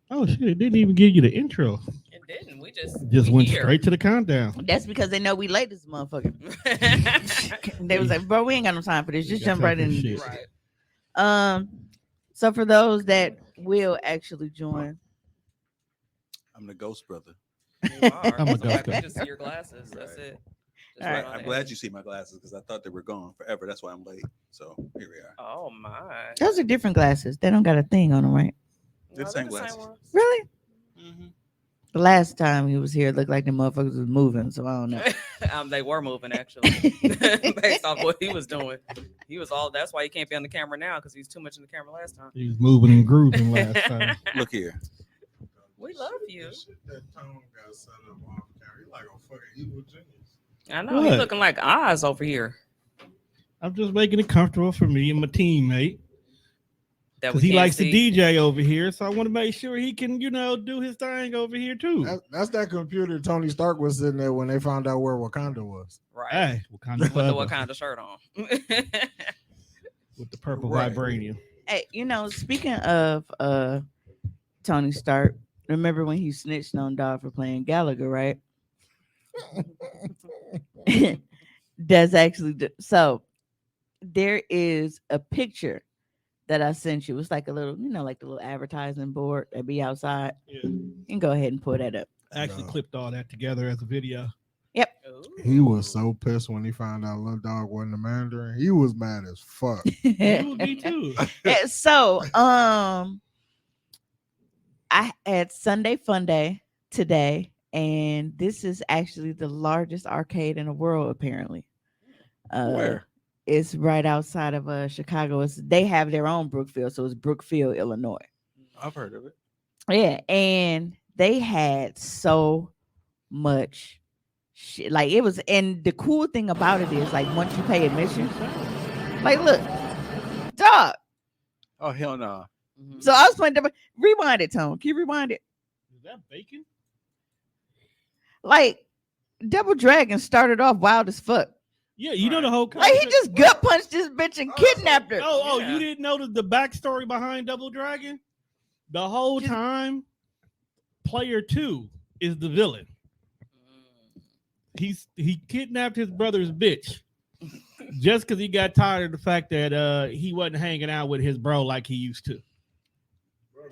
Oh shit! It didn't even give you the intro. It didn't. We Just went here. straight to the countdown. That's because they know we late as motherfucker. They was Yeah. like, bro, we ain't got no time for this. Just Got jump time right for in. shit. Right. Um, so for those that will actually join, I'm the ghost brother. You are. I'm a So, like, ghost. we just see your glasses. That's Right. it. Just All right right. on I'm the glad edge. you see my glasses because I thought they were gone forever. That's why I'm late. So here we are. Oh my. those are different glasses. They don't got a thing on them, right? They're the they're same glasses. ones. Really? Mm-hmm. The last time he was here, it looked like the motherfuckers was moving. So I don't know. They were moving actually, based off what he was doing. He was all. That's why he can't be on the camera now because he was too much in the camera last time. He was moving and grooving last time. Look here. We love you. That shit that Tone got set up off camera. He like a fucking evil genius. I know What? he's looking like Oz over here. I'm just making it comfortable for me and my teammate That because we he can't likes see. to DJ over here. So I want to make sure he can, do his thing over here too. That's that computer Tony Stark was sitting there when they found out where Wakanda was. Right. Hey, Wakanda With the forever. Wakanda shirt on. With the purple Right. vibranium. Hey, speaking of Tony Stark, remember when he snitched on Dog for playing Gallagher, right? That's actually so. There is a picture that I sent you. It's like a little, like the little advertising board that be outside. Yeah. You can go ahead and pull that up. I actually No. clipped all that together as a video. He was so pissed when he found out Lil Dog wasn't a Mandarin. He was mad as fuck. You would be too. And so, I had Sunday Fun Day today, and this is actually the largest arcade in the world, apparently. Where? It's right outside of Chicago. They have their own Brookfield, so it's Brookfield, Illinois. I've heard of it. Yeah, and they had so much shit. Like it was, and the cool thing about it is, like once you pay admission, like look, dog. Oh hell no. Mhm. So I was playing. Rewind it, Tone. Can you rewind it? Is that bacon? Like Double Dragon started off wild as fuck. Yeah, you know the whole Like he concept- just gut punched this bitch and kidnapped her. Oh, Yeah. you didn't know the backstory behind Double Dragon? The whole Just- time, player 2 is the villain. He kidnapped his brother's bitch just because he got tired of the fact that he wasn't hanging out with his bro like he used to.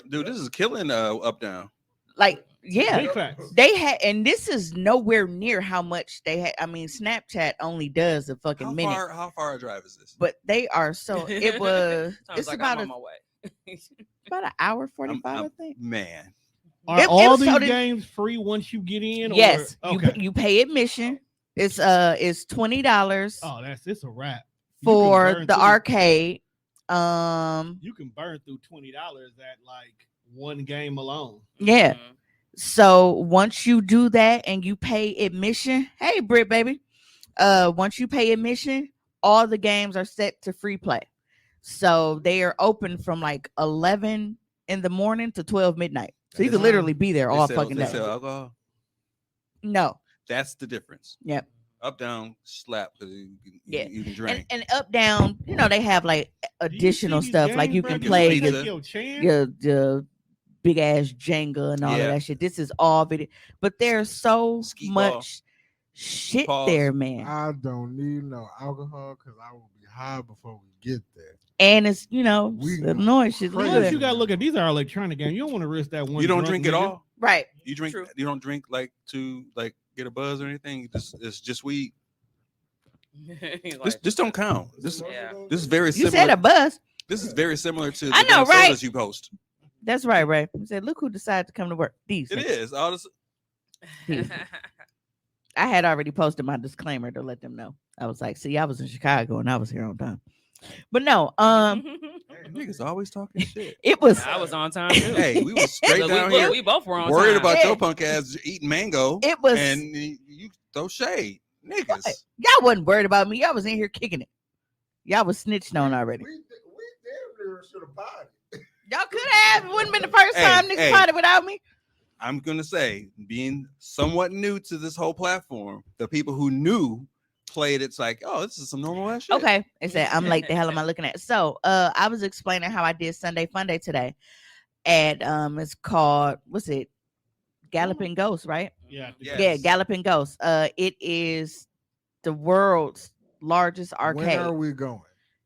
Dude, this is killing up down. Like yeah, Big facts. they had, and this is nowhere near how much they had. I mean, Snapchat only does a fucking minute, How far a drive is this? but they are so. It was. Sounds It's like about I'm a, on my way. about an hour 45, I'm- I think. Man. Are It all was these so games free once you get in? Yes, Or, okay. you pay admission. It's $20 Oh, it's a wrap. You can for burn the through- arcade. You can burn through $20 at like one game alone. Yeah. Mhm. So once you do that and you pay admission, hey Britt baby, once you pay admission, all the games are set to free play. So they are open from like 11 in the morning to 12 midnight. So you They can literally be there all fucking they day. sell alcohol. No, That's the difference. Yep. Up down slap because Yeah. you can drink. and up down, they have like Do you additional see these stuff like games, you bro? can Get play pizza. your Yo, Chan? your big ass Jenga and all of Yeah. that shit. This is all video, but there's so Skeet ball. much shit Pause. there, man. I don't need no alcohol because I will be high before we get there. And it's We Illinois shit. crazy. Plus, good. you got to look at these are electronic games. You don't want to risk that one. You don't drunk drink at nigga. all. Right. You drink. True. You don't drink like to like get a buzz or anything. It's just weed. He's This like, don't count. Yeah. This is very You similar. said a buzz. This is very similar to the I know, damn right? sodas you post. That's right, Ray. You said, look who decided to come to work. These. It niggas. is. All this, I had already posted my disclaimer to let them know. I was like, see, I was in Chicago and I was here on time. But no, niggas always talking shit. it was I was on time too. Hey, we was straight Look, down we, here we both were on worried time. about Yeah. your punk ass eating mango, it was and you throw shade, niggas. What? Y'all wasn't worried about me. Y'all was in here kicking it. Y'all was snitched on already. We damn near should have bought it. Y'all could have. It wouldn't been the first Hey, time niggas hey. potted without me. I'm gonna say, being somewhat new to this whole platform, the people who knew played it's like, oh, this is some normal ass shit. Okay. It said, I'm late. The hell am I looking at? So I was explaining how I did Sunday Fun Day today. at it's called what's it? Galloping Ghost, right? Yeah. Yes. Yeah, Galloping Ghost. It is the world's largest arcade. When are we going?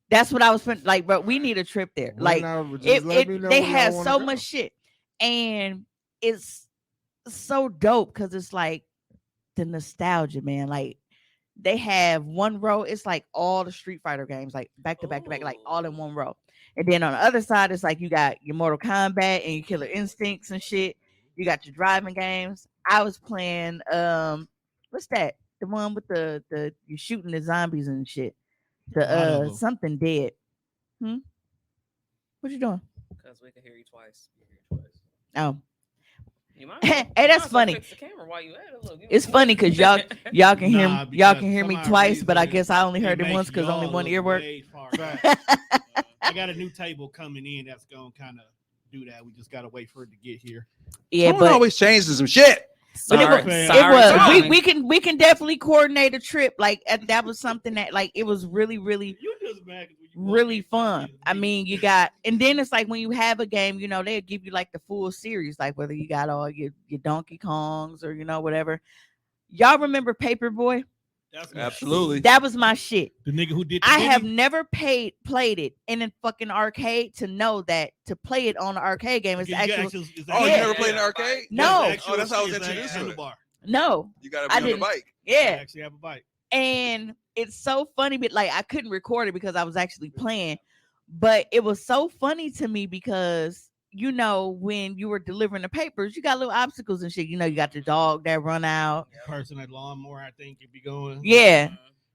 That's what I was like, but we need a trip there. When Like are we- just it, let me know they when y'all had wanna so go. much shit, and it's so dope because it's like the nostalgia, man. Like they have one row, it's like all the Street Fighter games, like back to back to back, like all in one row. And then on the other side, it's like you got your Mortal Kombat and your Killer Instincts and shit. You got your driving games. I was playing what's that? The one with the you shooting the zombies and shit. A lot of The 'em. something dead. What you doing? Because we can hear you twice. Oh, You might Hey, that's funny. Fix the camera while you at it. Look, it's funny because y'all can hear Nah, y'all because can hear me somehow twice, but I reason guess I only it heard it makes once because only y'all one look ear worked. way far back. I got a new table coming in that's gonna kind of do that. We just gotta wait for it to get here. Yeah, Someone but always changes some shit. But sorry, it was, sorry, it was Tommy. we can definitely coordinate a trip. Like that was something that like it was really You just mad 'cause when you walk really in, fun. it's I big. mean, you got, and then it's like when you have a game, you know, they'll give you like the full series, like whether you got all your Donkey Kongs or whatever. Y'all remember Paperboy? That's my Absolutely. That was my shit. shit. The nigga who did. The I have Diddy, never played it in a fucking arcade to know that to play it on an arcade game is you got actual. it's Oh, you Yeah. never played in the arcade? No. Oh, that's how I was introduced to it. Handlebar. No, You gotta I be on the didn't. bike. You yeah. actually have a bike. And it's so funny, but like I couldn't record it because I was actually playing. But it was so funny to me because when you were delivering the papers, you got little obstacles and shit. You got the dog that run out. Person at lawnmower, I think, could be going. Yeah,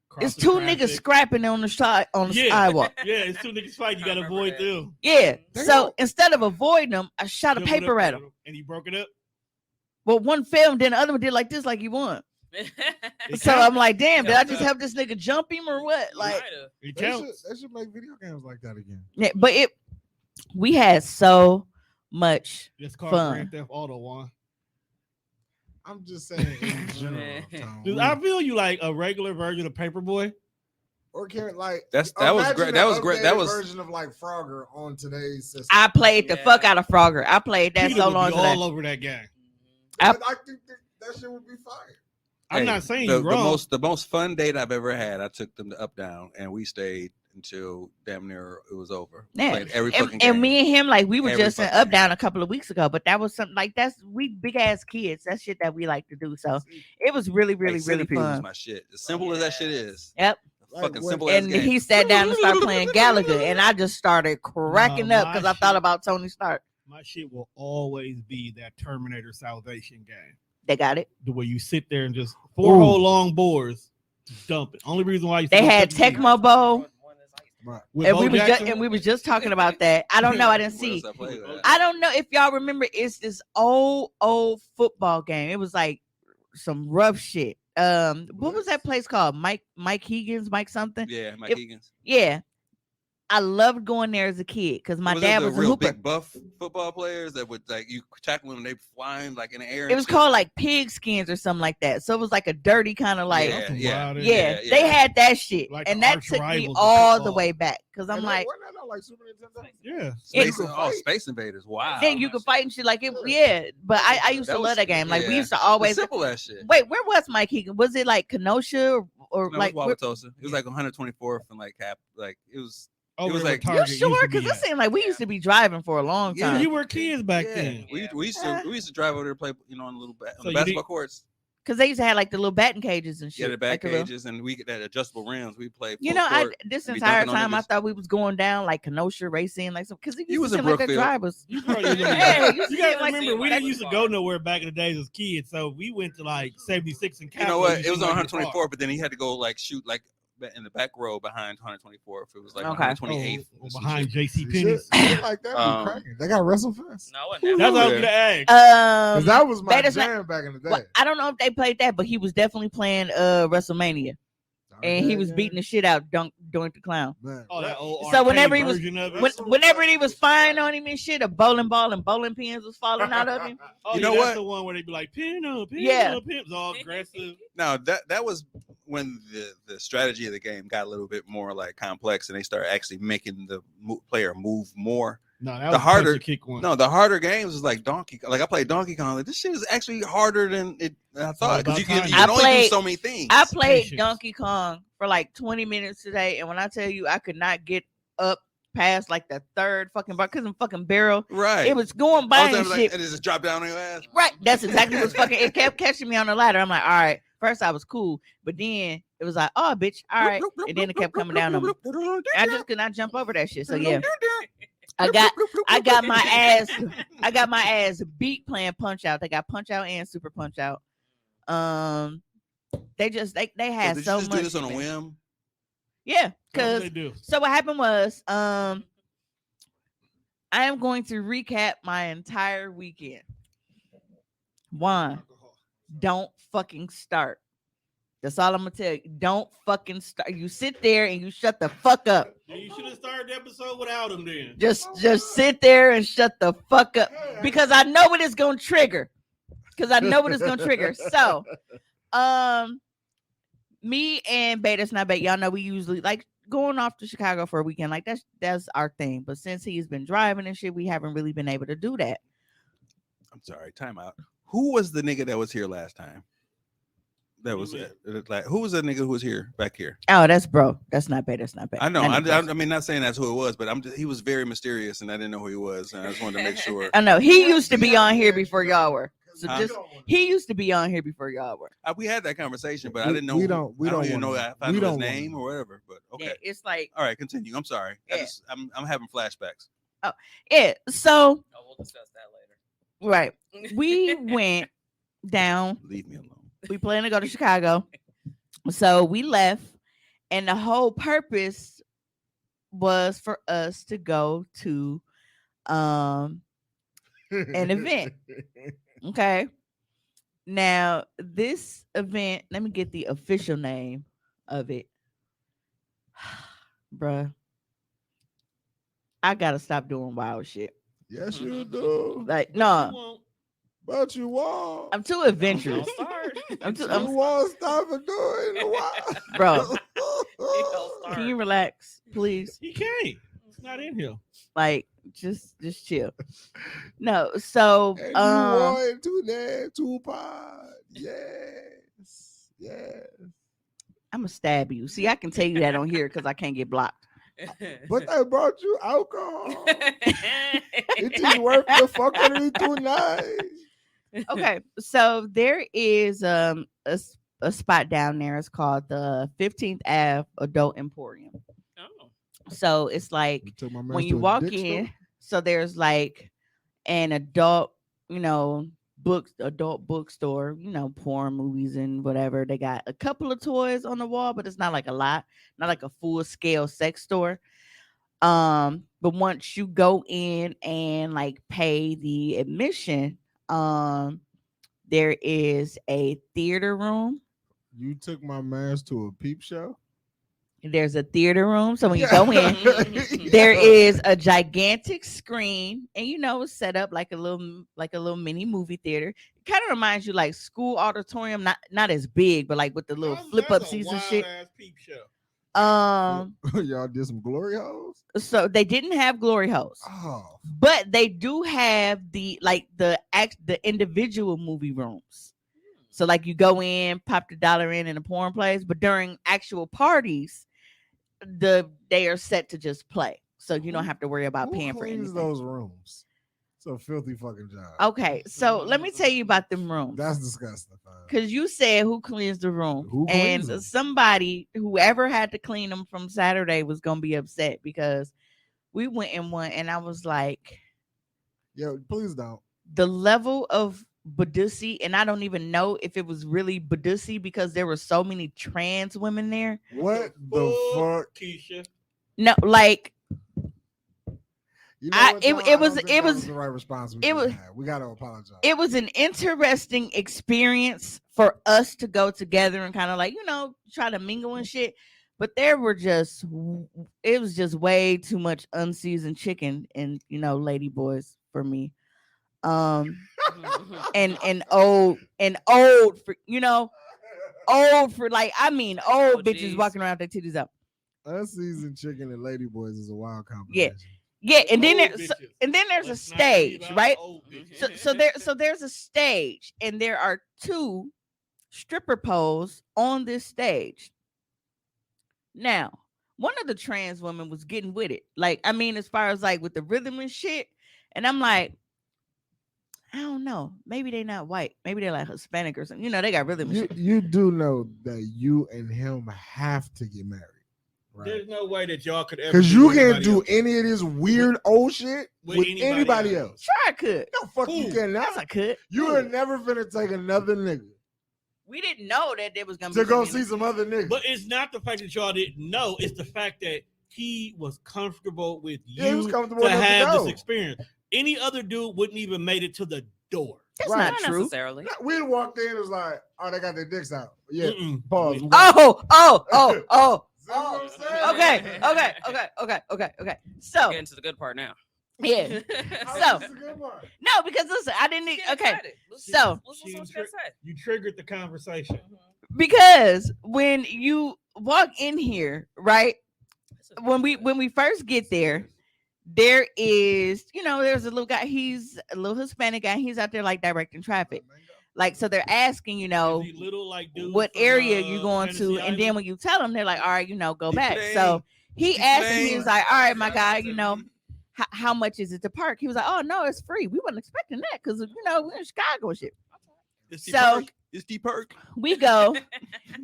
Cross it's the two traffic. niggas scrapping on the side on the Yeah. sidewalk. Yeah, it's two niggas fight. You I gotta remember avoid that. them. Yeah. Damn. So instead of avoiding them, I shot a Dribbled paper up at him. and he broke it up. Well, one fell, and then the other one did like this, like he won. It So counts. I'm like, damn, did I counts. just help this nigga jump him or what? Like, It They counts. should make video games like that again. yeah, but we had so much. This car Fun. Grand Theft Auto one. I'm just saying in general. Man. Tom, Dude, we- I feel you like a regular version of Paperboy. or can like That was imagine great. an That was great. That updated was version of like Frogger on today's system. I played the Yeah. fuck out of Frogger. I played that Peter so would long be ago. all over that game. I- But I think that shit would be fire. I'm Hey, not saying the, you're wrong. the most fun date I've ever had. I took them to Up Down, and we stayed until damn near it was over. Yeah. Played every fucking And game. me and him, like we were Every just in fucking Up game. Down a couple of weeks ago, but that was something like we big ass kids. That's shit that we like to do. So it was really, Like, really, really Centipede was fun. my shit. As simple as that shit is. Yep. Like, Fucking when- simple as And game. he sat down and started playing Gallagher, and I just started cracking No, up because I my thought shit- about Tony Stark. My shit will always be that Terminator Salvation game. They got it. The way you sit there and just four Ooh. whole long boards, just dump it. Only reason why you They had Tecmo Bowl, Right. with and Bo we was Jackson? just talking about that. I don't know. I didn't What see. else I played with that? I don't know if y'all remember. It's this old football game. It was like some rough shit. What was that place called? Mike Higgins, Mike something. Yeah, Mike It- Egan's. Yeah, I loved going there as a kid because my Was dad it the was a real hooper. big buff football players that would like you tackle them and they flying like in the air. It and was shit? called like pig skins or something like that. So it was like a dirty kind of like. Yeah, Some yeah. wild ass- Yeah, yeah. they had that shit, Like and the that arch took me rivals of all the football. way back because I'm And like, wasn't that like Super Nintendo? Yeah. Space, You could oh, fight. Space Invaders. Wow. then you could fight and shit like it. Yeah, but I used That to was- love that game. Like we yeah. used to The always. simple as shit. Wait, where was Mike Higgins? Was it like Kenosha or No, like? it was Wauwatosa. It was like 124th and like Cap. Like it was. Over was where like- You Target used sure? to be Because it at. seemed like we used to be driving for a long Yeah, time. You were kids back yeah. then. We used to drive over there to play on the little on So the you basketball did- courts. Because they used to have like the little batting cages and shit. Yeah, the back like the little- cages and we get that adjustable rims. We play. You full know, court. this and be entire dunking on time I niggas. thought we was going down like Kenosha racing, like some because it You used was to in seem like the Brookfield. drivers. You probably didn't Yeah, you you gotta seem like remember, we that didn't used to was go far. nowhere back in the days as kids, so we went to like 76 and You Capitol. know what? used It to was be on like this 124, far. but then he had to go like shoot like in the back row behind 124. If it was like Okay. 128th. Oh, behind See, JC shit, Penney's. shit like that be Um, cracking. They got WrestleFest. No, it wasn't That's what I was Yeah. gonna ask. Because that was my that is not- jam back in the day. Well, I don't know if they played that, but he was definitely playing WrestleMania, and he was beating the shit out Doink the Clown. Man, Oh, that old So whenever arcade he was- version of it. Whenever he was firing on him and shit, a bowling ball and bowling pins was falling out of him. Oh, You yeah, know that's what? the one where they be like, pin up, pin Yeah. up, pin. It's all aggressive. Now that was when the strategy of the game got a little bit more like complex, and they started actually making the player move more. No, that The was harder- punch or kick one. No, the harder games is like Donkey. Like I played Donkey Kong. Like this shit is actually harder than I thought because about time. you I can only do played- so many things. I played Patience. Donkey Kong for like 20 minutes today, and when I tell you I could not get up past like the third fucking bar because the fucking barrel, Right. it was going by All the and time, shit. like, and it just dropped down on your ass. Right, that's exactly what's fucking. It kept catching me on the ladder. I'm like, all right. First I was cool, but then it was like, oh bitch, all right, and then it kept coming down on me. I just could not jump over that shit. So yeah, I got my ass beat playing Punch Out. They got Punch Out and Super Punch Out. They had Did so you just much. do this on a man. whim? Yeah, That's what because they do. so what happened was, I am going to recap my entire weekend. One, don't fucking start. That's all I'm gonna tell you. Don't fucking start. You sit there and you shut the fuck up. Yeah, you should have started the episode without him then. Just sit there and shut the fuck up because I know what it's gonna trigger. So, me and Beta's not Beta. Y'all know we usually like going off to Chicago for a weekend. Like that's our thing. But since he's been driving and shit, we haven't really been able to do that. I'm sorry. Time out. Who was the nigga that was here last time? That was it. Like who was the nigga who was here back here? Oh, that's bro. That's not Beta. That's not Beta. I know. That nigga- I mean, not saying that's who it was, but he was very mysterious, and I didn't know who he was, and I just wanted to make sure. I know he used to be on here before y'all were. So Huh? just he used to be on here before y'all were. We had that conversation, but I We- didn't know. we don't- we I don't don't even know. wanna- If I we know his don't wanna name know. or whatever. But okay. Yeah, it's like All right, continue. I'm sorry. Yeah. I'm having flashbacks. yeah. So Oh, we'll discuss that right, later. we went down. Leave me alone. We plan to go to Chicago. So we left, and the whole purpose was for us to go to an event. Okay. Now, this event, let me get the official name of it. Bruh. I gotta stop doing wild shit. Yes, you do. Like, You no, won't. But you won't. I'm too adventurous. Don't start. You won't stop and do it in a while. Bro, Don't start. can you relax, please? He can't. It's not in here. Like, just chill. No, so And you want to that two pod. Yes. Yes. I'm gonna stab you. See, I can tell you that on here because I can't get blocked. But I brought you alcohol. It is worth the fuckery tonight. Okay, so there is a spot down there. It's called the 15th Ave Adult Emporium. Oh. So it's like You took my man when to you a walk dick in, store? so there's like an adult, adult bookstore, porn movies and whatever. They got a couple of toys on the wall, but it's not like a lot, not like a full scale sex store. But once you go in and like pay the admission, there is a theater room. You took my man to a peep show. There's a theater room. So when you go in, there is a gigantic screen, and it's set up like a little mini movie theater. It kind of reminds you like school auditorium, not as big, but like with the little flip up seats and shit. Wild-ass peep show. Y'all did some glory holes. So they didn't have glory holes, Oh, but they do have the individual movie rooms. So like you go in, pop the dollar in the porn plays, but during actual parties, they are set to just play. So you don't have to worry about who paying for cleans anything. those rooms? It's a filthy fucking job. Okay, so let me tell you about them rooms. That's disgusting. fam. Because you said who cleans the room, Who and cleans 'em? somebody, whoever had to clean them from Saturday, was gonna be upset because we went in one, and I was like, Yo, please don't. the level of Badussi, and I don't even know if it was really Badussi because there were so many trans women there. What the fuck? Keisha? No, like You know I- what, it- John? it I was- don't think it that was- the right response. it was- We got to apologize. it was an interesting experience for us to go together and kind of like try to mingle and shit. But it was just way too much unseasoned chicken and lady boys for me. And old for old for like old Oh, bitches geez. walking around with their titties up. Unseasoned chicken and ladyboys is a wild combination. Yeah, and then Old there's bitches. and then there's a Let's not leave stage, out right? old bitches. So there's a stage, and there are 2 stripper poles on this stage. Now, one of the trans women was getting with it. Like, I mean, as far as like with the rhythm and shit. And I'm like, I don't know. Maybe they're not white. Maybe they're like Hispanic or something. You know, they got rhythm and shit. You do know that you and him have to get married, right? There's no way that y'all could ever. Because you with can't anybody do else. any of this weird old shit With with anybody anybody else. else. Sure, I could. No, fuck you Who? cannot. Yes, I could. You are never finna take another nigga We didn't know that there was gonna to be go so see many- some other niggas. But it's not the fact that y'all didn't know. It's the fact that he was comfortable with you Yeah, he was comfortable to enough to have go. this experience. Any other dude wouldn't even made it to the door. That's Right. not Not true. necessarily. We walked in, it was like, oh, they got their dicks out. Yeah, Mm-mm. pause. Oh. See what I'm saying? Okay. So Getting to the good part now. yeah. How So- is this a good one? No, because listen, I didn't. Get Okay, excited. Let's- so- let's listen to what you gotta say. You triggered the conversation. because when you walk in here, right? This is When good. we first get there, there is, there's a little guy. He's a little Hispanic guy. He's out there like directing traffic. Like, so they're asking, Is he little like dude what from, area you going Fantasy to, and then Island? when you tell them, they're like, all right, go He back. playing. So he He asked him, he playing. was like, all right, my guy, how much is it to park? He was like, oh no, it's free. We wasn't expecting that because we're in Chicago and shit. It's the So- perk. It's the perk. We go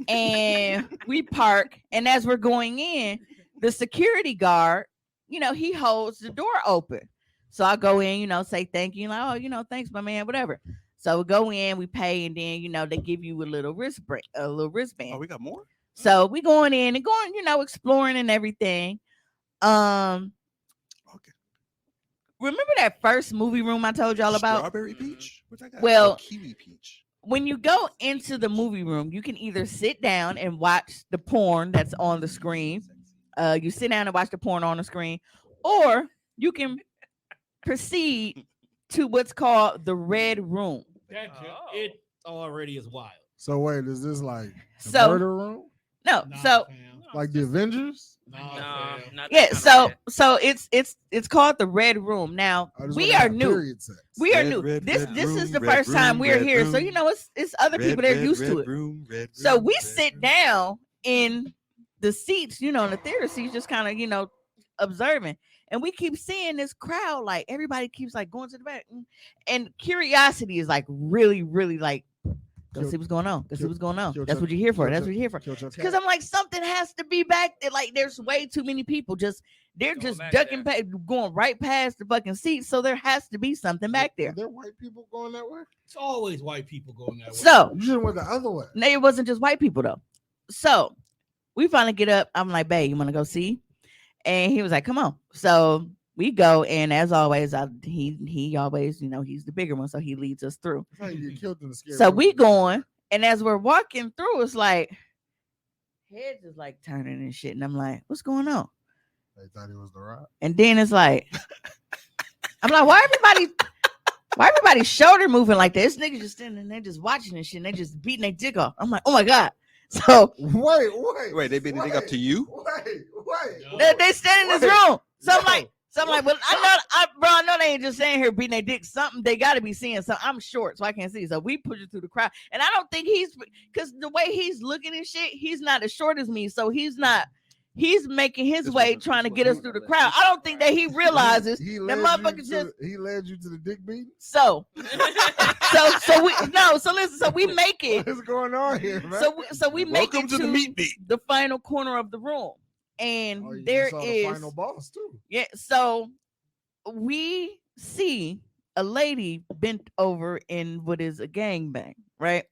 and we park, and as we're going in, the security guard, he holds the door open. So I go in, say thank you, like, oh, thanks, my man, whatever. So we go in, we pay, and then they give you a little wristband. Oh, we got more? So we going in and going, exploring and everything. Okay. Remember that first movie room I told y'all about? Strawberry peach? What's that got? Well- Oh, kiwi peach. When you go into the movie room, you can either sit down and watch the porn that's on the screen. You sit down and watch the porn on the screen, or you can proceed to what's called the red room. It already is wild. So wait, is this like the So murder room? no, Nah, so fam. Like the Avengers? Nah, No, fam. not that yeah, kind of so red. so it's called the red room. Now I just we wanna are have new. period sex. We are Red, new. red, This red this is room, the red first time room, we're red here, so room. it's other people that are used to it. So we sit down in the seats, in the theater seats, just kind of, observing. And we keep seeing this crowd, like everybody keeps like going to the back. And curiosity is like really, really like, go Kill- see what's going on. Go see kill- what's going on. kill That's Chuck- what you're here for. kill That's Chuck- what you're here for. Kill Chuck's Because cat. I'm like, something has to be back there. Like, there's way too many people. They're Going just back ducking, there. going right past the fucking seats. So there has to be something back Are there. there white people going that way? It's always white people going that way. So You should have went the other way. no, it wasn't just white people though. So we finally get up. I'm like, babe, you want to go see? And he was like, come on. So we go, and as always, he always, he's the bigger one, so he leads us through. That's how you get killed in the scary So we movie. going, and as we're walking through, it's like heads is like turning and shit, and I'm like, what's going on? They thought it was the rock. And then it's like, I'm like, why everybody shoulder moving like this? Niggas just standing there, just watching this shit, and they just beating their dick off. I'm like, oh my god. So Wait, Wait, they been dig up to you? Wait. they stand in this Wait. room. So I'm like, No. well, I know they ain't just saying here beating their dick. Something they got to be seeing. So I'm short, so I can't see. So we push it through the crowd, and I don't think because the way he's looking and shit, he's not as short as me. So he's making his This way was- trying to this get was- us through the crowd. I don't think that he realizes he that led motherfuckers you to he led you to the dick beat. so listen. So we make it. What's going on here, man? So we make Welcome it to the meat beat. the final corner of the room, and Oh, you there saw the is final boss too. yeah. So we see a lady bent over in what is a gangbang, right?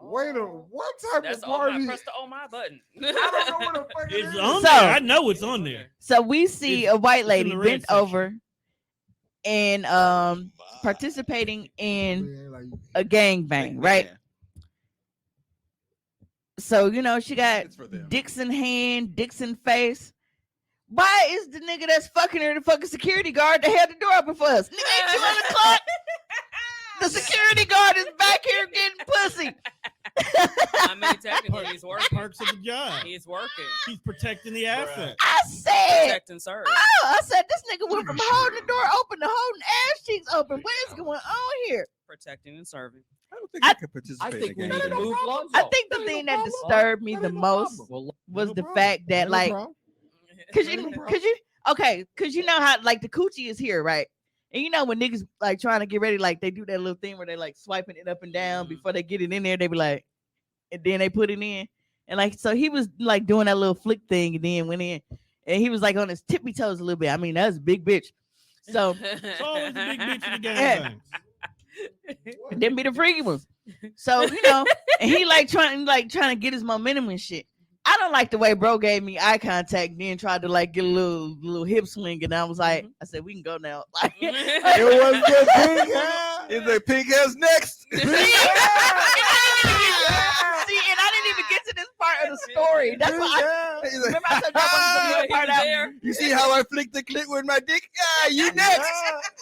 Wait a Oh. what type That's of oh party? my, press the oh my button. I don't know what the fuck it It's is. on So- there. I know it's on there. So we see It's- a white in lady the red bent section. over and participating in Yeah, like, a gangbang, right? So she got It's for them. dicks in hand, dicks in face. Why is the nigga that's fucking her the fucking security guard that had the door open for us? Nigga, ain't you on the clock? The security guard is back here getting pussy. I mean, technically, he's working. Perks of the job. He's working. He's protecting the asset. I said, Protect and serve. oh, I said this nigga went from holding the door open to holding ass cheeks open. What is going on here? Protecting and serving. I don't think I could participate in think the we game. need to move Lonzo. I think the thing that disturbed me the most Well, was the fact that like, cause you know how like the coochie is here, right? And you know when niggas like trying to get ready, like they do that little thing where they like swiping it up and down before they get it in there. They be like, and then they put it in, and like so he was like doing that little flick thing, and then went in, and he was like on his tippy toes a little bit. I mean that's a big bitch. So It's always the big bitch in the game. Yeah. them be the freaky ones. So you know, and he like trying to get his momentum and shit. I don't like the way bro gave me eye contact, then tried to like get a little hip swing, and I was like, I said we can go now. Like, It was the pink hair. Is there pink ass next? See, and I didn't even get to this part of the story. That's why I remember I said that was the part out. You see how I flick the clit with my dick? Yeah, you next.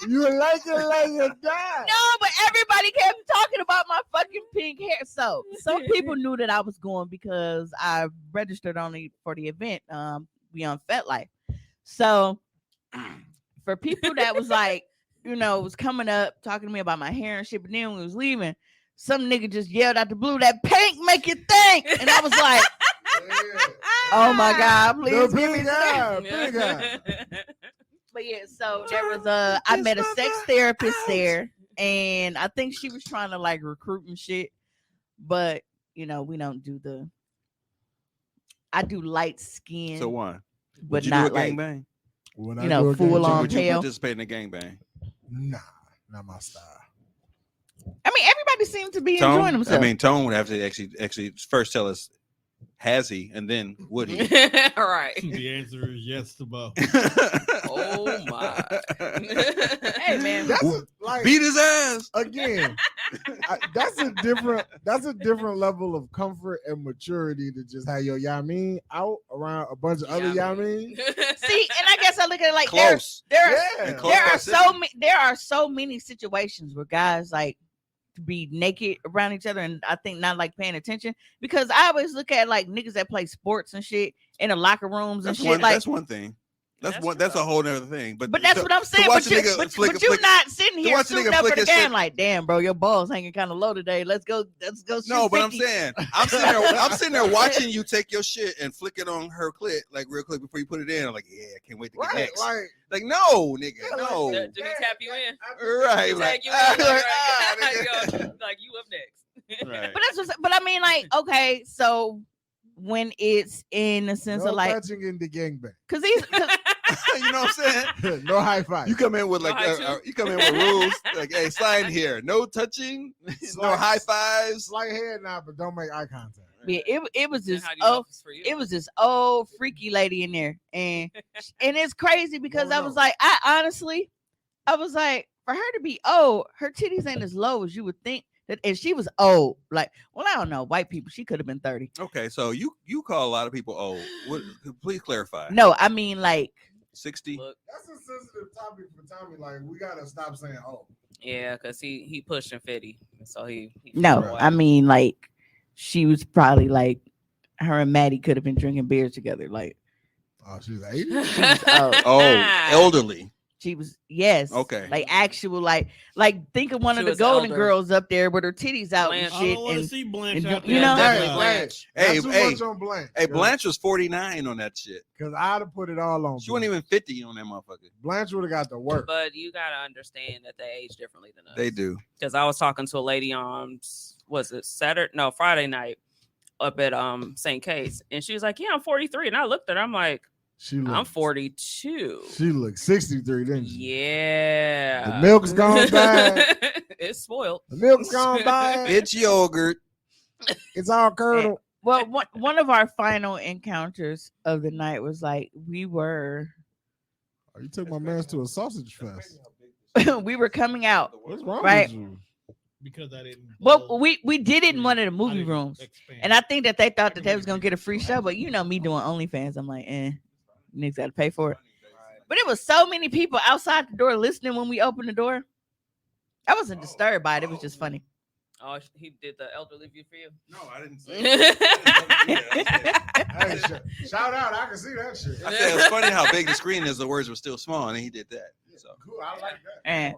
You like it like you die. No, but everybody kept talking about my fucking pink hair. So some people knew that I was going because I registered only for the event. We on FetLife. So for people that was like, you know, was coming up talking to me about my hair and shit, but then when we was leaving, some nigga just yelled out the blue, that pink make you think. And I was like, oh my God, please The give me pink some. hair, pink hair. But yeah, so there was I met a sex therapist there, and I think she was trying to like recruit and shit. But you know, we don't do I do light skin, So one. but Would you not do a like gangbang? When You know, do a full gangbang- on Would you pale. participate in a gangbang? Nah, not my style. I mean, everybody seemed to be enjoying Tone? themselves. I mean, Tone would have to actually first tell us, has he, and then would he? All right. The answer is yes to both. Oh my. Hey man, That's like Beat his ass. again. That's a different level of comfort and maturity to just have your Yamin out around a bunch of other Yamin. see, and I guess I look at it like Close. there Yeah. And close there are proximity. there are so many situations where guys like to be naked around each other, and I think not like paying attention, because I always look at like niggas that play sports and shit in the locker rooms and That's shit. one. Like, That's one thing. That's That's one. true, That's a though. whole other thing. But that's to- what I'm to saying. watch But, a you, nigga but, flick- but you're flick- not sitting to here watch a suiting nigga up for flick the his game shit- like, damn, bro, your balls hanging kind of low today. Let's go. Shoot No, but I'm 50. saying I'm sitting there watching you take your shit and flick it on her clit like real quick before you put it in. I'm like, yeah, I can't wait to get Right, next. like Like, no, nigga, Yeah, like, no. Do we tap you in? Right, We like, tag you in, like, nigga. Like you up next. right. But that's but I mean, like, okay, so when it's in the sense no of like, touching in the gangbang. because these, You know what I'm saying? No high five. You come in with like, No high you come in with rules like, hey, sign here, no touching, no Slight- high fives. Slight head nod, but don't make eye contact. yeah, it was And this how do you know oh, if it's for you? it was this old freaky lady in there, and it's crazy because No, I no. was like, I was like, for her to be old, her titties ain't as low as you would think. That, and she was old. Like, well, I don't know, white people. She could have been 30. Okay, so you call a lot of people old. What, please clarify. No, I mean like 60. Look, That's a sensitive topic for Tommy. Like, we gotta stop saying, "Oh, yeah, because he pushing 50. So he no, Right. I mean like she was probably like her and Maddie could have been drinking beers together. Like oh, she's 80." Oh, elderly. she was, yes, Okay. like actual like think of one She of the was Golden elder. Girls up there with her titties out Blanche. and I shit. don't want to And see Blanche and out you there. know- definitely Hey, Blanche. Hey, not too hey, much on Blanche. hey, Blanche was 49 on that shit. Because I'd have put it all on. She wasn't even 50 on that motherfucker. Blanche would have got the work. But you gotta understand that they age differently than us. They do. Because I was talking to a lady on Friday night up at St. Kate's, and she was like, "Yeah, I'm 43," and I looked at her, I'm like, She "I'm looked, 42." She looked 63, didn't she? Yeah, The milk's gone bad. It's spoiled. The milk's gone bad. It's yogurt. It's all curdled. well, one of our final encounters of the night was like we were Oh, you took my man's to a sausage fest. we were coming out. What's wrong Right. with you? Because I didn't. Well, we did it in one of the I movie didn't rooms, expand. and I think that they thought that they was gonna get a free show, but you know me doing OnlyFans, I'm like, niggas got to pay for it. But it was so many people outside the door listening when we opened the door. I wasn't disturbed by it. It was just funny. Oh, he did the elderly view for you. No, I didn't say that. Hey, shout out! I can see that shit. I said it's funny how big the screen is. The words were still small, and he did that. So Cool, I like that.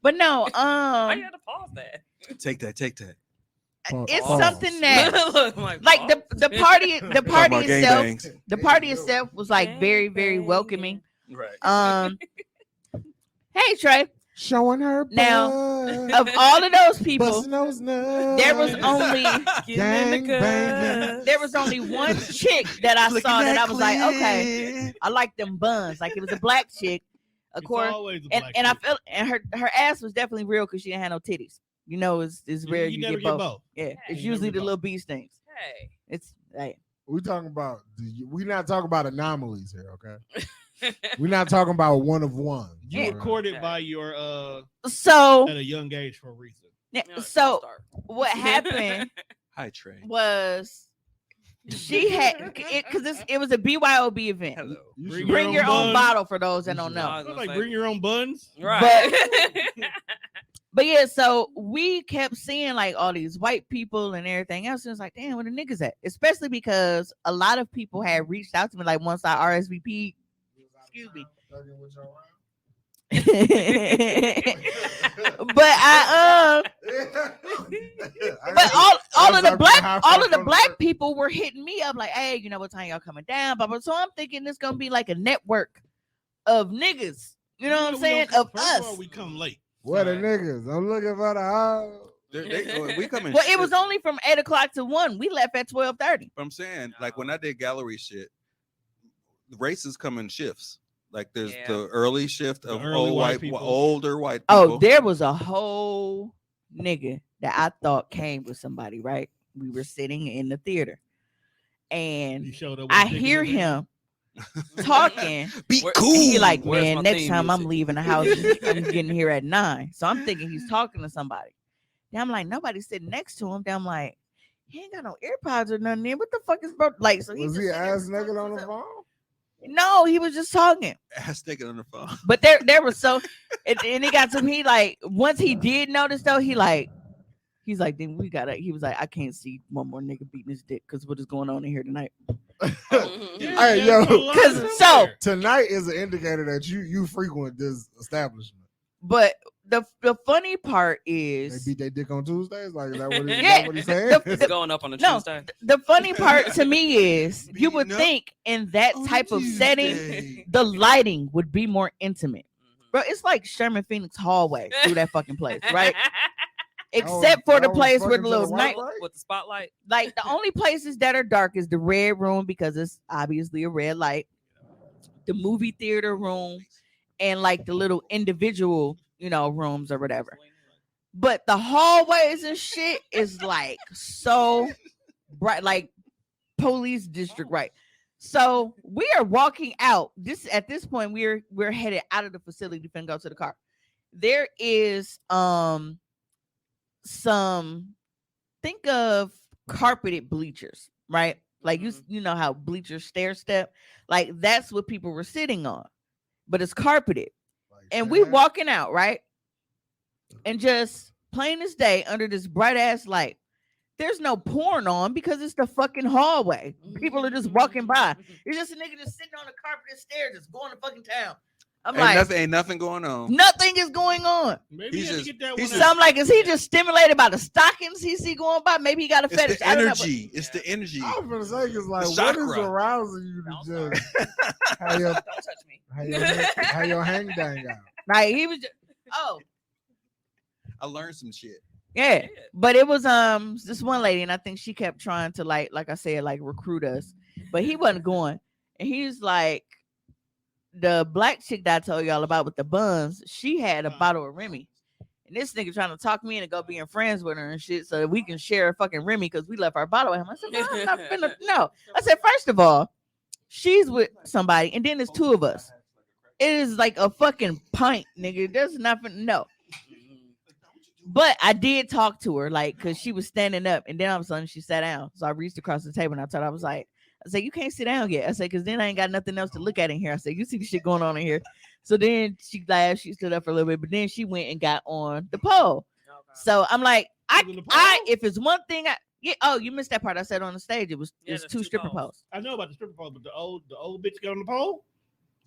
But no, I had to pause that. take that. it's Pause. something that Look, like pause. the party Talking about itself, gangbangs. the party itself was like very, very welcoming. Right. Hey Trey, Showing her Now, butt. of all of those people, Busting those nuts. there was only Gang banging. there was only one chick that I saw that I was like, okay, I like them buns. Like it was a black chick, of It's course, always a and black and I chick. felt and her ass was definitely real because she didn't have no titties. You know, it's rare you never get both. Yeah, it's You never usually get the both. little bee stings. Hey. It's hey. We talking about we not talking about anomalies here, okay? We're not talking about one of one. You Yeah. recorded by your So at a young age for a reason. yeah, No, so start. what happened Hi, Trey. was she had it because it was a BYOB event. Hello. You Bring should- Bring your own buns. bottle for those that don't You know. I was gonna Like say- bring your own buns. Right. But yeah, so we kept seeing like all these white people and everything else. And it's like, damn, where the niggas at? Especially because a lot of people had reached out to me like once I RSVP. Excuse me. But I but all of the black people were hitting me up like, hey, you know what time y'all coming down? Blah, blah. So I'm thinking it's gonna be like a network of niggas. You know what I'm we saying? don't- Of first all, us. we come late. Where the niggas? I'm looking for the house. We come in. Well, it was shifts. only from 8 o'clock to 1. We left at 12:30. But I'm saying, like when I did gallery shit, the races come in shifts. Like there's Yeah. the early shift The of early old white white, people. older white people. Oh, there was a whole nigga that I thought came with somebody, right? We were sitting in the theater You and showed up. with I a dick in hear his hand. him talking. Be Where- cool. He like, Where's man, my next theme time I'm music?" leaving the house, I'm getting here at 9. So I'm thinking he's talking to somebody. Then I'm like, nobody's sitting next to him. Then I'm like, he ain't got no AirPods or nothing in. What the fuck is bro? Like, so Was just he sitting there ass naked on the talking to- phone? No, he was just talking. ass nigga on the phone. But there was so and he got to he like once he did notice though, he's like then we gotta he was like, I can't see one more nigga beating his dick because what is going on in here tonight? Yeah, Hey, yeah, yo, it's a lot 'cause in so- there. Tonight is an indicator that you frequent this establishment. But the funny part They is beat their dick on Tuesdays. Like is that what, Yeah, what he's saying? the- It's going up on a No. Tuesday. the funny part to me is you would Beating up think in that on type of setting Tuesday. the lighting would be more intimate. Mhm. Bro, it's like Sherman Phoenix hallway through that fucking place, right? That was- Except for the that was place where fucking the to the little right, night right? With the spotlight. like the only places that are dark is the red room because it's obviously a red light, the movie theater room, and like the little individual, rooms or whatever. But the hallways and shit is like so bright, like police district, right? So we are walking out. At this point, we're headed out of the facility and go to the car. There is some think of carpeted bleachers, right? Like you know how bleachers stair step, like that's what people were sitting on, but it's carpeted. Like, And we man, walking out, right? And just plain as day under this bright ass light. There's no porn on because it's the fucking hallway. People are just walking by. It's just a nigga just sitting on the carpeted stairs, just going to fucking town. I'm like, Ain't nothing going on. nothing is going on. Maybe He's you had to just- get that he's one So out. I'm like, is he just stimulated by the stockings he see going by? Maybe he got a It's fetish. the I don't know, but- energy. It's the energy. I was gonna say because like The what is chakra. arousing you Don't to just how your Don't touch me. how your hang dang out? Like he was just, oh I learned some shit. yeah. But it was this one lady, and I think she kept trying to like I said, like recruit us, but he wasn't going. And he's like, the black chick that I told y'all about with the buns, she had a bottle of Remy. And this nigga trying to talk me into go being friends with her and shit so that we can share a fucking Remy because we left our bottle with him. I said, no, I'm not finna, no. I said, first of all, she's with somebody, and then there's two of us. It is like a fucking pint, nigga. There's nothing, no. But I did talk to her, like, because she was standing up, and then all of a sudden she sat down. So I reached across the table and I told her, I said, you can't sit down yet. I said, because then I ain't got nothing else to look at in here. I said, you see the shit going on in here. So then she laughed, she stood up for a little bit, but then she went and got on the pole. So I'm like, If it's one thing, you missed that part. I said on the stage, it's there's two two stripper poles. poles. I know about the stripper pole, but the old bitch got on the pole.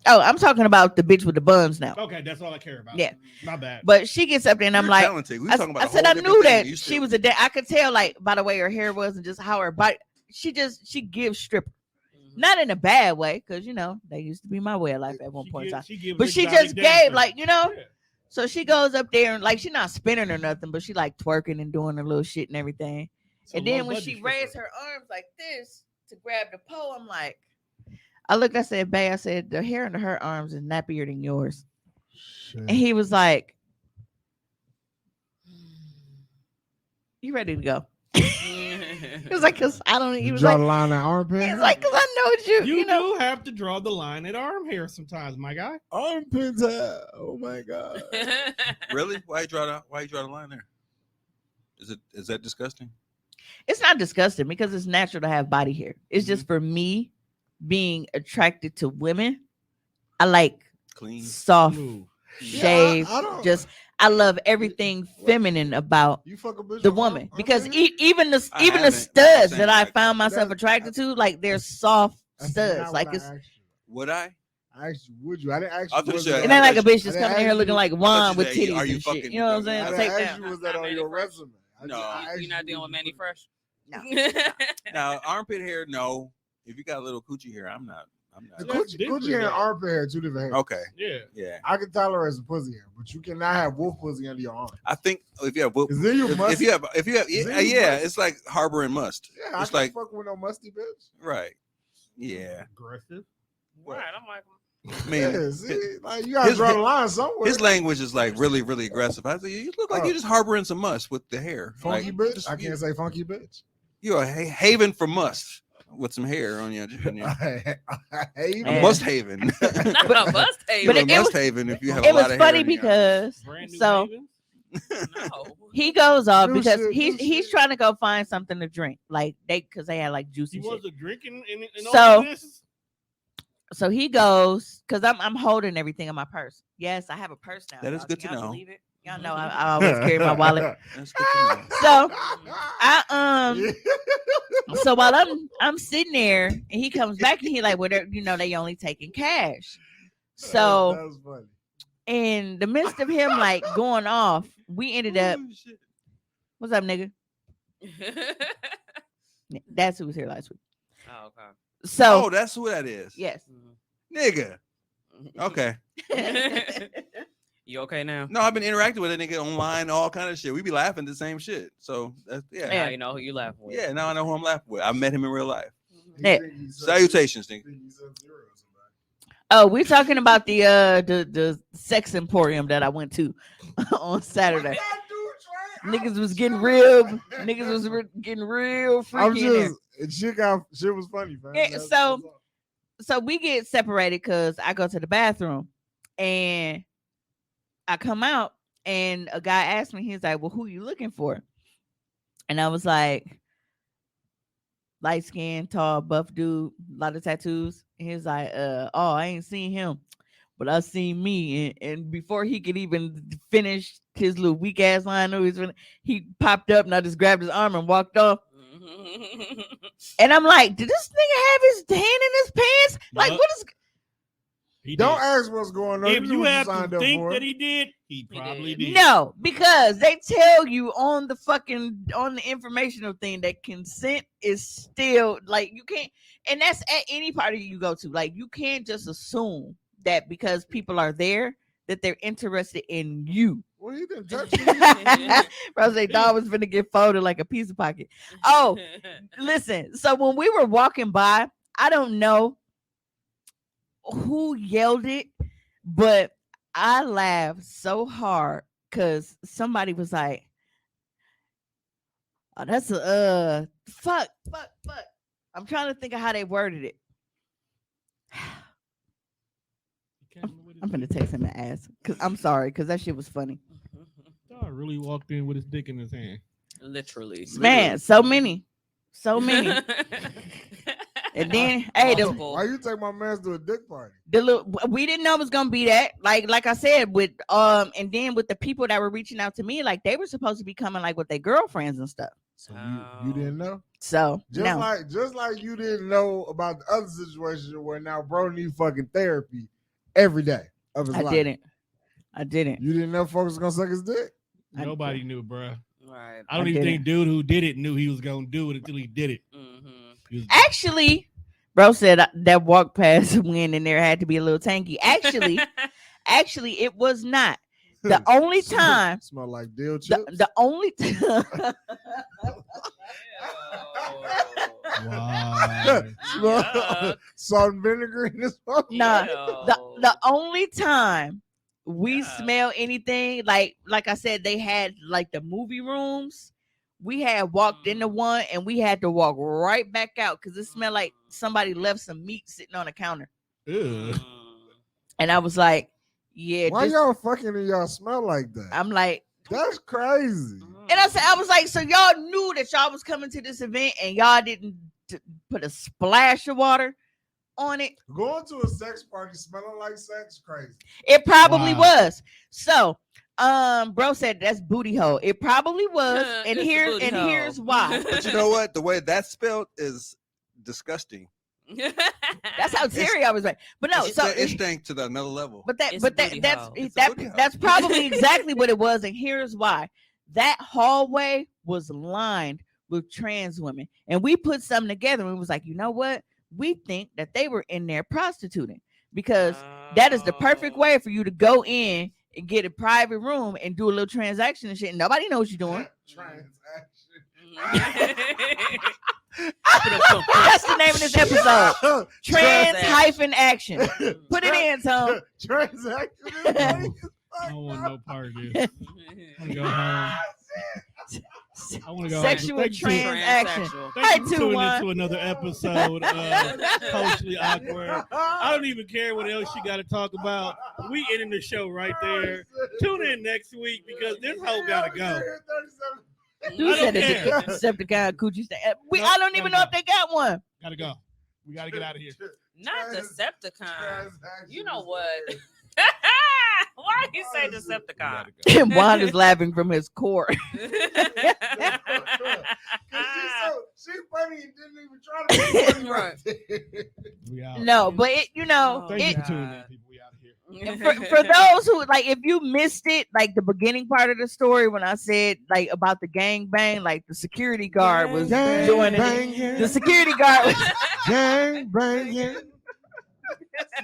Oh, I'm talking about the bitch with the buns now. Okay, that's all I care about. Yeah. My bad. But she gets up there and I'm You're like, talented. We I talking about a said whole I different knew thing. that You she still- was I could tell like by the way her hair was and just how her body. She gives stripper, not in a bad way, because they used to be my way of life at one point in time. But she just gave like Yeah. So she goes up there and like she's not spinning or nothing, but she like twerking and doing her little shit and everything. It's a And then low when budget she stripper. raised her arms like this to grab the pole, I'm like, I looked, I said, babe, I said, the hair under her arms is nappier than yours. And he was like, you ready to go? He was like, cause I don't. He You was draw like, the line at armpit. he's like, cause I know you. You know. do have to draw the line at arm hair sometimes, my guy. Armpit hair. Oh my god. Really? Why you draw the line there? Is that disgusting? It's not disgusting because it's natural to have body hair. It's just for me being attracted to women. I like Clean. soft, Smooth. shave. I don't- Just I love everything feminine about You fuck a bitch the with woman armpit because hair? even the I even the haven't. studs Same that I like- found myself That- attracted to, like they're soft That's studs. not Like what I it's asked you. Would I? I asked you, would you? I didn't ask I you. thought was you it- said- it ain't like a bitch I just didn't coming in here ask looking you- like thought Juan you with said, titties are you and shit. fucking- You know what I'm saying? I Take didn't that. ask you, was that on your resume? I No. just- I asked You're not you, dealing would with you Manny put it- Fresh. No. Now armpit hair, no. If you got a little coochie hair, I'm not. The That's coochie different, hair and though. armpit hair, two different hairs. Okay. Yeah. Yeah. I can tolerate some pussy hair, but you cannot have wolf pussy under your arm. I think if you have whoop, Is there your must? if you have Is there your yeah, must? it's like harboring must. Yeah, I It's can't like fuck with no musty bitch. right. Yeah. Aggressive. Right, I'm like, I mean, Yeah, see, like you gotta his- draw the line somewhere. his language is like really, really aggressive. I say you look like Oh. you're just harboring some must with the hair. funky Like, bitch. just- I can't say funky bitch. You're a haven for must with some hair on your. I hate Yeah. A must haven. not a bust But You're a it must was- haven if you have It a was lot of funny hair. in your- because Brand new so Havens. No. he goes off New because shit, he's new he's shit. trying to go find something to drink, like because they had like He juicy shit. wasn't drinking in all So- of this. So he goes because I'm holding everything in my purse. Yes, I have a purse now. That is y'all. good Can to y'all know. believe it? Y'all know I always carry my wallet. That's good to know. So so while I'm sitting there and he comes back and he like, well, they only taking cash. So that was funny. in the midst of him like going off, we ended up. Oh, shit. What's up, nigga? That's who was here last week. Oh, okay. So Oh, that's who that is. yes. Nigga. Okay. You okay now? No, I've been interacting with a nigga online, all kind of shit. We be laughing at the same shit. So that's Now Yeah. you know who you laughing with. Yeah, now I know who I'm laughing with. I met him in real life. He Yeah. think he's Salutations, nigga. he's Sub-Zero or somebody. Oh, we're talking about the sex emporium that I went to on Saturday. Niggas was getting real. Niggas was getting real I'm freaky in there. just, shit was funny, man. Yeah, That's so- all. So we get separated because I go to the bathroom and I come out and a guy asked me, he's like, well, who you looking for? And I was like, light skin, tall, buff dude, a lot of tattoos. And he's like, oh, I ain't seen him, but I seen me. And before he could even finish his little weak ass line, he popped up and I just grabbed his arm and walked off. And I'm like, did this nigga have his hand in his pants? Like, Yup. what is He Don't did. ask what's going on. If knew you what have signed to up think for. that he did, he probably did. no? Because they tell you on the informational thing that consent is still like you can't, and that's at any party you go to. Like you can't just assume that because people are there that they're interested in you. Well, he didn't touch me. Rose dog was gonna get folded like a piece of pocket. Oh, listen. So when we were walking by, I don't know who yelled it, but I laughed so hard because somebody was like, "Oh, that's a fuck." I'm trying to think of how they worded it. I'm gonna text him and ask because I'm sorry because that shit was funny. Dog really walked in with his dick in his hand. Literally. Man, so many. And then, hey, Multiple. Why you take my man to a dick party? the little, we didn't know it was gonna be that. Like I said, with and then with the people that were reaching out to me, like they were supposed to be coming like with their girlfriends and stuff. So you didn't know? So Just like you didn't know about the other situation where now bro need fucking therapy every day of his life. I didn't. You didn't know folks was gonna suck his dick? Nobody knew, bro. Right. I don't even think dude who did it knew he was gonna do it until he did it. Actually, bro said that walk past win in there had to be a little tanky. Actually, it was not. The only time smell like dill chips. the only Wow. Salt and vinegar in this one. nah, the only time we smell anything like I said, they had like the movie rooms. We had walked into one and we had to walk right back out because it smelled like somebody left some meat sitting on the counter. Ew. And I was like, yeah, Why y'all fucking and y'all smell like that? I'm like, That's crazy. and I was like, so y'all knew that y'all was coming to this event and y'all didn't put a splash of water on it. Going to a sex party smelling like sex, crazy. It probably Wow. was. So, bro said that's booty hole. It probably was, and It's booty hole. here's why. But you know what? The way that's spelled is disgusting. That's how Terry I was like. But no, so it stank to another level. It's a booty hole. It's a booty hole. that's probably exactly what it was, and here's why. That hallway was lined with trans women, and we put something together and it was like, you know what? We think that they were in there prostituting because that is the perfect way for you to go in and get a private room and do a little transaction and shit. And nobody knows what you're doing. That's the name of this episode. Trans-action. Put it in, Tom. Transaction. I don't want no part of this. I want to go home. I want to go Sexual home. Thank you for- transaction. Transsexual. Thank you Hey, for tuning 2-1. into another episode of Socially Awkward. I don't even care what else you got to talk about. We ending the show right there. Tune in next week because this hoe got to go. Who I said don't it's care. a Decepticon coochie stand? Nope, I don't even know if they got one. Gotta go. We gotta get out of here. Not Decepticon. You know what? Why did you say We Decepticon? gotta go. And Juan is laughing from his core. She's funny and didn't even try to be funny right there. We out. No, but it, you know, Oh, Thank you it, for tuning in, people. We out of here. for those who like, if you missed it, like the beginning part of the story when I said like about the gang bang, like the security guard was Gang joining. banging. The security guard was Gang banging.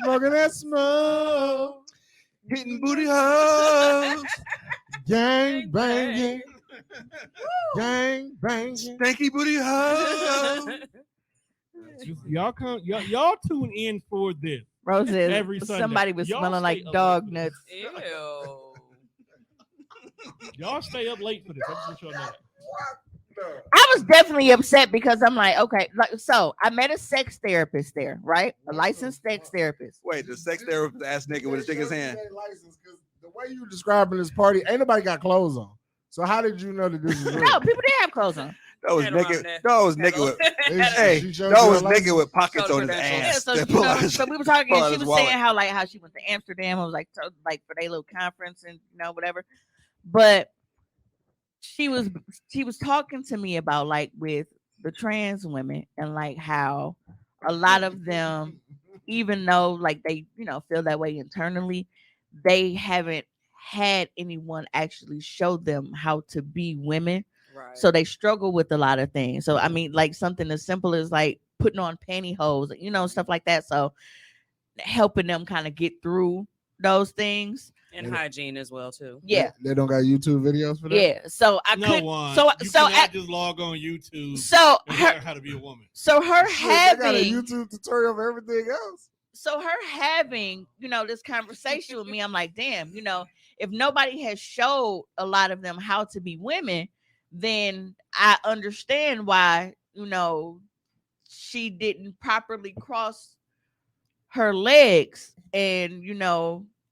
Smoking that smoke. Hitting booty holes. Gang banging. Gang banging. Stanky booty holes. Y'all come. Y'all tune in for this. Rose said Every Sunday. somebody was Y'all smelling like stay up dog late. nuts. Ew. Y'all stay up late for this. I just want y'all to know that. I was definitely upset because I'm like, okay, like so I met a sex therapist there, right? A licensed sex therapist. Wait, the sex therapist ass nigga with his dick in his hand. The way you describing this party, ain't nobody got clothes on. So how did you know that this is real? No, people did have clothes on. That was Had him nigga. on there. That was nigga with. Hey, She showed that you was her nigga license? with pockets Showed on his her Yeah, ass. so, That you know, pull out his- so we were talking, pull out and she his was wallet. saying how she went to Amsterdam. I was like, so, like for their little conference and whatever. But she was talking to me about like with the trans women and like how a lot of them, even though like they feel that way internally, they haven't had anyone actually show them how to be women. Right. So they struggle with a lot of things. So I mean, like something as simple as like putting on pantyhose, stuff like that. So helping them kind of get through those things. And hygiene as well too. Yeah, They don't got YouTube videos for that. yeah. So I No could. one. So you so cannot at, just log on YouTube so and her learn how to be a woman. so her Shit, they got a having YouTube tutorial for everything else. so her having this conversation with me, I'm like, damn, if nobody has showed a lot of them how to be women, then I understand why she didn't properly cross her legs, and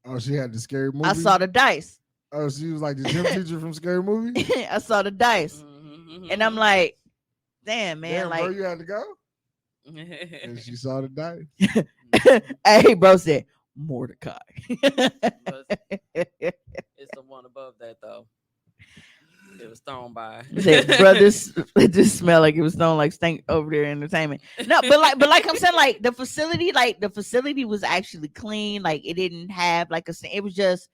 Oh, she had the scary movie. I saw the dice. Oh, she was like the gym teacher from Scary Movie. I saw the dice, Mhm, and I'm like, damn, man, Damn, like bro, you had to go. And she saw the dice. Hey, bro said Mordecai. It's the one above that though. It was thrown by. He said, bro, it just smelled like it was thrown like stank over there entertainment. No, but like I'm saying, like the facility was actually clean. Like it didn't have like it was just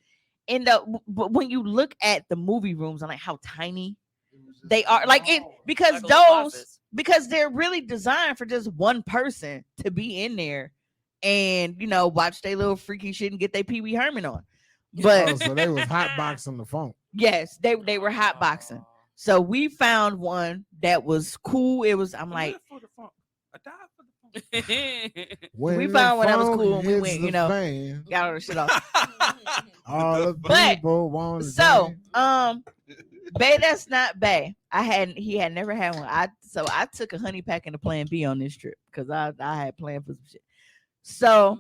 in the. But when you look at the movie rooms and like how tiny they are, like it because Like a little those office. because they're really designed for just one person to be in there and watch their little freaky shit and get their Pee Wee Herman on. But Oh, so they was hot boxing the phone. yes, they were hot boxing. So we found one that was cool. It was I'm like for the funk. I died for the funk. When we the found one that was phone cool and we hits went, the fan, got all the shit off. all the But- people want to So dance. Bay, that's not Bay. He had never had one. I took a honey pack and a plan B on this trip because I had planned for some shit. So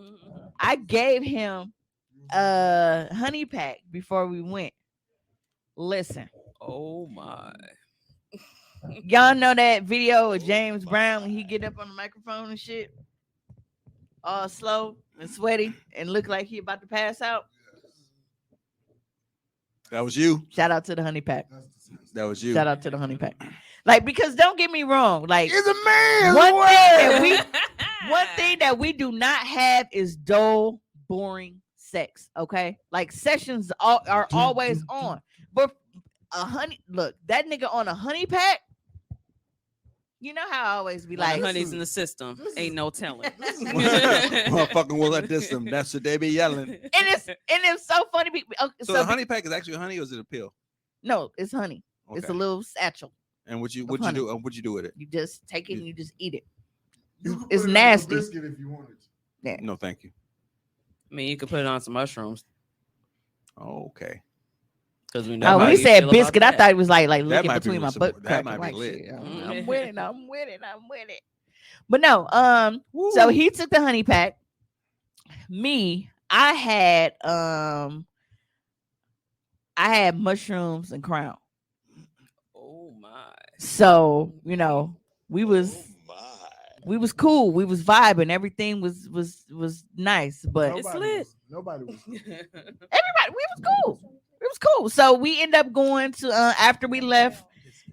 I gave him a honey pack before we went. Listen, Oh my. y'all know that video of James Brown when he get up on the microphone and shit, all slow and sweaty and look like he about to pass out. That was you. Shout out to the honey pack. That was you. Shout out to the honey pack. Like, because don't get me wrong, like It's a man. one thing that we do not have is dull, boring sex. Okay, like sessions are always on, but that nigga on a honey pack. You know how I always be Like like, honey's in the system. Ain't no telling. Motherfucking will I diss them? That's what they be yelling. and it's so funny. So the honey pack is actually honey, or is it a pill? No, it's honey. It's a Okay. little satchel. And what'd you honey. do? What'd you do with it? You just take it and you just eat it. You could It's put it in a nasty. biscuit if you wanted to. No, thank you. I mean, you could put it on some mushrooms Oh, okay. because we Oh, know. when how he you said feel about biscuit, I that. thought it was like That looking might be between my with some- butt that crack. might be Like, lit. shit, Mm. I'm with it. But no, so he took the honey pack. Me, I had mushrooms and Crown. Oh my. So we was cool. We was vibing. Everything was nice. But It's lit. Nobody was. everybody, we was cool. It was cool. So we end up going to after we left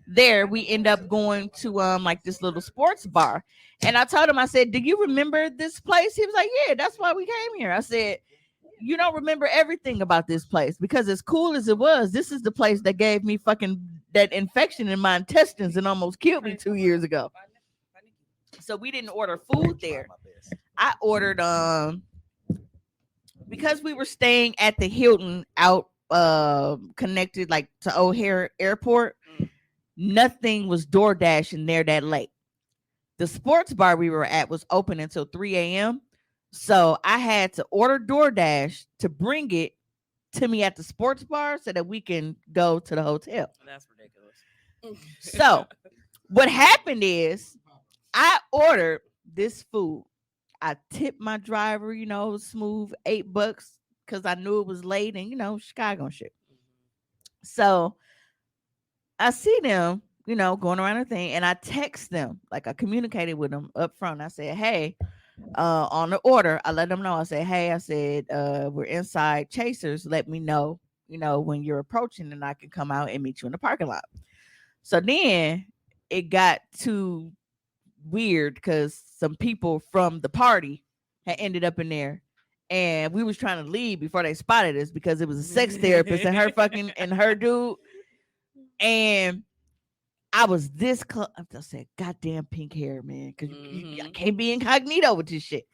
there, we end up going to like this little sports bar. And I told him, I said, "Do you remember this place?" He was like, "Yeah, that's why we came here." I said, "You don't remember everything about this place because as cool as it was, this is the place that gave me fucking that infection in my intestines and almost killed me 2 years ago." So we didn't order food there. I ordered because we were staying at the Hilton out connected like to O'Hare Airport. Nothing was DoorDash in there that late. The sports bar we were at was open until 3 a.m. So I had to order DoorDash to bring it to me at the sports bar so that we can go to the hotel. That's ridiculous. So what happened is I ordered this food. I tipped my driver, smooth $8 because I knew it was late and Chicago shit. So I see them, going around the thing, and I text them, like I communicated with them up front. I said, "Hey, on the order," I let them know. I said, "Hey," I said, "we're inside Chasers. Let me know, when you're approaching, and I can come out and meet you in the parking lot." So then it got too weird because some people from the party had ended up in there. And we was trying to leave before they spotted us because it was a sex therapist and her dude. And I was this close. I said, "Goddamn pink hair, man, because I can't be incognito with this shit."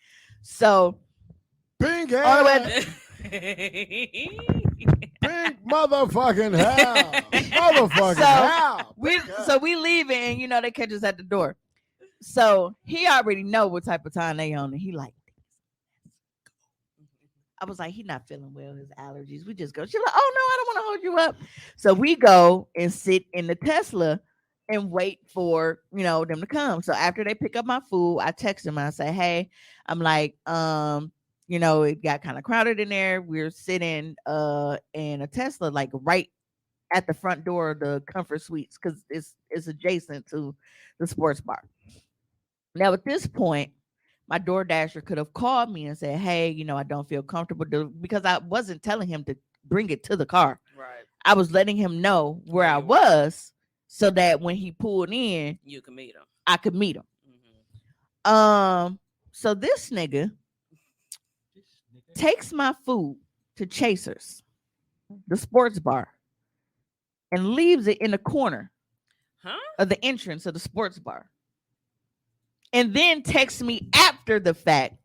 So Pink all the hair. way, Pink motherfucking hell. Motherfucking hell. we leaving, and they catch us at the door. So he already know what type of time they on, and he like. I was like, "He not feeling well, his allergies." We just go. She's like, "Oh no, I don't want to hold you up." So we go and sit in the Tesla and wait for them to come. So after they pick up my food, I text them and I say, "Hey," I'm like, it got kind of crowded in there. We're sitting in a Tesla, like right at the front door of the Comfort Suites because it's adjacent to the sports bar. Now, at this point, my DoorDasher could have called me and said, "Hey, I don't feel comfortable," because I wasn't telling him to bring it to the car. Right. I was letting him know where I you were. was so that when he pulled in, You can meet him. I could meet him. Mhm. So this nigga takes my food to Chasers, the sports bar, and leaves it in the corner Huh? of the entrance of the sports bar. And then texts me after the fact.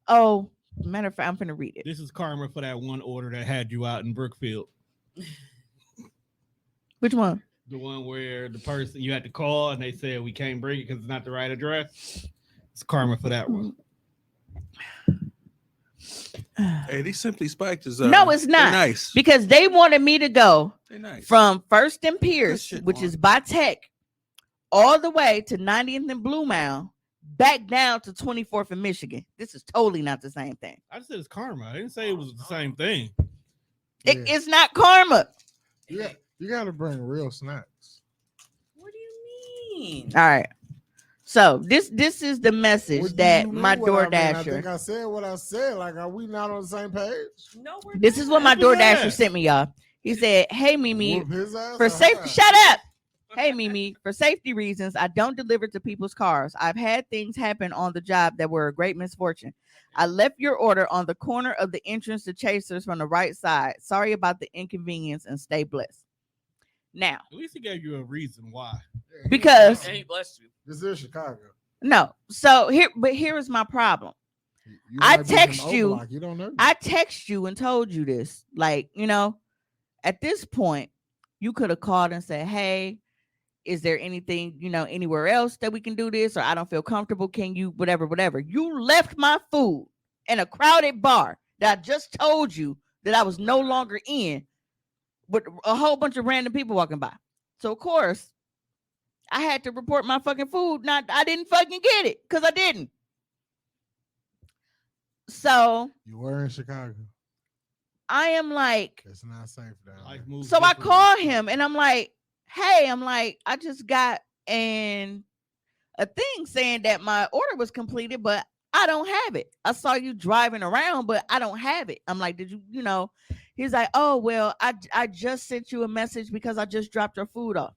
Oh, matter of fact, I'm finna read it. This is karma for that one order that had you out in Brookfield. Which one? The one where the person you had to call and they said we can't bring it because it's not the right address. It's karma for that one. Hey, these Simply Spiked is No, it's not. they're nice. Because they wanted me to go They're nice. from First and Pierce, shit, which Mark. is by Tech, all the way to 90th and Blue Mound, back down to 24th in Michigan. This is totally not the same thing. I just said it's karma. I didn't say it was the same thing. It- it's not karma. Yeah, you gotta bring real snacks. What do you mean? All right. So this is the message What do that you mean my what I mean? I DoorDasher. think I said what I said. Like, are we not on the same page? No, we're This is what my Whoop his DoorDasher ass. sent me, y'all. He said, "Hey Mimi, Whoop his ass for or safety, her? shut up. Hey Mimi, for safety reasons, I don't deliver to people's cars. I've had things happen on the job that were a great misfortune. I left your order on the corner of the entrance to Chasers from the right side. Sorry about the inconvenience and stay blessed." Now, At least he gave you a reason why. Yeah, because- And he blessed you. this is Chicago. no. So here is my problem. You I might be from text you- O-Block, You don't know. I text you and told you this. Like, at this point, you could have called and said, "Hey, is there anything, anywhere else that we can do this? Or I don't feel comfortable. Can you, whatever. You left my food in a crowded bar that I just told you that I was no longer in with a whole bunch of random people walking by. So, of course, I had to report my fucking food. I didn't fucking get it because I didn't. So You were in Chicago. I am like, It's not safe down Life there. moves so I differently. call him and I'm like, "Hey," I just got a thing saying that my order was completed, but I don't have it. I saw you driving around, but I don't have it. I'm like, "Did you, He's like, "Oh, well, I just sent you a message because I just dropped your food off."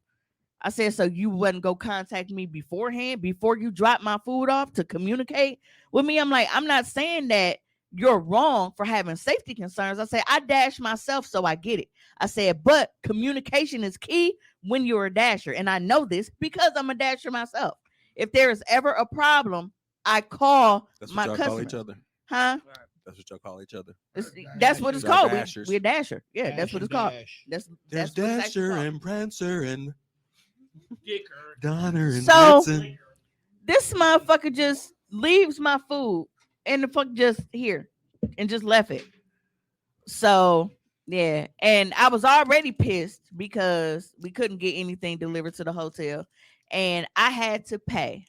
I said, "So you wouldn't go contact me beforehand, before you dropped my food off to communicate with me?" I'm like, "I'm not saying that you're wrong for having safety concerns." I said, "I dash myself, so I get it." I said, "But communication is key when you're a dasher. And I know this because I'm a dasher myself. If there is ever a problem, I call That's my what y'all call customer." each other. Huh? That's what y'all call each other. That's what it's Y'all called. dashers. We're dasher. Yeah, that's what it's called. Dash. That's There's what it's actually Dasher called. and Prancer and Dicker. Donner and So- Blitzen. This motherfucker just leaves my food and the fuck just here and just left it. So yeah, and I was already pissed because we couldn't get anything delivered to the hotel, and I had to pay.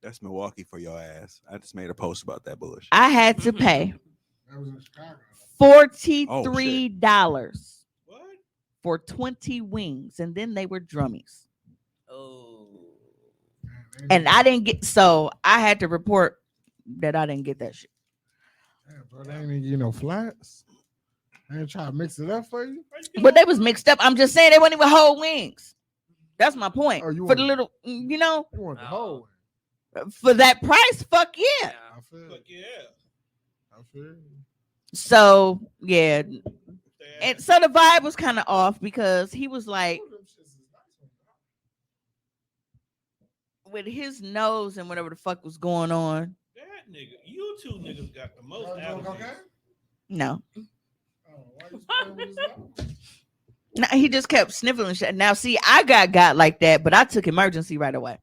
That's Milwaukee for your ass. I just made a post about that bullshit. I had to pay That was in Chicago. $43 What? for 20 wings, and then they were drummies. Oh. And I didn't get, so I had to report that I didn't get that shit. Damn, bro, they ain't even give you no flats. They ain't try to mix it up for you. But they was mixed up. I'm just saying they weren't even whole wings. That's my point. Oh, you For the want- little, They want the Oh. whole one. for that price, fuck yeah. Yeah. I feel. Fuck yeah. I feel. So yeah, and so the vibe was kind of off because he was like, with his nose and whatever the fuck was going on. That nigga, you two niggas got the most Oh, out of okay. me. No, Oh, why you playing with his nose? no, he just kept sniffling shit. Now, see, I got like that, but I took emergency right away.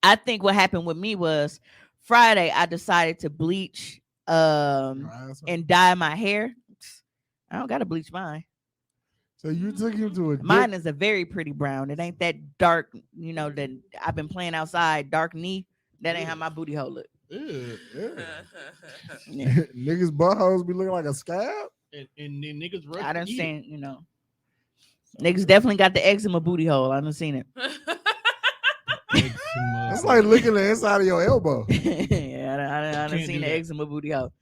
I think what happened with me was Friday I decided to bleach Your asshole. and dye my hair. I don't gotta bleach mine. So you took him to a Mine dick- is a very pretty brown. It ain't that dark, that I've been playing outside, dark knee. That ain't how my booty hole look. Ew, ew. Yeah. Niggas buttholes be looking like a scab. And then niggas rush I to done eat it. seen, niggas definitely got the eczema booty hole. I done seen it. Eczema. It's like licking the inside of your elbow. Yeah, I done Can't seen do the that. eczema booty hole.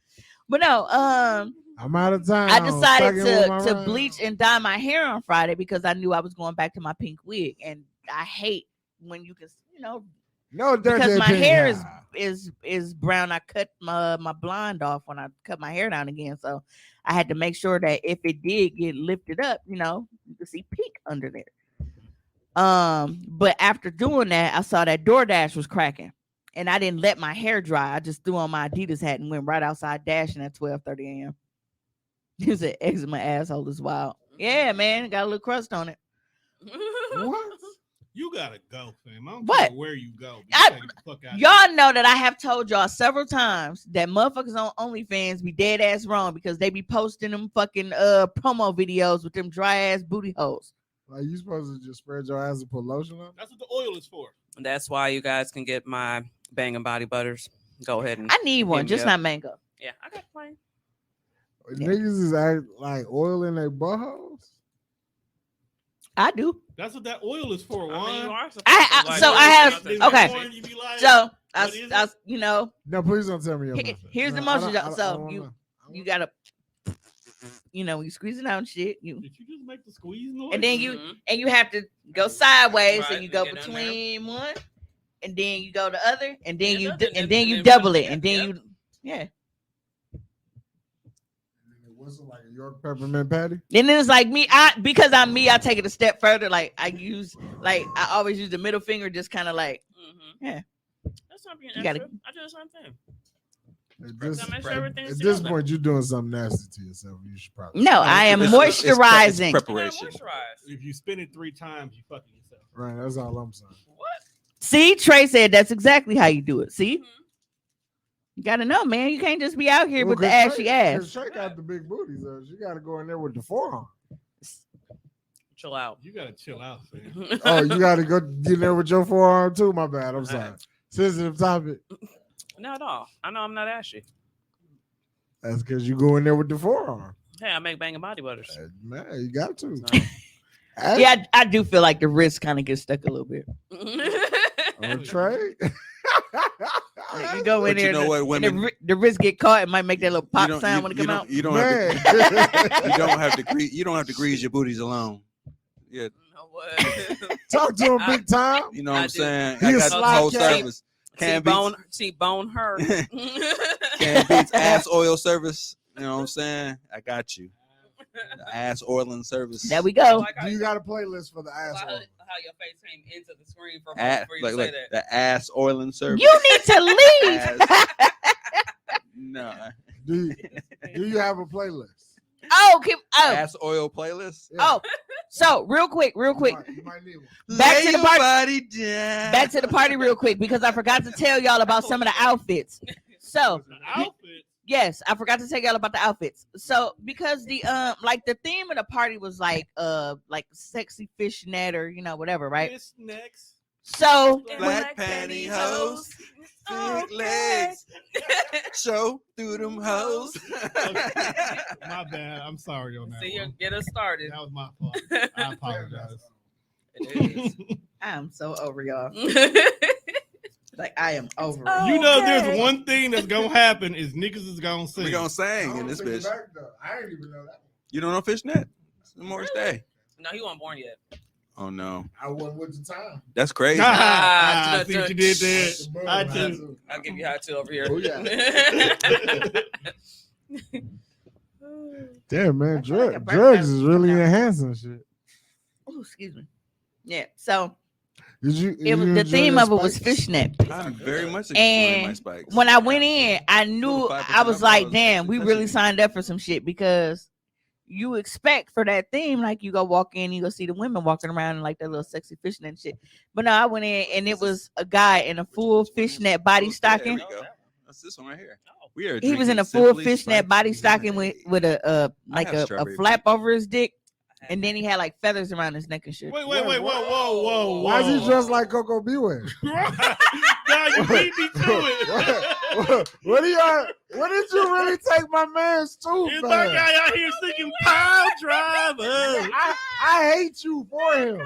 But no, I'm out of time. I decided Sucking with my to rhyme. bleach and dye my hair on Friday because I knew I was going back to my pink wig, and I hate when you can, No dirty because my opinion. hair is brown. I cut my blonde off when I cut my hair down again, so I had to make sure that if it did get lifted up, you could see pink under there. But after doing that, I saw that DoorDash was cracking, and I didn't let my hair dry. I just threw on my Adidas hat and went right outside dashing at 12:30 a.m. He said, "Eczema asshole is wild." Yeah, man, got a little crust on it. What? You gotta go, fam. I don't What? care where you go. but you I- gotta get the fuck out of Y'all know that I have told y'all several times that motherfuckers on OnlyFans be dead ass wrong because they be posting them fucking promo videos with them dry ass booty holes. Like you supposed to just spread your ass and put lotion on? That's what the oil is for. That's why you guys can get my Bang and Body Butters. Go ahead and I need one, Hit me just up. not mango. yeah, I got plenty. Yeah. Niggas is act like oil in their buttholes. I do. That's what that oil is for, I mean, you Juan. are supposed I- to, like, so I have- They okay. warn you, be like, So what is I it? No, please don't tell me your method. Here's the No, I motion, don't- I don't- so I don't you- wanna know. you gotta, you squeeze it out and shit. Did you just make the squeeze noise? And then Mhm. you have to go sideways, Right, and you go get in there. between one, and then you go the other, and then Yeah, and then you double it, and then yep. you, yeah. Whistle like a York peppermint patty. And then it's like me, because I'm me, I take it a step further. Like I always use the middle finger, just kind of like, Mm-hmm. Yeah. That's not being You gotta- extra. I do the same thing. At this, Gotta make sure everything's at this together. point, you're doing something nasty to yourself. You should probably. no, I am It's moisturizing. preparation. Moisturize. If you spin it 3 times, you fucking yourself. Right, that's all I'm saying. What? See, Trey said that's exactly how you do it. See, Mhm. you gotta know, man. You can't just be out here Well, with the 'cause ashy Trey- ass. 'cause Trey got the big booty, so she got to go in there with the forearm. Chill out. You gotta chill out, fam. Oh, you got to go get in there with your forearm too. My bad. I'm sorry. Sensitive topic. Not at all. I know I'm not ashy. That's because you go in there with the forearm. Hey, I make Bang and Body Butters. Man, you got to. So- Hey, Yeah, I do feel like the wrist kind of gets stuck a little bit. Trey. Like, you go in But there, you know and what, the, women, the wrist get caught. It might make that little pop you don't- sound you- when it you come don't- out. You don't Man. have to. You don't have to grease. You don't have to grease your booties alone. Yeah, You know what? Talk to him big time. you know what I I'm do. saying. He I a got the slide whole cat. service. Can beats, T-bone her. can beats ass oil service. You know what I'm saying. I got you. The ass oiling service. There we I go. like how Do you you- got a playlist for the I like asshole? how your face came into the screen for Ass, before you like, say like that. the ass oiling service. You need to leave. Ass. No. Do you have a playlist? oh, Ass oil playlist. Yeah. oh. So real quick. You might need one. Back Lay to the your party. body down. Back to the party real quick because I forgot to tell y'all about some of the outfits. So The outfit. yes, I forgot to tell y'all about the outfits. So because the like the theme of the party was like sexy fishnet or whatever, right? This next. So Black pantyhose, thick legs, show through them hoes. My bad. I'm sorry on that. See, you one. get us started. That was my fault. I apologize. It is. I'm so over y'all. Like I am over. it. Oh. You know, if Okay. there's one thing that's gonna happen is niggas is gonna sing. We gonna I sing in don't this take it bitch. back, though. I didn't even know that. You don't know fishnet? It's Morris Day. No, he wasn't born yet. Oh no, I wasn't with the time. that's crazy. I see what you did there. I Boom, just- to. I'll give you high two over here. Oh, Damn, man, I feel like a birthday drugs is was really coming out. enhancing shit. Oh, excuse me. Yeah. So Did you? it was the theme of it was fishnet. I'm very much And enjoying my spikes. When I went in, I knew 5% I was like, off, damn, we that's really it. signed up for some shit because you expect for that theme, like you go walk in, you go see the women walking around in like that little sexy fishnet and shit. But no, I went in and it was a guy in a full fishnet body stocking. There we go. That's this one right here. Oh. We are. He was in drinking a full Simply fishnet Spiked body stocking with Lemonade. a I like have a strawberry flap blue. over his dick, and then he had like feathers around his neck and shit. Wait, whoa, whoa. Why is he dressed like Coco Beware? Nah, you beat me to it. What do you? What did you really take my man's tooth? It's my guy out here singing Pile Driver. I hate you for him.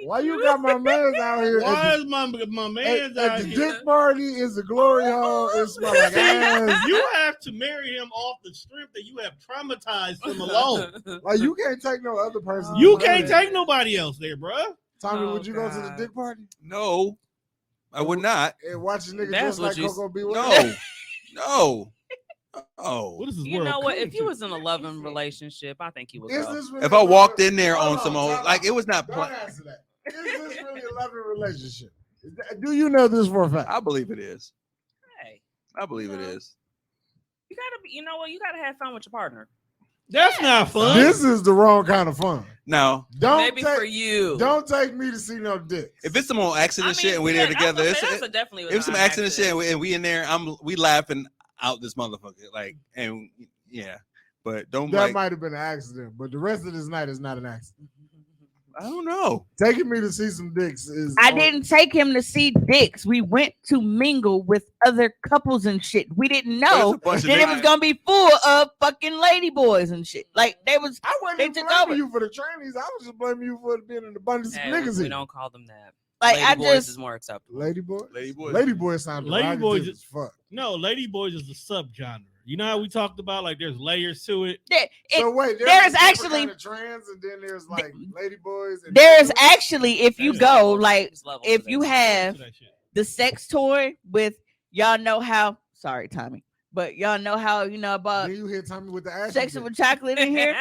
Why you got my man's out here? Why At is my the, man's at out the here? dick party is the glory hole. It smells like ass. You have to marry him off the strength that you have traumatized him alone. Like you can't take no other person. You can't take nobody else there, bruh. Tommy, Oh, would you go to the God. dick party No, I would not. and watch a nigga That's dressed what like you- Coco B? No, no. Oh, What is this You world know what? coming If he to? was in a loving relationship, I think he would Is go. this really if I a walked loving- in there Hold on some old, time like out. it was not. Don't answer that. Is this really a loving relationship? Do you know this for a fact? I believe it is. Hey, I believe it No. is. you gotta be. You know what? You gotta have fun with your partner. That's not fun. This is the wrong kind of fun. Now, Don't Maybe for take, you. don't take me to see no dick. if it's some old accident shit and we're there together, That's it's, definitely. if some accident shit and we in there, we laughing out this motherfucker, like, and yeah, but don't That like. might have been an accident, but the rest of this night is not an accident. I don't know. Taking me to see some dicks is. I didn't take him to see dicks. We went to mingle with other couples and shit. We didn't There's know a bunch of that it niggas- was gonna be full of fucking lady boys and shit. Like they was. I wasn't They even took blaming over. you for the trainees. I was just blaming you for being an abundance of Hey, niggas we here. don't call them that. Like Lady I boys just. is more acceptable. Lady boy. Lady boys. Lady boy sounded Lady lady boys boys is- as fuck. No, Lady Boys is a subgenre. You know how we talked about like there's layers to it. So wait, there's a different actually- kind of trans, and then there's like lady boys. And There's boys. actually, if you There's go, levels- like there's levels if to you that. have To that shit. the sex toy with y'all know how. Sorry, Tommy, but y'all know how about Then you hit Tommy with the ass. sex with chocolate in here.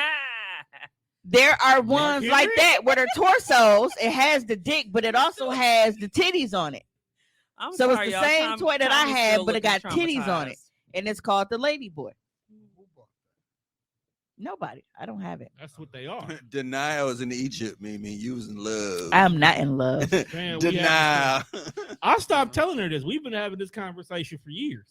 There are ones Henry? like that where they're torsos. It has the dick, but it also has the titties on it. I'm So it's sorry, the y'all. same toy that I Tommy's had, still but it looking got titties on it. traumatized. And it's called the Lady Boy. Nobody. I don't have it. That's what they are. Denials in Egypt mean you was in love. I'm not in love. Man, we Denial. I stopped telling her this. We've been having this conversation for years.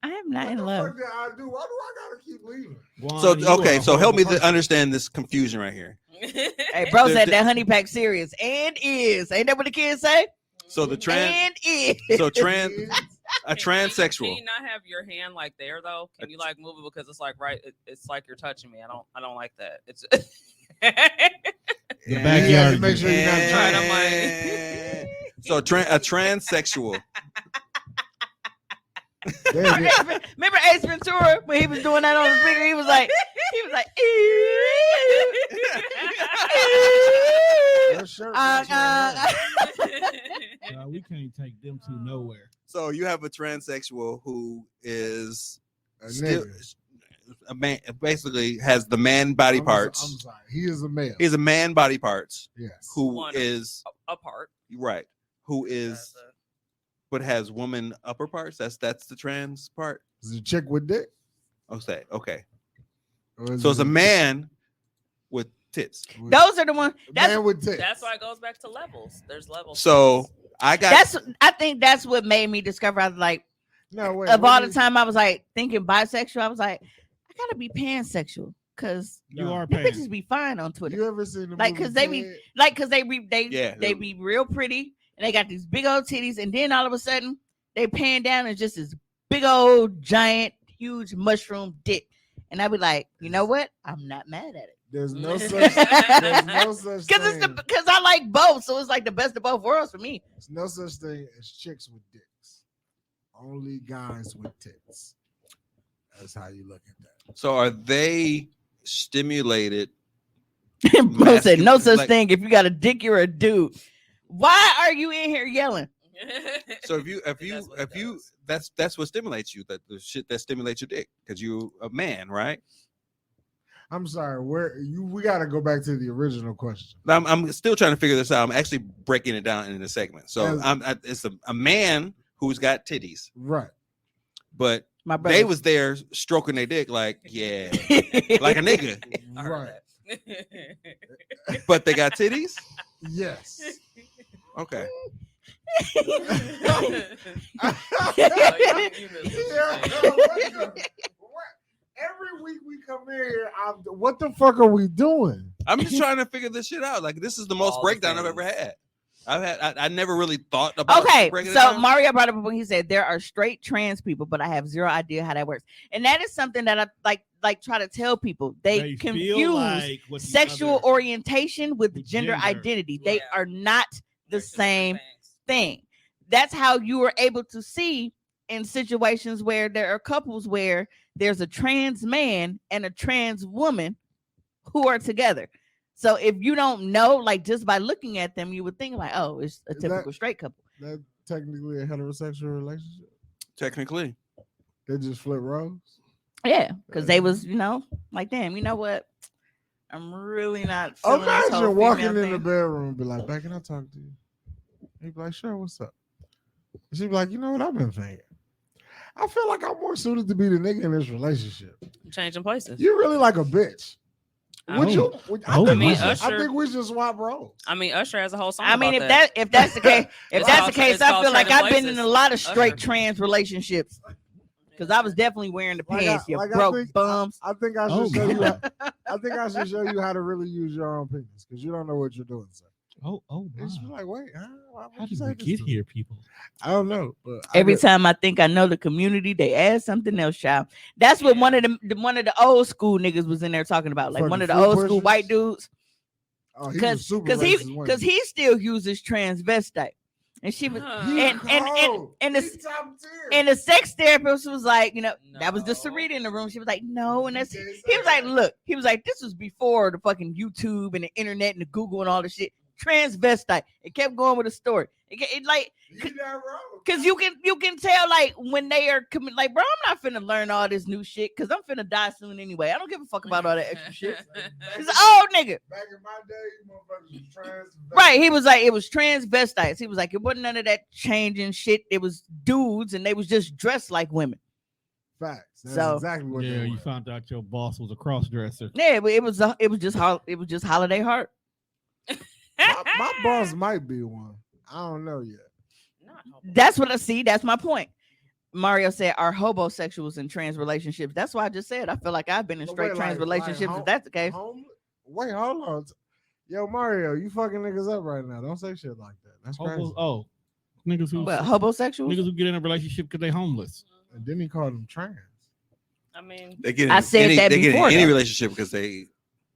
I am not What in the love. fuck did I do? Why do I gotta keep leaving? Juan, So you are okay, a so help me horrible to person. understand this confusion right here. Hey, bro The- said the- that honey pack serious and is. Ain't that what the kids say? So the trans, And is. so trans, a Can transsexual. you not have your hand like there though? Can you like move it because it's like right? It's like you're touching me. I don't like that. It's The You have backyard. to make sure you're not Trying trying. to So a transsexual. Damn it. Remember Ace Ventura when he was doing that on the speaker? He was like, Your shirt match your hair. We can't take them to nowhere. So you have a transsexual who is A still nigga. a man, basically has the man body I'm parts. sorry. He is a male. He's a man body parts Yes. who One. is apart. right. Who is As a- but has woman upper parts. That's the trans part. Is it a chick with dick? Okay. Or is So it's it a man with tits. with- those are the ones. man with tits. That's why it goes back to levels. There's levels. So I got I think that's what made me discover. I was like, No wait. of what all the is- time I was like thinking bisexual, I was like, I gotta be pansexual because You No. are you paying. bitches be fine on Twitter. You ever seen the Like, movie 'cause they be- Ted? Like, cause they Yeah. be real pretty and they got these big old titties, and then all of a sudden they pan down and just this big old giant huge mushroom dick, and I be like, you know what? I'm not mad at it. There's no such. There's no such Because it's thing. because I like both, so it's like the best of both worlds for me. There's no such thing as chicks with dicks. Only guys with tits. That's how you look at that. so are they stimulated? Bro said no Masculine, such like- thing. If you got a dick, you're a dude. Why are you in here yelling? So if That's what it does. that's what stimulates you, that the shit that stimulates your dick, because you a man, right? I'm sorry. We got to go back to the original question. I'm still trying to figure this out. I'm actually breaking it down in the segment. So As- it's a man who's got titties, Right. but My brother. they was there stroking their dick like, yeah, like a nigga, I heard Right. that. but they got titties. Yes. Okay. Every week we come in here, what the fuck are we doing? I'm just trying to figure this shit out. Like, this is the most All the breakdown I've things. ever had. I never really thought about. Okay, breaking it so down. Mario brought up when he said there are straight trans people, but I have zero idea how that works, and that is something that I like try to tell people. They feel confuse like what the sexual other- orientation with with gender gender. identity. They Yeah. are not the They're two different same things. thing. That's how you are able to see in situations where there are couples where there's a trans man and a trans woman who are together. So if you don't know, like just by looking at them, you would think like, oh, it's a Is that- typical straight couple. That's technically a heterosexual relationship. Technically, They just flip roles. Yeah, because they was, like, damn, you know what? I'm really not. feeling this whole Imagine walking female in the thing. bedroom and be like, "Babe, can I talk to you?" He'd be like, "Sure, what's up?" And she'd be like, "You know what? I've been thinking. I feel like I'm more suited to be the nigga in this relationship. Changing places. You really like a bitch. Would you? I Oh, think my we God. should- I Usher- think we should swap roles. I mean, Usher has a whole song. I mean, about if that's the case, if It's that's called- the case, it's I called feel like Trading I've been in Places. a lot of straight Usher. trans relationships because I was definitely wearing the Like I- pants. You like I broke think- bums. I think I should Oh, show you. God. I think I should show you how to really use your own penis because you don't know what you're doing. Sir. Oh, It's just wow. like, wait, why How would you did say we this get to me? here, people? I don't know, but I Every did- time I think I know the community, they add something else, child. That's what one of the old school niggas was in there talking about, like one of the Fucking old fruit school white pushers? dudes, Oh, he was because super because racist, he wasn't because he still uses transvestite, and she was He and- cold. and the- He top tier. and the sex therapist was like, that was the No. Sarita in the room. She was like, no, and that's You he can't say was like, that. look, he was like, this was before the fucking YouTube and the internet and the Google and all the shit. Transvestite. It kept going with the story. It like You not wrong. because you can tell like when they are coming like, bro, I'm not finna learn all this new shit because I'm finna die soon anyway. I don't give a fuck about all that extra shit. It's an old nigga. Back in my day, you motherfuckers was trans. Right. He was like, it was transvestites. He was like, it wasn't none of that changing shit. It was dudes and they was just dressed like women. Facts. That's So- exactly what Yeah, they you were. found out your boss was a cross dresser. Yeah, but it was just Holiday Heart. My boss might be one. I don't know yet. That's what I see. That's my point. Mario said, are homosexuals in trans relationships? That's why I just said I feel like I've been in But straight wait, trans relationships. If that's the case, Wait, hold on. Yo, Mario, you fucking niggas up right now. Don't say shit like that. That's crazy. Niggas who but homosexuals. niggas who get in a relationship because they homeless. And then he called them trans. I mean, they get. I said that they get before, in any though. relationship because they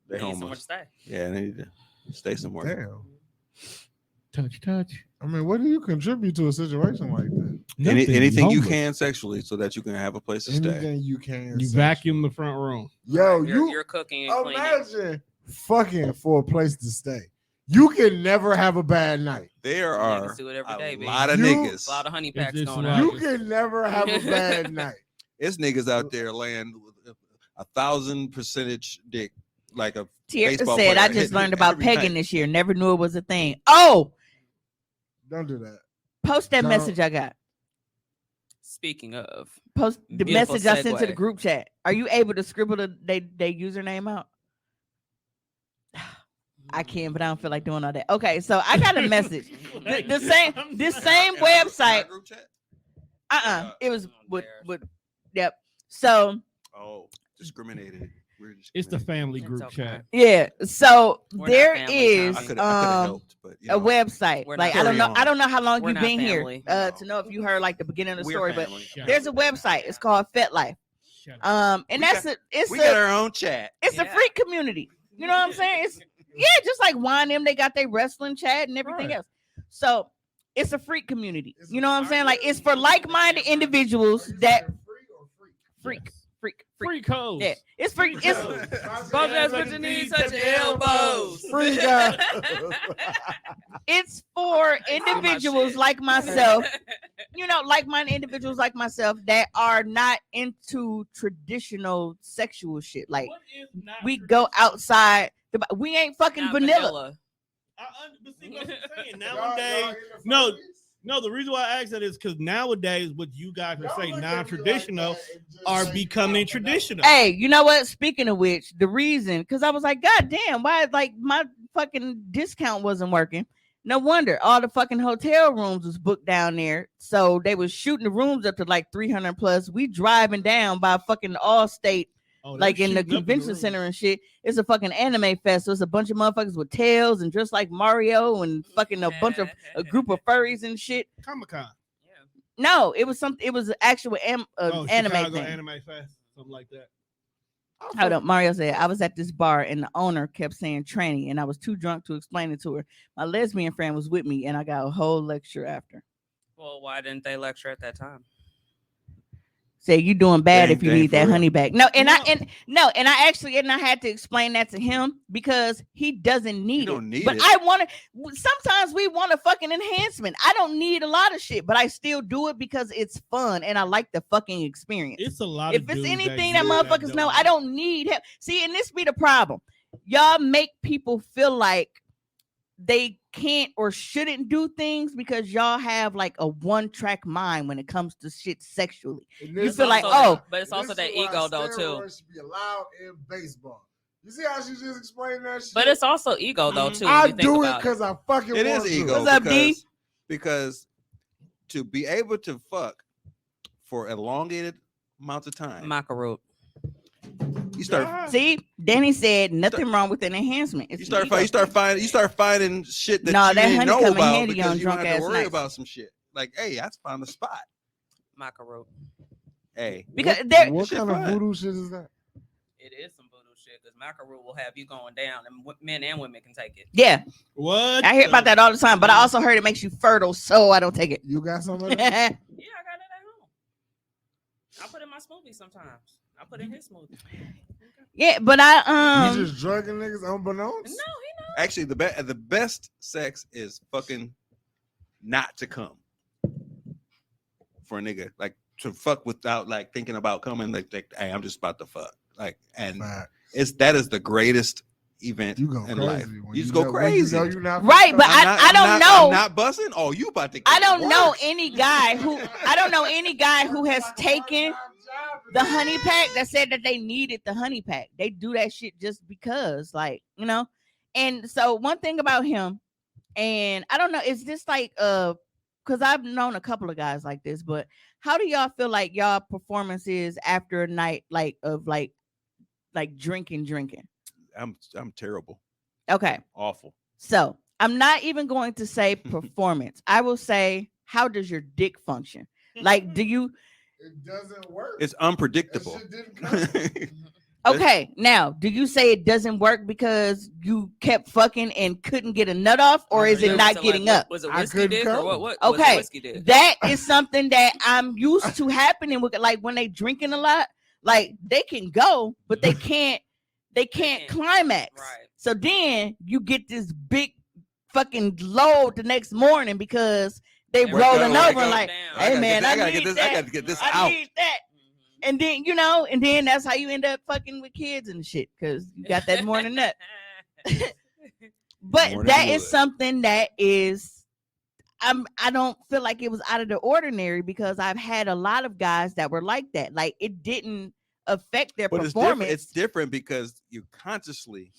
they need somewhere to homeless. stay. Yeah, they need to stay somewhere. Damn. Touch. I mean, what do you contribute to a situation like that? Nothing, Anything you homeless. can sexually, so that you can have a place to stay. Anything you can. You sexually. vacuum the front room. Yo, You're cooking and cleaning. imagine fucking for a place to stay. You can never have a bad night. There Niggas are do it every a day, baby. lot of You- niggas. A lot of honey It's packs just going like- on. You can never have a bad night. It's niggas out there laying with 1,000% dick, like a Tier baseball said, player I just hitting learned about every pegging night. this year. Never knew it was a thing. Oh, Don't do that. post that No. message I got. Speaking of, Post the Beautiful message I sent to the segue. group chat. Are you able to scribble they username out? I can, but I don't feel like doing all that. Okay, so I got a message. The same website. Group chat? It was I'm with embarrassed. yep. So Oh, discriminated. We're It's the discriminated. family It's group okay. chat. yeah, so We're not there family, is Tommy. I could have um helped, but you a know, website. We're Like not I don't know, family. I don't know how long We're you've not been family. here to know if you heard like the beginning of the we're story, but family. there's a website. It's called FetLife. Shut up. And We that's got- it's We got a our own chat. it's a Yeah. freak community. You know what I'm saying? It's yeah, just like Wine them, they got their wrestling chat and everything Right. else. So it's a freak community. It's You know what I'm a- saying? Like it's for like-minded individuals that freak. Free codes. Yeah, it's for it's both ass with your knees touch your elbows. Free guy. it's for my individuals shit. like myself, like-minded individuals like myself that are not into traditional sexual shit. Like What is not we go traditional? outside. We ain't fucking Not vanilla. But see what I'm saying. Nowadays, no, the reason why I asked that is because nowadays, what you guys would say non-traditional are becoming traditional. Hey, you know what? Speaking of which, the reason, because I was like, God damn, why like my fucking discount wasn't working. No wonder all the fucking hotel rooms was booked down there. So they was shooting the rooms up to like 300 plus. We driving down by fucking Allstate Oh, they're like in the shooting up convention room. center and shit. It's a fucking anime fest. So it's a bunch of motherfuckers with tails and just like Mario and fucking a bunch of a group of furries and shit. Comic-Con. Yeah. No, it was something. It was an actual anime Chicago thing. Anime Fest, something like that. Hold up, Mario said I was at this bar and the owner kept saying tranny, and I was too drunk to explain it to her. My lesbian friend was with me, and I got a whole lecture after. Well, why didn't they lecture at that time? Say you doing bad Dang, if you dang, need for that real. honey back. No, and No. I had to explain that to him because he doesn't need don't it. need but it. I want to. Sometimes we want a fucking enhancement. I don't need a lot of shit, but I still do it because it's fun and I like the fucking experience. It's a lot If of it's dudes anything that that motherfuckers know, I don't need help. See, and this be the problem. Y'all make people feel like they can't or shouldn't do things because y'all have like a one-track mind when it comes to shit sexually. And You this feel is like, why- oh, but it's and also this that is why ego though too. steroids should be allowed in baseball. You see how she just explained that shit? But it's also ego though too. when I you think do it about because I fucking It want is to. ego. What's up, D? Because to be able to fuck for elongated amounts of time, Macaroon. you start See, Danny said nothing wrong with an enhancement. It's you an start ego thing. you start finding shit that Nah, you that didn't honey know come in about handy because on you don't have drunk to ass worry nights. about some shit. Like, hey, I found a spot. Macaroon. Hey, Because there, What Shit kind of fun. voodoo shit is that? It is some voodoo shit because macaroon will have you going down, and men and women can take it. yeah, What? I hear about that all the time, but I also heard it makes you fertile, so I don't take it. You got some of that? Yeah, I got it at home. I put in my smoothie sometimes. I put in his smoothie. Yeah, but I You just drugging niggas unbeknownst? No, he knows. actually, the best sex is fucking not to come for a nigga. Like to fuck without like thinking about coming. Like hey, I'm just about to fuck. Like, and Facts. that is the greatest event You go in crazy. life. when You just know- go when you crazy. know you not Right, but fucked up. I don't know. I'm not buzzing. Oh, you about to? Get I don't know worse. any guy who has taken the honey pack that said that they needed the honey pack. They do that shit just because, like, you know. And so one thing about him, and I don't know, is this like because I've known a couple of guys like this, but how do y'all feel like y'all performance is after a night like of like drinking? I'm terrible. Okay. Awful. So I'm not even going to say performance. I will say, how does your dick function? Like, do you? It doesn't work. It's That unpredictable. shit didn't come. Okay, now, do you say it doesn't work because you kept fucking and couldn't get a nut off, or is it Was not like, getting up? Was it I whiskey couldn't dick or come. what? Was it Okay, whiskey dick? that is something that I'm used to happening with, like when they drinking a lot, like they can go, but they can't can't. climax. Right. So then you get this big fucking load the next morning because they They rolling go, over they go like, down. hey man, I gotta need get this. that. I gotta get this I out. need that. Mhm. And then, and then that's how you end up fucking with kids and shit because you got that morning nut. But Morning that is wood. something that is, I don't feel like it was out of the ordinary because I've had a lot of guys that were like that. Like it didn't affect their But performance. it's different because you're consciously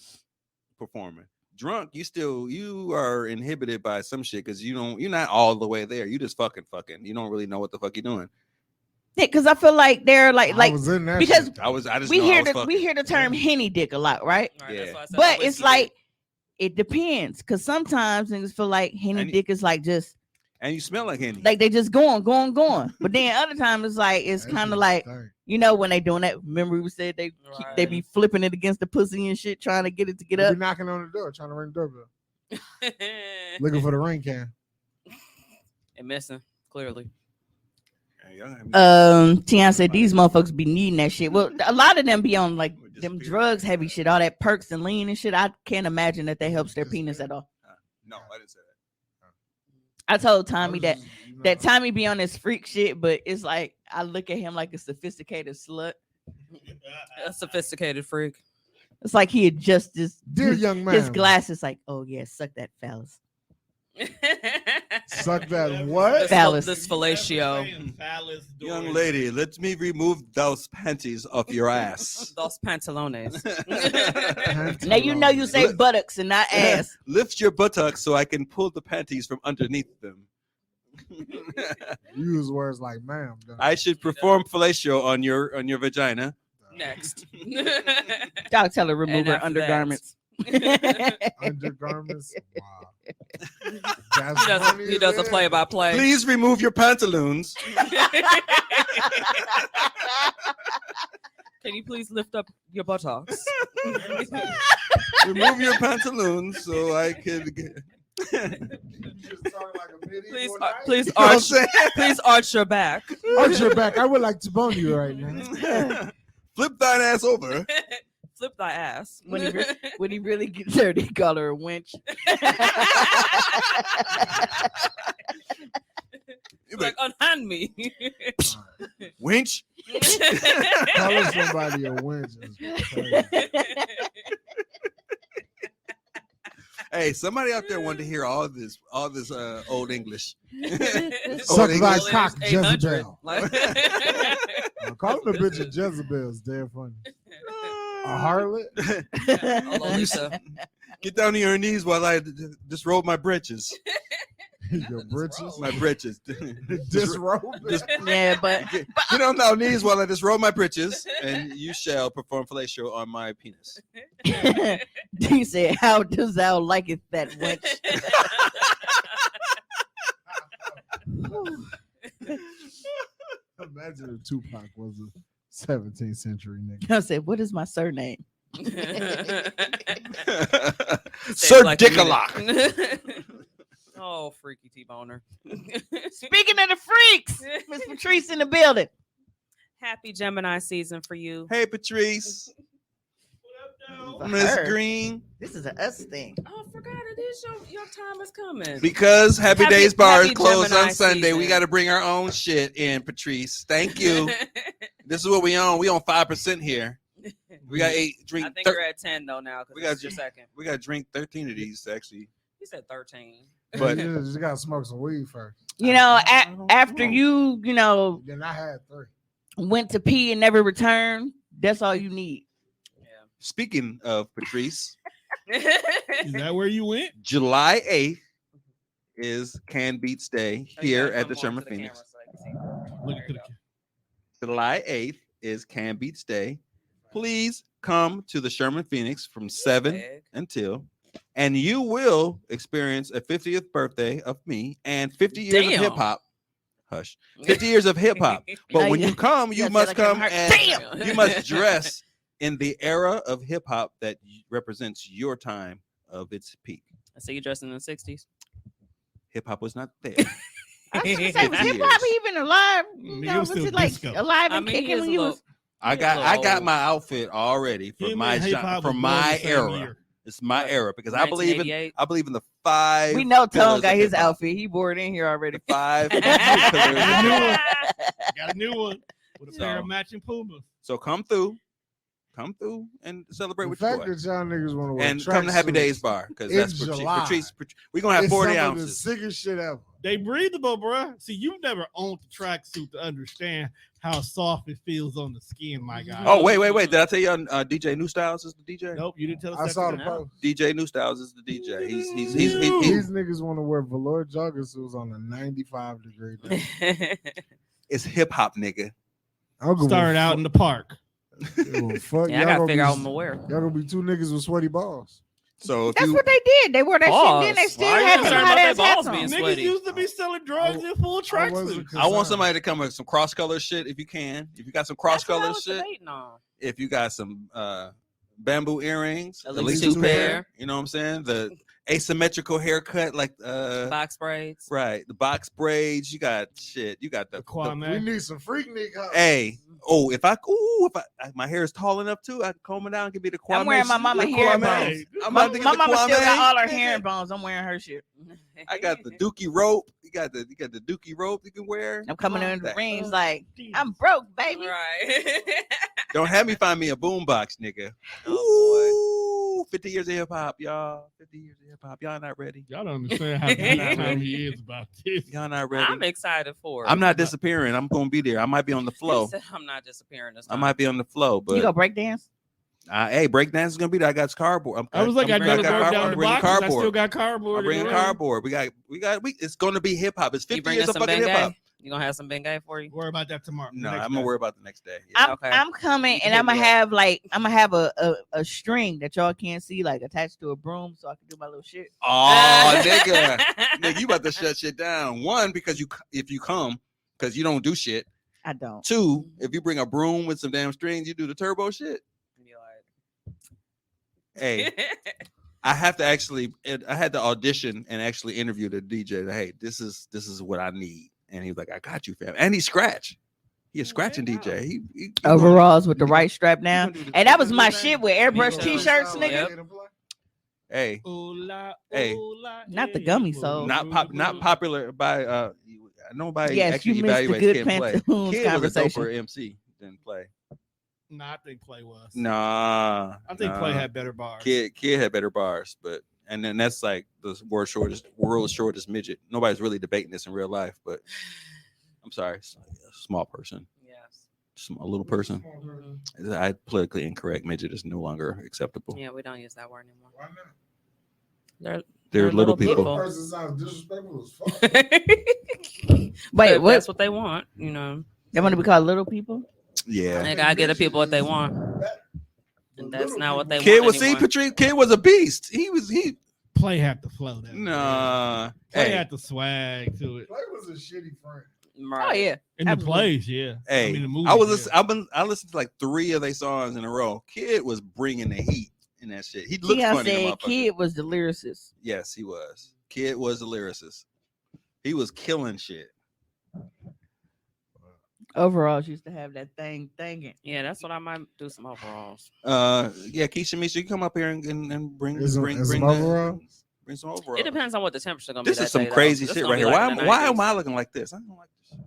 performing. Drunk, you are inhibited by some shit because you're not all the way there. You just fucking. You don't really know what the fuck you're doing. Because I feel like they're like I was in that because shit. I just we know I hear was the fucking. term henny dick a lot, right? Right, Yeah. that's why I said But whiskey it's dick. like it depends because sometimes niggas feel like henny And- dick is like just And you smell like Henny. like they just going. But then other times it's like it's That kind shit of like stank. when they doing that. Remember we said they Right. be flipping it against the pussy and shit, trying to get it to get They up. be knocking on the door, trying to ring the doorbell, looking for the ring can. and missing clearly. Tiana said these motherfuckers be needing that shit. Well, a lot of them be on like them drugs, heavy shit, all that perks and lean and shit. I can't imagine that they helps their penis at all. No, I didn't say that. I told I Tommy was that just, that Tommy be on this freak shit, but it's like I look at him like a sophisticated slut. A sophisticated freak. It's like he adjusts dear young man, his glasses, like, oh yeah, suck that phallus. suck that what? Phallus. This fellatio. Young lady, let me remove those panties off your ass. Those pantalones. Now you know you say buttocks and not ass. Lift your buttocks so I can pull the panties from underneath them. Use words like ma'am. don't I should perform fellatio on your vagina. Next. Dog tell her remove her after that- undergarments. Undergarments. Wow. He does a play-by-play. Please remove your pantaloons. Can you please lift up your buttocks? Remove your pantaloons so I can get. Please, You know what I'm saying? please arch your back. Arch your back. I would like to bone you right now. Flip thine ass over. Flip thy ass. When he really gets dirty, he call her a wench. You're Like, unhand me. winch. Calling somebody a wench is crazy. Hey, somebody out there wanted to hear all this old English. Suck English. thy cock, 800. Jezebel. Like, Calling a bitch a Jezebel is damn funny. A harlot? Lolita. Get down to your knees while I disrobe my breeches. Your britches? My breeches. Disrobe? Yeah, but Get on our knees while I disrobe my breeches, and you shall perform fellatio on my penis. he said, "How does thou liketh that wench?" Imagine if Tupac was a 17th century nigga. I said, "What is my surname?" Sir Like a Dickalock. minute. Oh, freaky T-boner. Speaking of the freaks, Miss Patrice in the building. Happy Gemini season for you. Hey, Patrice. For Miss her. Green. This is an us thing. Oh, I forgot it is your time is coming. Because Happy Happy- Days Bar is happy closed Gemini on Sunday, we season. got to bring our own shit in, Patrice. Thank you. This is what we own. We own 5% here. We got I drink. think you're at 10 though now We because got it's your second. We got to drink 13 of these actually. He said 13. But you just gotta smoke some weed first. You know, I don't after know. you know, Then I had 3. went to pee and never returned, that's all you need. speaking of Patrice, Is that where you went? July 8th is Can Beats Day Oh, you here gotta at come the more Sherman to the Phoenix. camera so I can see. Look There at you the go. July 8th is Can Beats Day. Please come to the Sherman Phoenix from 7 Big. until, and you will experience a 50th birthday of me and 50 years Damn. of hip hop. Hush. 50 years of hip hop. But when you come, you Yeah, must I feel like come I'm hurt. and Damn! you must dress in the era of hip hop that represents your time of its peak. I see you dressed in the 60s. Hip hop was not there. I was gonna say, was 50 hip hop years. even alive? Nigga, No, it was was still it like disco. alive I and mean, he kicking is when a you little- was? I got my outfit already for Him my and hip-hop was for born my the same era. year. It's my era because I believe in 1988. the 5. We know Tone pillars got of his hip-hop. outfit. He wore it in here already. The 5 Got a new pillars. one. Got a new one with a pair So- of matching Pumas. So come through and celebrate The with your fact boy. that y'all niggas want to wear And come to Happy tracksuits Days Bar because in that's July. Patrice. We're gonna have is 40 some of the ounces. sickest shit ever. They breathable, bruh. See, you've never owned the tracksuit to understand how soft it feels on the skin, my guy. Oh wait! Did I tell you DJ New Styles is the DJ? Nope, you didn't tell us I that saw the today. post. DJ New Styles is the DJ. He's These niggas want to wear velour jogger suits on a 95-degree day. it's hip hop, nigga. I'm gonna Started out in the park. fuck. Yeah, I gotta figure out what I'm aware. Y'all gonna be 2 niggas with sweaty balls. So if That's you what they did. They wore that Pause. shit. Then they still Why are you had concerned some about hot their ass hats balls on. being Niggas sweaty. used to be selling drugs in full tracksuits. I want somebody to come with some cross color shit if you can. If you got some cross That's what I color was shit, debating on. if you got some bamboo earrings, At least 2 pair. You know what I'm saying? The asymmetrical haircut, like Box braids. right, the box braids. You got shit. You got the Kwame. We need some freak niggas. hey. If my hair is tall enough too, I can comb it down and give me the Kwame. I'm wearing my mama the hair Kwame. bones. I'm My, about to get my the mama still Kwame. got all her herringbones. I'm wearing her shit. I got the Dookie rope. You got the Dookie rope you can wear. I'm coming in the That- rings like I'm broke, baby. Right. Don't have me find me a boombox, nigga. Oh, Ooh, 50 years of hip hop, y'all. 50 years of hip hop. Y'all not ready. Y'all don't understand how good time he is about this. Y'all not boy. ready. I'm excited for it. I'm not disappearing. I'm gonna be there. I might be on the He flow. said I'm not disappearing this I time. might be on the flow, You but go break dance? hey, breakdance is gonna be there. I got cardboard. I was like, I got gotta go cardboard. down I'm the bringing box. I still cardboard. got cardboard. I'm bringing in the room. cardboard. It's gonna be hip hop. It's 50 bringing years of some fucking hip hop. Bengay? You gonna have some Bengay for you? Worry about that tomorrow. No, next I'm gonna day. worry about the next day. Yeah. I'm, Okay. I'm coming You can and I'm hit gonna me up. have like I'm gonna have a string that y'all can't see like attached to a broom so I can do my little shit. Oh, nigga. Nigga, you about to shut shit down. One, because if you come, because you don't do shit. I don't. Two, if you bring a broom with some damn strings, you do the turbo shit. You're Hey, like, I had to audition and actually interview the DJ. Like, hey, this is what I need. And he was like, I got you, fam. And he scratch. He a scratching there you DJ. He Overalls with the you right strap gonna down. do the- And that was you my gonna do shit that? with airbrush too. t-shirts, nigga. Yep. Hey, Ooh, la, Hey. ooh, la, Not the yeah, gummy ooh, soul. not popular by nobody Yes, actually you missed the evaluates good can't play. Pantaloons Kid was a conversation. doper MC than Play. Nah, I think Play was. Nah, I think Play nah. had better bars. Kid had better bars, but and then that's like the world's shortest midget. Nobody's really debating this in real life, but I'm sorry, a small person, yes. a little person. I politically incorrect. Midget is no longer acceptable. Yeah, we don't use that word anymore. Why not? They're They're little little people. Little person sounds disrespectful as fuck. Wait, But what? That's what they want, you know. They want to be called little people? Yeah. They gotta get the people what they want. But That's little not what they people- Kid want was anymore. Patrice. Kid was a beast. He Play had the flow. That nah. Play Hey, had the swag to it. Play was a shitty friend. Oh yeah. In the Absolutely. plays, yeah. hey. I mean, the movies, I was yeah. listen, I listened to like 3 of their songs in a row. Kid was bringing the heat in that shit. He looked Keon funny. said Motherfucker. Kid was the lyricist. Yes, he was. Kid was a lyricist. He was killing shit. Overalls used to have that thing thinking. Yeah, that's what I might do some overalls. Yeah, Keisha Misha, you come up here and bring Is some the- overalls? bring some overalls. It depends on what the temperature gonna This be. is some that day, crazy though. This shit gonna right be here. like in the Why am 90s. I looking like this? I don't like this.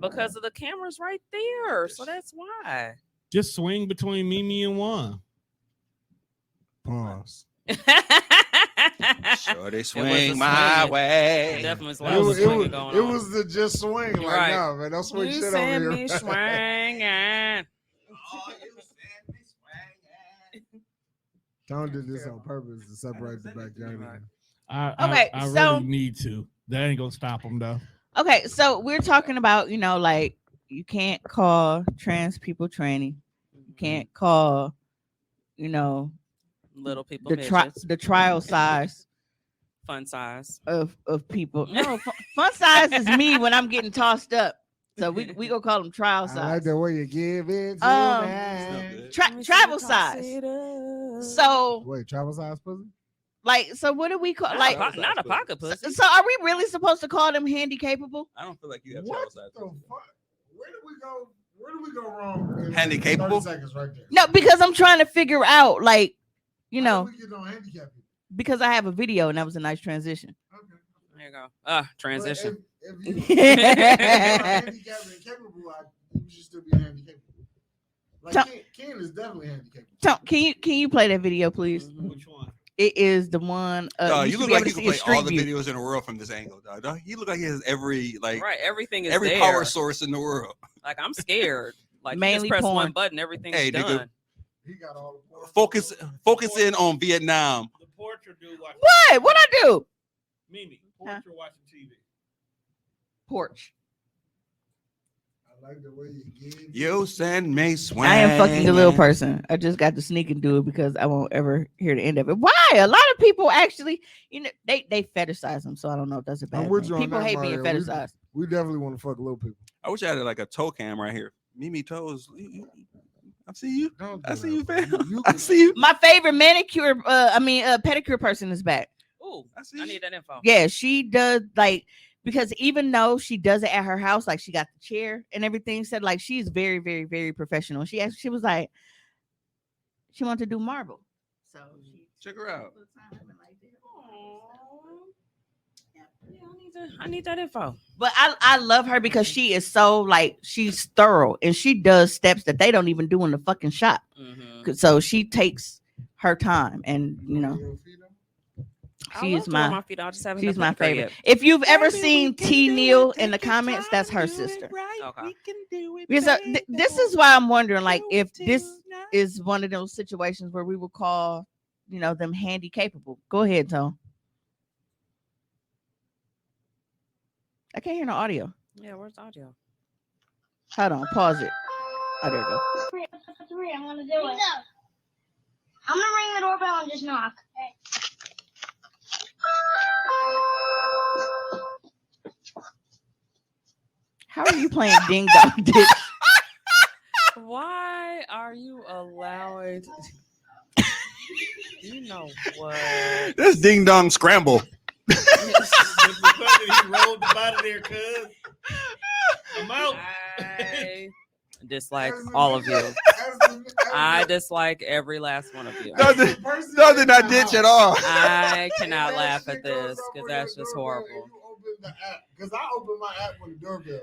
Because of the cameras right there. So that's why. Just swing between Mimi and Juan. Pause. Sure, they a swing my swing. way. Definitely was a It lot of was, swinging going on. the just swing. Like, Right. no, man, don't swing You shit send over me here. swinging. Tom did this on purpose to separate the backyard. Right. Okay, I so- really need to. That ain't gonna stop them though. Okay, so we're talking about, like you can't call trans people tranny. You can't call, Little people. the trial size Fun size. of people. No, fun size is me when I'm getting tossed up. So we gonna call them trial I like size. the way you give it to Um, me. Travel size. So Wait, travel size pussy? so what do we call Not, like? not a pocket So, pussy. so are we really supposed to call them handicapable? I don't feel like you have What travel the size. fuck? Where did we go? Where did we go wrong? in Handicapable? 30 seconds right there. No, because I'm trying to figure out, like, How did we get on handicap people? because I have a video and that was a nice transition. Okay. There you go. Transition. But if you are handicapped and capable, you should still be handicapped. Like Tom- Ken is definitely handicapped. Tom, can you play that video, please? Mhm. Which one? It is the one. Dog, you should look be like able you to can see a play all the street view. videos in the world from this angle, dog. You look like he has every Right. Everything is every there. power source in the world. Like I'm scared. Like Mainly you just press porn. one button, everything's Hey, nigga. done. He got all the porn. Focus in on Vietnam. The portrait dude watching. What? What I do? Mimi, portrait watching TV. Porch. I like the way you give. You send me swing. I am fucking a little person. I just got to sneak and do it because I won't ever hear the end of it. Why? A lot of people actually, they fetishize them. So I don't know if that's a bad I'm with thing. you on People that, hate being Mario. fetishized. We definitely want to fuck little people. I wish I had like a toe cam right here. Mimi toes. I see you. Don't do I that, see you, bro. fam. You I can- see you. My favorite pedicure person is back. Ooh, I see I you. need that info. Yeah, she does because even though she does it at her house, like she got the chair and everything, said like she's very, very, very professional. She was like, she wanted to do marble. So she Check her out. Yeah, I need that info. But I love her because she is so like she's thorough and she does steps that they don't even do in the fucking shop. Mhm. So she takes her time and I she love is doing my my feet. I just haven't she's done my pedicure favorite. yet. If you've ever seen T Neal in the comments, that's her sister. Okay. Because this is why I'm wondering, like, if this is one of those situations where we would call, them handy capable. Go ahead, Tone. I can't hear no audio. Yeah, where's the audio? Hold on, pause it. Oh, there you go. Three, I'm gonna do it. I'm gonna ring the doorbell and just knock. How are you playing ding dong ditch? Why are you allowing? You know what? This ding dong scramble. Just because he rolled the body there, cuz. I'm out. I dislike all of you. I dislike every last one of you. Nothing I ditch at all. I cannot laugh at this because that's just horrible. Because I opened my app when the doorbell rang.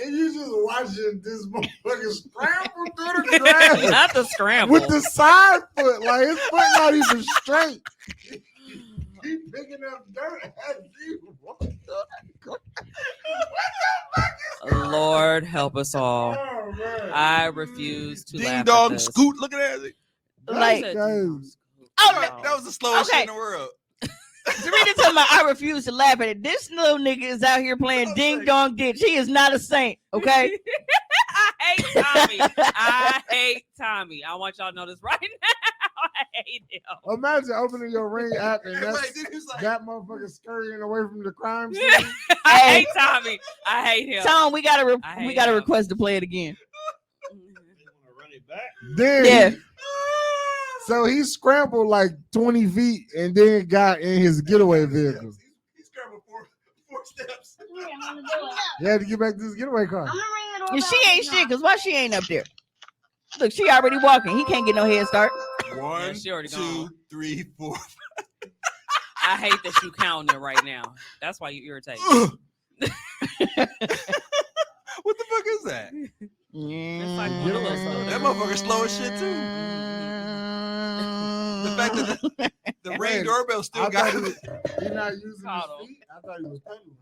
And you just watching this motherfucker scramble through the grass Not the scramble. with the side foot. Like his foot not even straight. He picking up dirt at you. What the fuck? Lord help us all. Oh, man. I refuse to laugh Ding at dong this. scoot. Look at that. Like, Said guys. ding dong scoot. Oh, That was the slowest Okay. shit in the world. Serena talking about I refuse to laugh at it. This little nigga is out here playing ding dong ditch. He is not a saint, okay? I hate Tommy. I hate Tommy. I want y'all to know this right now. I hate him. Imagine opening your Ring app and Wait, that's, then he was like, that motherfucker scurrying away from the crime scene. I Hey. hate Tommy. I hate him. Tom, we gotta I hate we gotta him. request to play it again. You want to run it back? Then Yeah. so he scrambled like 20 feet and then got in his getaway vehicle. He scrambled four steps. Three, I'm gonna do it. He had to get back to his getaway car. I'm gonna ring the doorbell. And she ain't and shit, knock. because why she ain't up there? Look, she already walking. He can't get no head start. One, she already 2, gone. 3, 4. I hate that you counting it right now. That's why you irritate. What the fuck is that? It's like one of those slow That motherfucker slow as shit too. The fact that the Ring Wait, doorbell still I got thought he not using his Caught him. feet. I thought he was pedaling.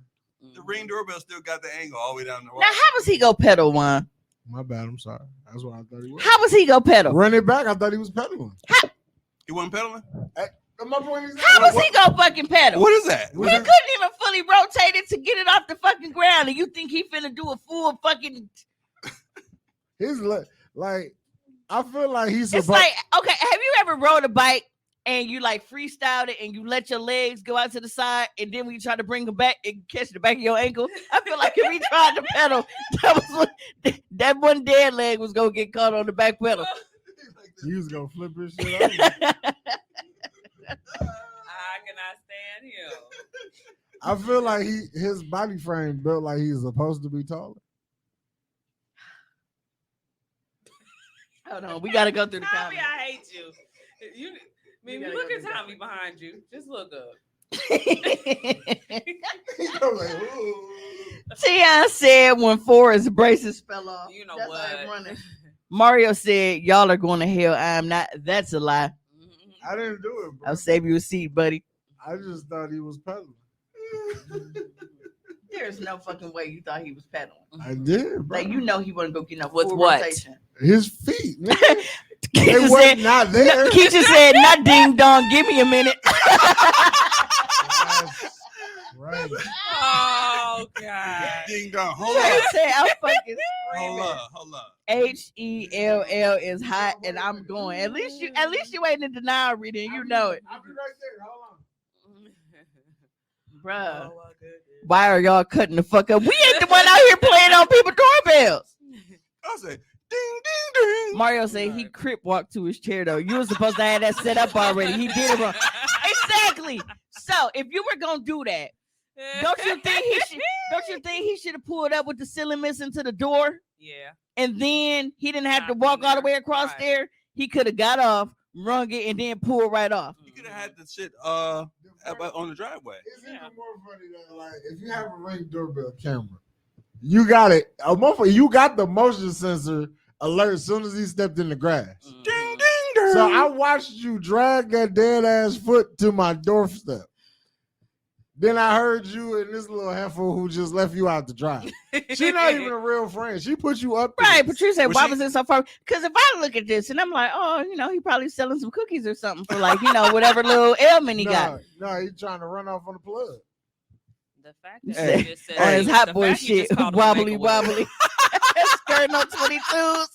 the Ring doorbell still got the angle all the way down the Now, wall. how was he go pedal one? My bad. I'm sorry. That's what I thought he was. How was he go pedal? Run it back. I thought he was pedaling. He wasn't pedaling. My point is, How was he go fucking pedal? What is that? He couldn't even fully rotate it to get it off the fucking ground, and you think he finna do a full fucking? His like, I feel like he's It's supposed. like, okay, have you ever rode a bike and you like freestyled it and you let your legs go out to the side, and then when you try to bring them back and catch the back of your ankle? I feel like if he tried to pedal, that one dead leg was gonna get caught on the back pedal. He was gonna flip his shit over. I cannot stand him. I feel like his body frame built like he's supposed to be taller. Hold on, we gotta go through the Tommy, comments. I hate you. You, You gotta look go at through Tommy behind you. Just look up. I'm like, ooh. Tion said when Forrest braces fell off. You know That's how it what? running. Mario said, "Y'all are going to hell. I am not." That's a lie. I didn't do it, bro. I'll save you a seat, buddy. I just thought he was pedaling. There's no fucking way you thought he was pedaling. I did, bro. Like, you know he wasn't gonna get no With full what? rotation. His feet, nigga. They Keisha was said, not there. Keisha said, "Not ding dong. Give me a minute." Right. Oh God. Ding dong. Hold Trey up. said, "I'm fucking Hold up. Hold up. HELL is hot, and I'm going." At least you ain't in denial reading. You know it, I'll be right there. Hold on. bruh. Why are y'all cutting the fuck up? We ain't the one out here playing on people's doorbells. I said, ding, ding, ding. Mario said he crip walked to his chair though. You were supposed to have that set up already. He did it wrong. Exactly. So if you were gonna do that, don't you think he should have pulled up with the ceiling missing to the door, Yeah. and then he didn't have to walk all the way across Right. there? He could have got off, rung it, and then pulled right off. You could have had the shit on the driveway. It's Yeah. even more funny that, like, if you have a Ring doorbell camera, you got it. You got the motion sensor alert as soon as he stepped in the grass. Mhm. Ding, ding, ding. So I watched you drag that dead ass foot to my doorstep. Then I heard you and this little heifer who just left you out to dry. She's not even a real friend. She put you up. to Right, this. Patricia said, Was "Why she- was it so far?" Because if I look at this and I'm like, "Oh, he probably selling some cookies or something for like, whatever little ailment he got." No, he's trying to run off on the plug. The fact He that said, you just said on his the hot boy fact you shit, just called him a wobbly Make-A-Wish. wobbly, skirting on 22s.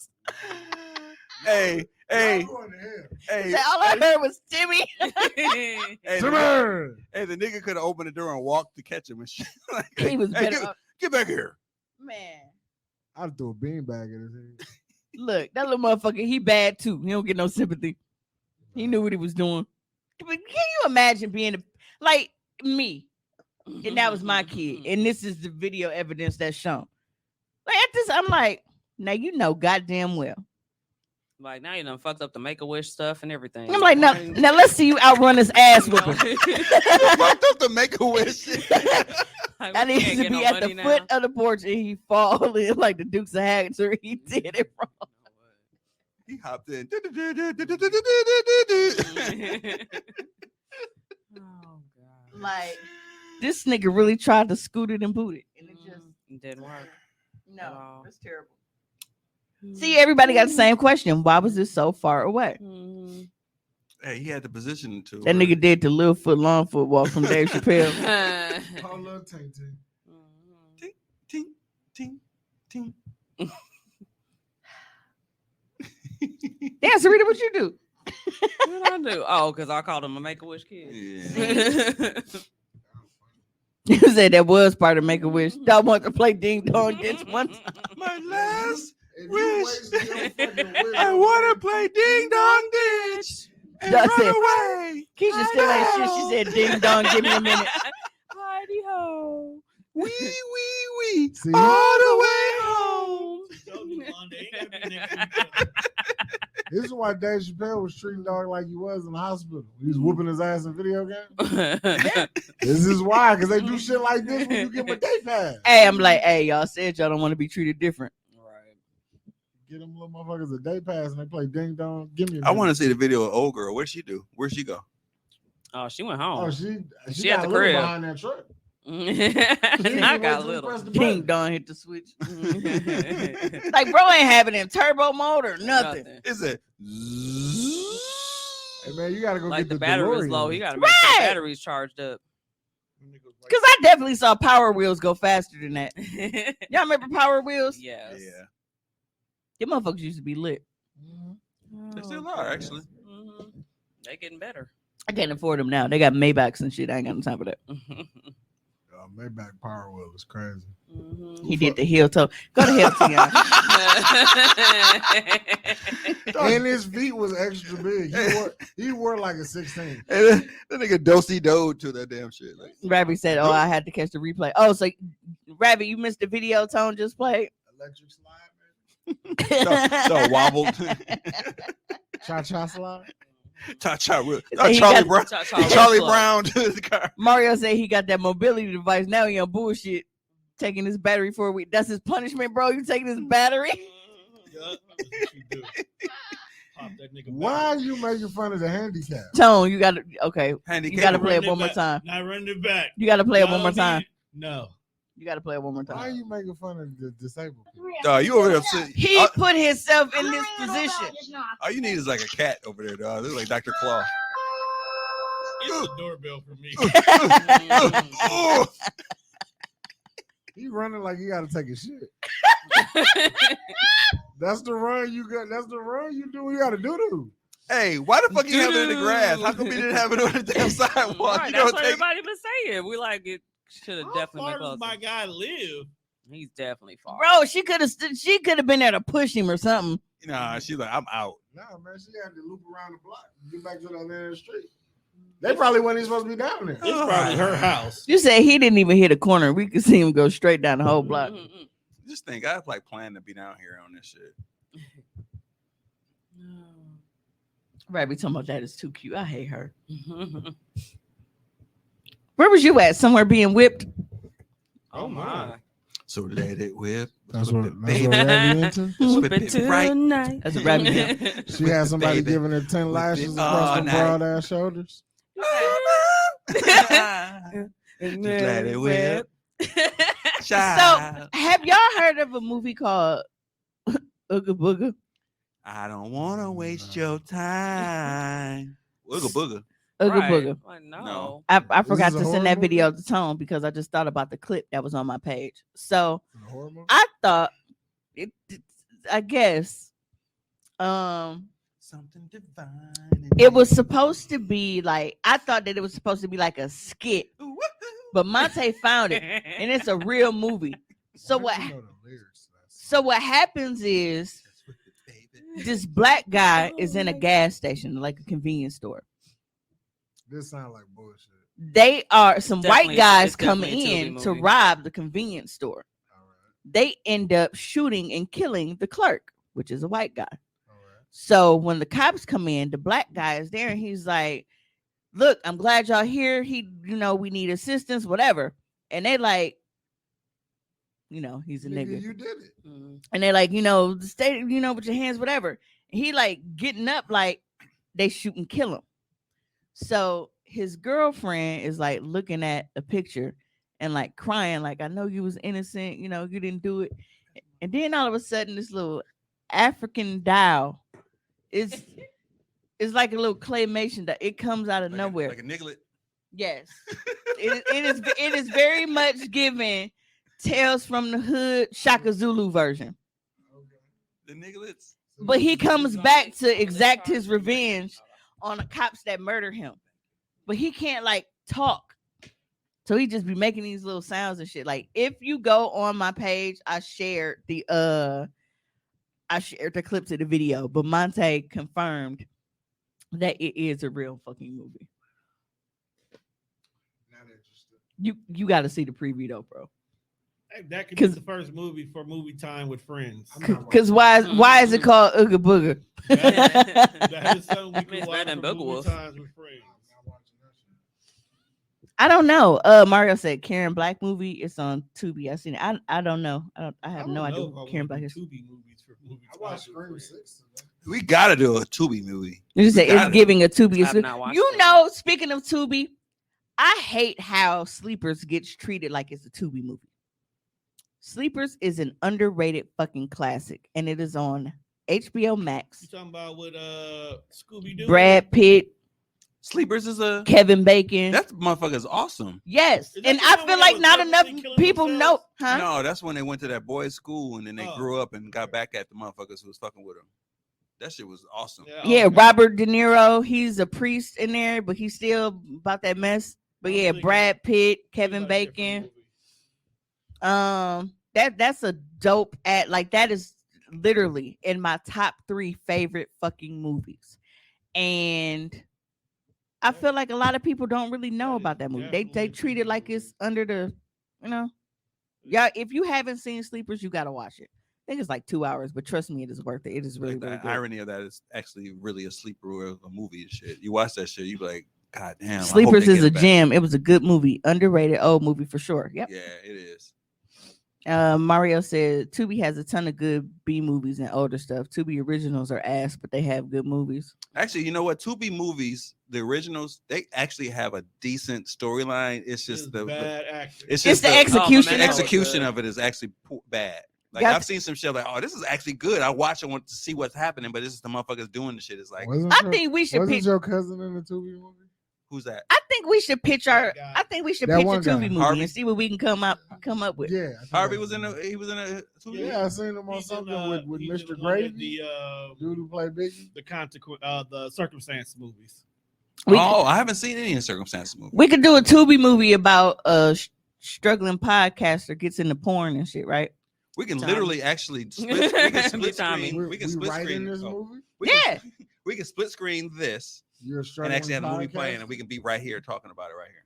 Hey, hey, Y'all going to hell. hey, Said, all I heard was Timmy. hey, Timber. the nigga could have opened the door and walked to catch him and shit. Like, He was hey, better. get back here. Man, I'd throw a beanbag at his head. look, that little motherfucker, he bad too. He don't get no sympathy. He knew what he was doing. But can you imagine being like me? And that was my kid. And this is the video evidence that's shown. Like at this, I'm like, now you know goddamn well. Like now you done fucked up the Make-A-Wish stuff and everything. I'm like, now let's see you outrun this ass whooping. Fucked up the Make-A-Wish. I need to be at the foot of the porch and he fall in like the Dukes of Hazzard. He did it wrong. He hopped in. Oh god. Like this nigga really tried to scoot it and boot it. And it just It didn't work. no, all. it's terrible. See, everybody got the same question. Why was it so far away? Mhm. Hey, he had the position to. That nigga did the little foot long foot walk from Dave Chappelle. Call little Ting Ting. Mhm. Ting, ting, ting. Damn, Sarita, what you do? What I do? Oh, because I called him a Make-A-Wish kid. Yeah. You said that was part of Make-A-Wish. I want to play Ding Dong this one time. My last If you wish. wasted your fucking wish I on want to that, play Ding Dong Ditch and That's run it. away. Keisha still ain't shit. She said Ding Dong, give me a minute. Heidi ho. Wee, wee, wee. See? All the way home. Told you, Londa, ain't gonna be next week. This is why Dave Chappelle was treating dog like he was in the hospital. He was whooping his ass in video games. This is why, because they do shit like this when you give them a day pass. Hey, I'm like, hey, y'all said y'all don't want to be treated different. Right. Get them little motherfuckers a day pass and they play ding dong. Give me a I want to see the video of old girl. What'd she do? Where'd she go? Oh, she went Oh, home. she at got the a little crib. behind that truck. I got a little. Ding Dong hit the switch. Like, bro ain't having it in turbo mode or nothing. Is it? Hey man, you gotta go Like get the the battery was DeLorean. low. He got to make sure Right. the battery's charged up. Because I definitely saw Power Wheels go faster than that. Y'all remember Power Wheels? Yes. Yeah, Them motherfuckers used to be lit. they still are actually. Mhm. They getting better. I can't afford them now. They got Maybachs and shit. I ain't got no time for that. Maybach Power Wheel is crazy. Mhm. He did the heel toe. Go to hell, Tion. And his feet was extra big. He wore like a 16. And that nigga dosey doed to that damn shit. Like, Rabbit said, "Oh, I had to catch the replay." Oh, so Rabbit, you missed the video Tone just played. Electric slide, man. so wobbled. Cha-cha slide. Charlie He got- Brown. Cha-cha Charlie slow. Brown to the car. Mario said he got that mobility device. Now he on bullshit, taking his battery for a week. That's his punishment, bro. You taking his battery? Yup, that's what you do. Pop that nigga Why back. are you making fun of the handicap? Tone, you got to okay. Handicap. You gotta play it Running one more back. time. Not running it back. You got to play it Y'all one more need time. it? No. You got to play it one more Why are time. you making fun of the disabled people? You over there upset. He put himself in I'm this ringing the doorbell position. just now. All you need is like a cat over there, dog. This is like Dr. Claw. It's the doorbell for me. Oh, He running like he got to take a shit. That's the run you got. That's the run you do. You got to do. hey, why the fuck you have it in the grass? How come you didn't have it on the damn sidewalk? Right, You that's don't what take. everybody been saying. We like it should have How definitely far been does closer. my guy live? He's definitely far. Bro, she could have been there to push him or something. Nah, she's like, I'm out. Nah, man, she had to loop around the block and get back to the other end of the street. They probably wasn't even supposed to be down there. It's probably her house. You said he didn't even hit a corner. We could see him go straight down the whole block. Mhm. Just think, I like plan to be down here on this shit. Right, we talking about that is too cute. I hate her. Mhm. Where was you at? Somewhere being whipped? Oh my. So let it whip. That's Whip what it, that's baby. what Abby into. Whip Whip it it right. tonight. That's a rabbit. She had somebody baby. giving her 10 Whip it lashes all across them night. broad ass shoulders. Just let it whip. Child. So, have y'all heard of a movie called Ooga Booga? I don't want to waste your time. Wooga booga. Ooga Right. Booga. Like, No. no. I forgot this a to horror send that movie? video to Tone because I just thought about the clip that was on my page. So It's a horror movie? I thought I guess Something divine. it was supposed to be like I thought that it was supposed to be like a skit, but Monte found it and it's a real movie. So Why what do you know the lyrics to that so song? what happens is That's with the baby. this black guy Oh is in a my gas station, like a convenience store. This sounds like bullshit. They are some white Definitely- guys it's come definitely a Tubi in to movie. rob the convenience store. All right. They end up shooting and killing the clerk, which is a white guy. All right. So when the cops come in, the black guy is there and he's like, "Look, I'm glad y'all here. We need assistance, whatever." And they like, he's a nigga. You did it. Mm. And they're like, stay, with your hands, whatever. And he like getting up, like they shoot and kill him. So his girlfriend is like looking at a picture and like crying, like, "I know you was innocent, you didn't do it." And then all of a sudden, this little African doll is like a little claymation that it comes out of nowhere. Like a niglet. Yes, it is very much given Tales from the Hood Shaka Zulu version. The nigglets. But he comes back to exact his revenge on the cops that murder him. But he can't like talk. So he just be making these little sounds and shit. Like if you go on my page, I shared the clips of the video, but Monte confirmed that it is a real fucking movie. Not interested. You got to see the preview though, bro. Hey, that could be 'Cause- the first movie for movie time with friends. I'm not Because why is it called Ooga Booga? That is something we It's can better watch than for movie Boogaloo. times with friends. I'm not watching that shit. I don't know. Mario said Karen Black movie. It's on Tubi. I seen it. I don't know. I have no idea who Karen Black is. Tubi movies for movie I watched time Scream with 6 today. We gotta do a Tubi movie. You say got it's it. giving a Tubi. I've not watched You it. know, speaking of Tubi, I hate how Sleepers gets treated like it's a Tubi movie. Sleepers is an underrated fucking classic, and it is on HBO You Max. talking about with Scooby Doo? Brad Pitt, Sleepers is a Kevin Bacon. that motherfucker is awesome. Yes, Is that and the I one feel where like they not was enough purposely killing people know, themselves? huh? No, that's when they went to that boys' school and then they Oh. grew up and got back at the motherfuckers who was fucking with them. That shit was awesome. Yeah, okay. Robert De Niro, he's a priest in there, but he's still about that mess. But I'm yeah, thinking- Brad Pitt, Seems Kevin like a different Bacon. movie. That's a dope that is literally in my top 3 favorite fucking movies. And I feel like a lot of people don't really know That is about that movie. definitely They a treat it Tubi like movie. it's under the, yeah, if you haven't seen Sleepers, you gotta watch it. I think it's like 2 hours, but trust me, it is worth it. It is really, Like, the really good. irony of that is actually really a sleeper of a movie and shit. You watch that shit, you be like, God damn. I hope Sleepers they is get a it back. gem. It was a good movie, underrated old movie for sure. Yep. Yeah, it is. Mario said Tubi has a ton of good B movies and older stuff. Tubi originals are ass, but they have good movies. Actually, you know what? Tubi movies, the originals, they actually have a decent storyline. It's just the bad acting. it's It's just the the execution. Oh, man, execution good. of it is actually bad. Like Got- I've seen some shit like, oh, this is actually good. I watch it, want to see what's happening, but this is the motherfuckers doing the shit. It's like, Wasn't I your- think we should wasn't pitch. your cousin in the Tubi movie? who's that? I think we should pitch our. That guy. I think we should That pitch a one guy. Tubi movie Harvey? and see what we can come up with. Yeah. I think Harvey that was in a he was in a Tubi. Yeah, I seen him on He's in, something with he's in Mr. the one that Gravy. The Dude who played Biggie. the circumstance movies. We, Oh, I haven't seen any circumstances movie. we could do a Tubi movie about a struggling podcaster gets into porn and shit, right? We can Tommy. literally actually split, we can split Tommy. screen. We can split writing screen this oh, movie. we can- Yeah. we can split screen this You're a and struggling actually have the movie podcaster? playing, and we can be right here talking about it right here.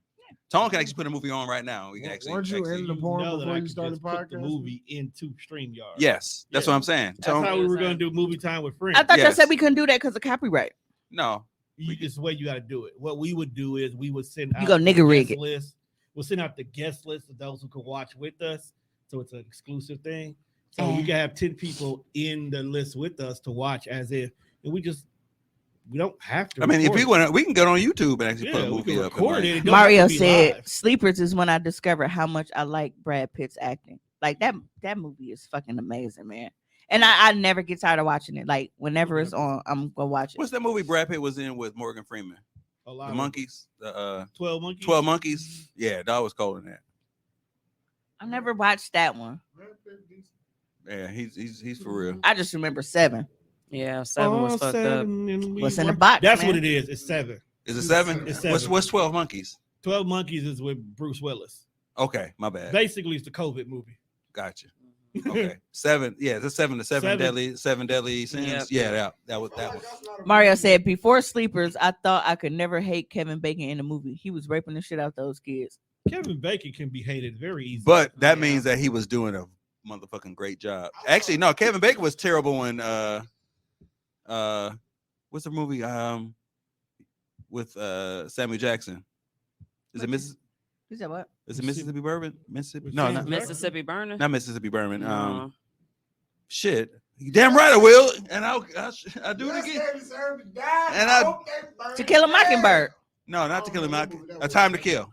Tone can actually put a movie on right now. We can actually. Weren't you actually- in the porn know that before I you could started just put the podcasting? movie into StreamYard. Yes, that's Yeah. what I'm saying. That's Tone, how we were Yes, going to do movie time with friends. I thought y'all Yes. said we couldn't do that because of copyright. no, It's the way you got to do it. What we would do is we would send out go the nigga rig guest it. list. We'll send out the guest list of those who can watch with us. So it's an exclusive thing. So we can have 10 people in the list with us to watch as if, and we don't have to. I mean, if record we it. want to, we can go on YouTube and actually put Yeah, a we movie can up. and record like- it. It don't Mario have to be said live. Sleepers is when I discovered how much I like Brad Pitt's acting. Like that movie is fucking amazing, man. And I never get tired of watching it. Like whenever it's on, I'm gonna watch it. What's that movie Brad Pitt was in with Morgan Freeman? A lot The of monkeys, 12 monkeys. 12 monkeys. Yeah, that was cold in that. I never watched that one. Yeah, he's for real. I just remember 7. Yeah, 7 was fucked up. What's in the box? That's man? what it is. It's 7. Is it 7? It's What's 7. what's 12 monkeys? 12 monkeys is with Bruce Willis. Okay, my bad. Basically, it's the COVID movie. Gotcha. Okay, 7. Yeah, it's 7. The seven deadly sins. Yep. Yeah, that was. Mario said, before Sleepers, I thought I could never hate Kevin Bacon in the movie. He was raping the shit out those kids. Kevin Bacon can be hated very easily. But that Yeah. means that he was doing a motherfucking great job. Actually, no, Kevin Bacon was terrible in what's the movie with Samuel Jackson? Is it Miss? He said what? Is it Mississippi Bourbon? Mississippi? With No, Sam not Jackson? Mississippi Burning. not Mississippi Bourbon. No. Shit. You damn right I will, and I'll do it again. And To Kill a Mockingbird. No, not To Kill a Mockingbird. A Time to Kill.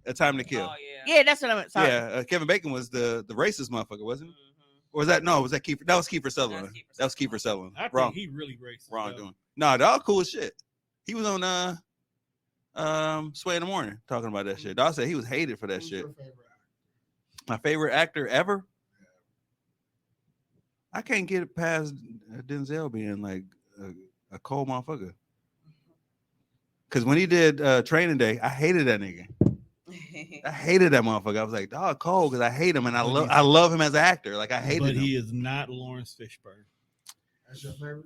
A Time to Kill. Oh yeah. Yeah, that's what I meant. Sorry. Yeah, Kevin Bacon was the racist motherfucker, wasn't he? Mhm. Or was that no? Was that Kiefer? That was Kiefer Sutherland. That's Kiefer That was Kiefer Sutherland. I think Wrong, he really racist. wrong though. doing. No, they're all cool as shit. He was on Sway in the Morning talking about that shit. Dawg said he was hated for that shit. My favorite actor ever. I can't get it past Denzel being like a cold motherfucker. Cause when he did Training Day, I hated that nigga. I hated that motherfucker. I was like, dog, cold, because I hate him and I love him as an actor. Like I hated But him. he is not Lawrence Fishburne. That's your favorite?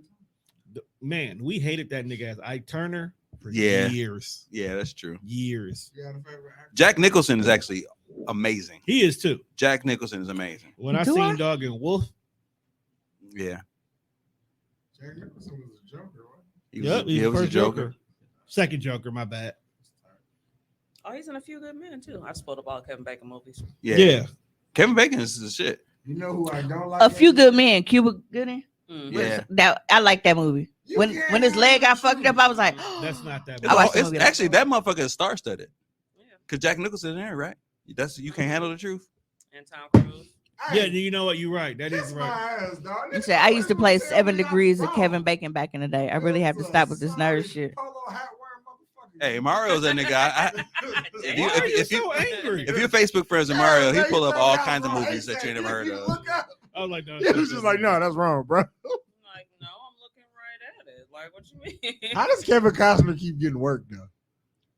Man, we hated that nigga as Ike Turner for Yeah. years. Yeah, that's true. Years. You got a favorite actor? Jack Nicholson is actually amazing. He is too. Jack Nicholson is amazing. When I Do seen I? Dog and Wolf, Yeah. Jack Nicholson was a Joker, right? He yep, was, he's he the was a first Joker. Joker. Second Joker, my bad. Oh, he's in A Few Good Men too. I spoiled about Kevin Bacon movies. Yeah. Kevin Bacon is the shit. You know who I don't like? A Few Good Men, Cuba Gooding. Mhm. Yeah. That I like that movie. You When can't when his have leg got the fucked up, I was like, That's not that I bad. watched the It's movie like actually that motherfucker is star-studded. Yeah. Because Jack Nicholson in there, right? That's you can't handle the truth. And Tom Cruise. Yeah, you know what? You're right. That Kiss is my right. ass, dog. You said I used to play Tell 7 me I'm Degrees of wrong. Kevin Bacon back in the day. I really have to stop with this nerd shit. Polo hat wearing motherfucker. Hey, Mario's that nigga. If you- Why are you if you- so angry? If you're Facebook friends with Mario, he pull up Yeah, all you kinds of know, movies that you ain't never heard of. Look up. I was like, no, He was just like, no, that's wrong, bro. I'm like, no, I'm looking right at it. Like, what you mean? How does Kevin Costner keep getting work though?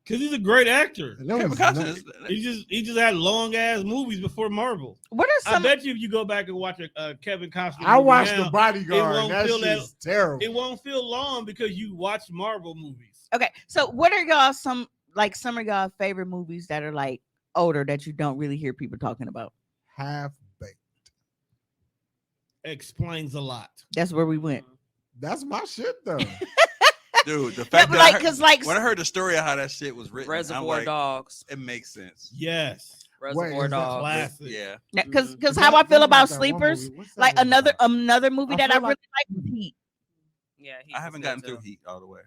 because he's a great actor. No, Kevin he's Costner not. is- He just had long ass movies before Marvel. What are I some? bet you if you go back and watch a Kevin Costner, I movie watched now, The Bodyguard. won't That feel that- shit's terrible. it won't feel long because you watch Marvel movies. Okay, so what are y'all some of y'all favorite movies that are like older that you don't really hear people talking about? Half baked. Explains a lot. That's where we went. That's my shit though. Dude, the Yeah, fact but that I like, heard- cause like when I heard the story of how that shit was written, I'm Reservoir like, Dogs. it makes sense. Yes, Reservoir is that Dogs. classic. Yeah. because Is how that- I feel what about that one Sleepers, movie? What's that like movie another about? movie I that I feel really like- like was Heat. Yeah, he I was haven't good, gotten too. through Heat all the way.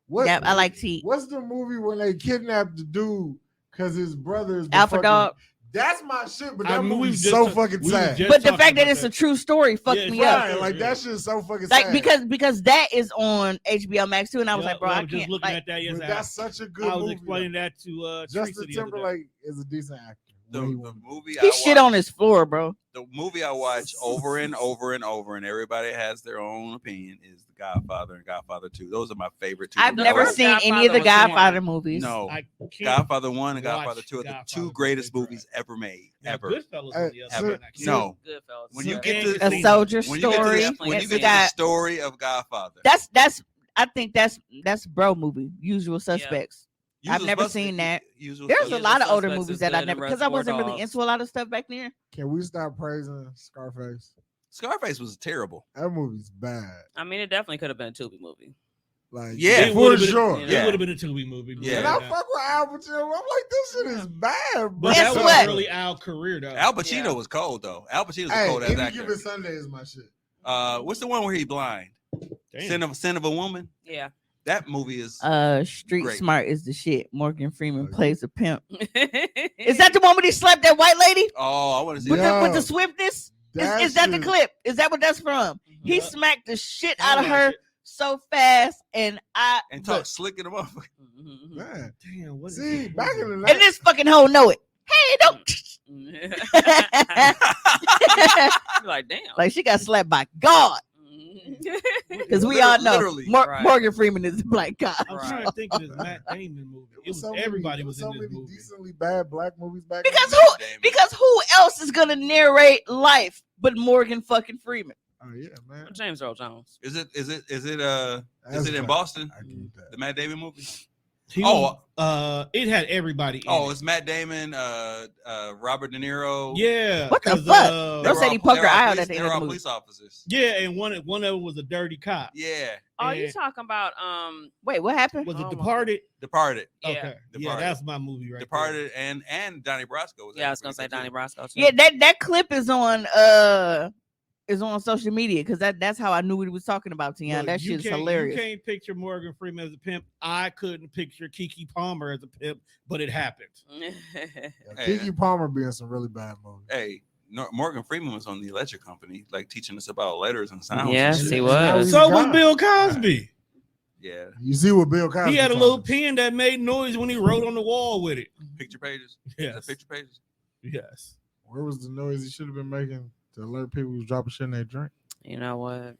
What, Yeah, I liked Heat. What's the movie when they kidnapped the dude because his brother is the Alpha fucking- Dog. That's my shit, but I that mean, we movie's was just so ta- fucking we was sad. just But the talking fact that about it's a true story fucked Yeah, me it's up. Right, like Yeah. that shit's so fucking Like sad. because that is on HBO Max too, and I was Yeah, like, bro, I I was just can't. looking Like, at that But yesterday. that's such a good I was movie. explaining that to Teresa Justin the other day. Timberlake is a decent actor. The, When he the won. movie he I shit watch- on his floor, bro. the movie I watch over and over and over, and everybody has their own opinion, is The Godfather and Godfather 2. Those are my favorite two. I've movies. never first seen any of the Godfather was Godfather movies. No, I can't Godfather 1 and watch Godfather 2 are the Godfather two because greatest they movies ever made. Now, Ever. Goodfellas Hey, on the other so- hand, I can't. No. Goodfellas. When So you get can't to A see- soldier when you get to story. the, when you It's get to the got- story of Godfather, That's I think that's bro movie. Usual Suspects. I've Usual never Suspects- seen that. Usual There's a Suspects- lot of older Suspects movies is that I good never and because I wasn't Reservoir really Dogs. into a lot of stuff back then. Can we stop praising Scarface? Scarface was terrible. That movie's bad. I mean, it definitely could have been a Tubi movie. Like, Yeah. It for would've been- sure. Yeah. It would have been a Tubi movie. Yeah. And I fuck with Al Pacino. I'm like, this shit is bad, bro. But Guess that what? was really Al's career, though. Al Pacino Yeah. was cold though. Al Pacino's a Hey, cold ass Any actor. Given Sunday is my shit. What's the one where he blind? Damn. Sin of a Woman. Yeah. That movie is. Street Great. Smart is the shit. Morgan Freeman Oh, yeah. plays a pimp. Is Is that the one when he slapped that white lady Oh, I want to see with that. the with Yo, the swiftness? Is that the shit- clip? Is that what that's from? He Yeah. smacked the shit I out of watch her it. so fast, and And talk look, slick in the motherfucker. Mhm. Man. Damn, what is See, it? back in the and night, this fucking hoe know it. Hey, don't. You're like, damn. Like she got slapped by God, because we all know Literally. Right. Morgan Freeman is the black God. I'm Right. trying to think of this Matt Damon movie. It was everybody was in this movie. decently bad black movies back. Because then. who? Damn. Because who else is gonna narrate life but Morgan fucking Freeman? Oh yeah, man. James Earl Jones. Is it in That's Boston? fact. I get that. The Matt Damon movie? He Oh. was, it had everybody. In Oh, it. it's Matt Damon, Robert De Niro. Yeah. What the 'cause, fuck? They Don't were say all- he poked they were her all eye out police- at the They end were of the all movie. police officers. Yeah, and one of them was a dirty cop. Yeah. Oh, you And- talking about Wait, what happened? Was Oh it my Departed? Departed. Yeah. Okay. Yeah, Departed. that's my movie right Departed and Donnie Brasco was Yeah, I was actually gonna say pretty Donnie good, Brasco too. Yeah, that clip is on social media because that's how I knew what he was talking about. there. Tiana, Look, that you shit's can't- hilarious. You can't picture Morgan Freeman as a pimp. I couldn't picture Kiki Palmer as a pimp, but it happened. Yeah, Hey, Kiki Palmer being some really bad movies. Hey, Morgan Freeman was on the Electric Company, like teaching us about letters and sounds. Yes, and he shit. was. So was God. Bill Cosby. Yeah. You see what Bill Cosby? He had a taught little us. pen that made noise when he wrote on the wall with it. Picture pages. Yes. Picture pages. Yes. Where was the noise he should have been making to alert people who was dropping shit in their drink? You know what?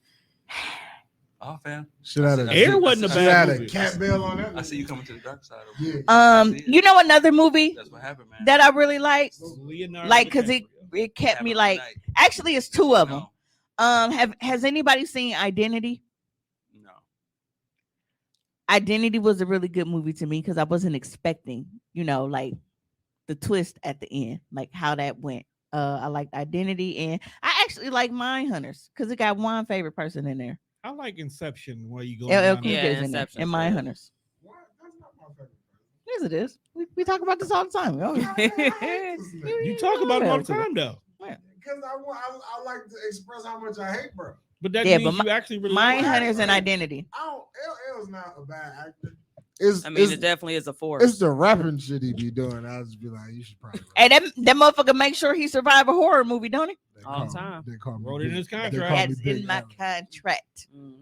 Oh, fam. Shit out of Air wasn't a shit bad out of movie. cat bell on that. I see you coming to the dark side. Of Yeah. I see it. You know another movie That's what happened, man. that I really liked, Leonardo like because it DiCaprio. it kept me Happened like. overnight. Actually, it's two of them. No. Has anybody seen Identity? No. Identity was a really good movie to me because I wasn't expecting, like the twist at the end, like how that went. I liked Identity, and I actually like Mindhunters because it got one favorite person in there. I like Inception where you go. LL down Cool Yeah, J's in there, Inception, and yeah. Mindhunters. What? That's not my favorite. Yes, it is. We talk about this all the time. Oh, You talk about it all the time though. Because I like to express how much I hate, bro. But that Yeah, means but you actually really like Mindhunters it. and Identity. I don't. LL's not a bad actor. It's, I mean, it's, it definitely is a force. it's the rapping shit he be doing. I'll just be like, you should probably. Hey, that motherfucker make sure he survive a horror movie, don't he? They all call the me- time. They call me Wrote it in Big- his they contract. call me That's Big in my Al. contract. Mhm.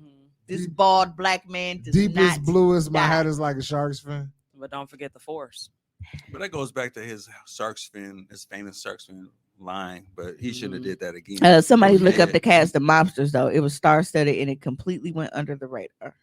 This Deep- bald black man does Deepest, not. bluest. My die. hat is like a shark's fin. But don't forget the force. But that goes back to his shark's fin, his famous shark's fin line. But he should have Mhm. did that again. Somebody look up Yeah. the cast of Mobsters though. It was star-studded and it completely went under the radar.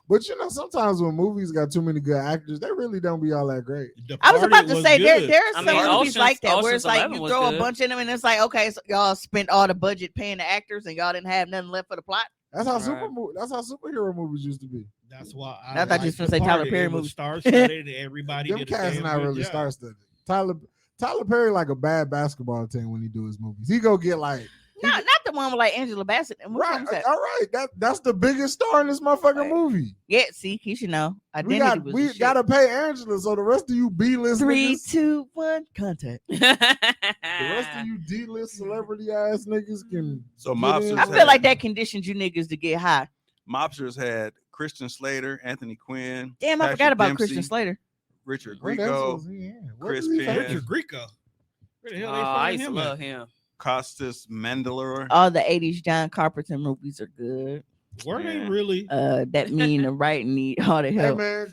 But sometimes when movies got too many good actors, they really don't be all that great. I was about to say there are I some mean, movies Ocean's- like that where it's Ocean's like 11 you was throw a good. bunch in them and it's like, okay, so y'all spent all the budget paying the actors and y'all didn't have nothing left for the plot. That's how Right. That's how superhero movies used to be. That's why I thought you was gonna say Tyler Perry movies. Star-studded and everybody Them did a cats damn not good really job. star-studded. Tyler Perry like a bad basketball team when he do his movies. He go get like Not the one with like Angela Bassett. And what right, was that? all right. That's the biggest star in this motherfucking Right. movie. Yeah, see, he should know. Identity We was gotta pay Angela, so the rest of you B-list 3, niggas, 2, 1, contact. the rest of you D-list celebrity ass niggas can. So get Mobsters in. I feel like that conditioned you niggas to get high. Mobsters had Christian Slater, Anthony Quinn, Damn, I Patrick forgot about Dempsey, Christian Slater. Richard What Grieco, else was he in? What Chris did he Penn. fight? Richard Grieco. Where the hell they I find used to him love at? him. Costas Mandylor. All the 80s John Carpenter movies are good. Were they Yeah. really? That mean the right need all the Hey help. man,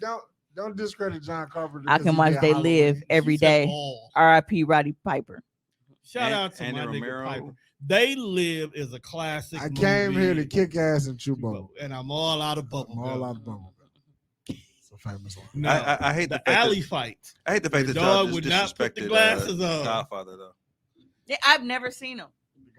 don't discredit John Carpenter. I 'cause can he watch did They Halloween. Live every She said day. all. R.I.P. Roddy Piper. Shout out to Andy my nigga Romero. Piper. They Live is a classic. I came here to movie, kick ass and chew bubble. and I'm all out of bubble. I'm all gum. out of bubble. It's a famous one. No, I hate the the fact alley that, fight. I hate the fact The that dog y'all would just not put the disrespected glasses on. Godfather though. Yeah, I've never seen him. The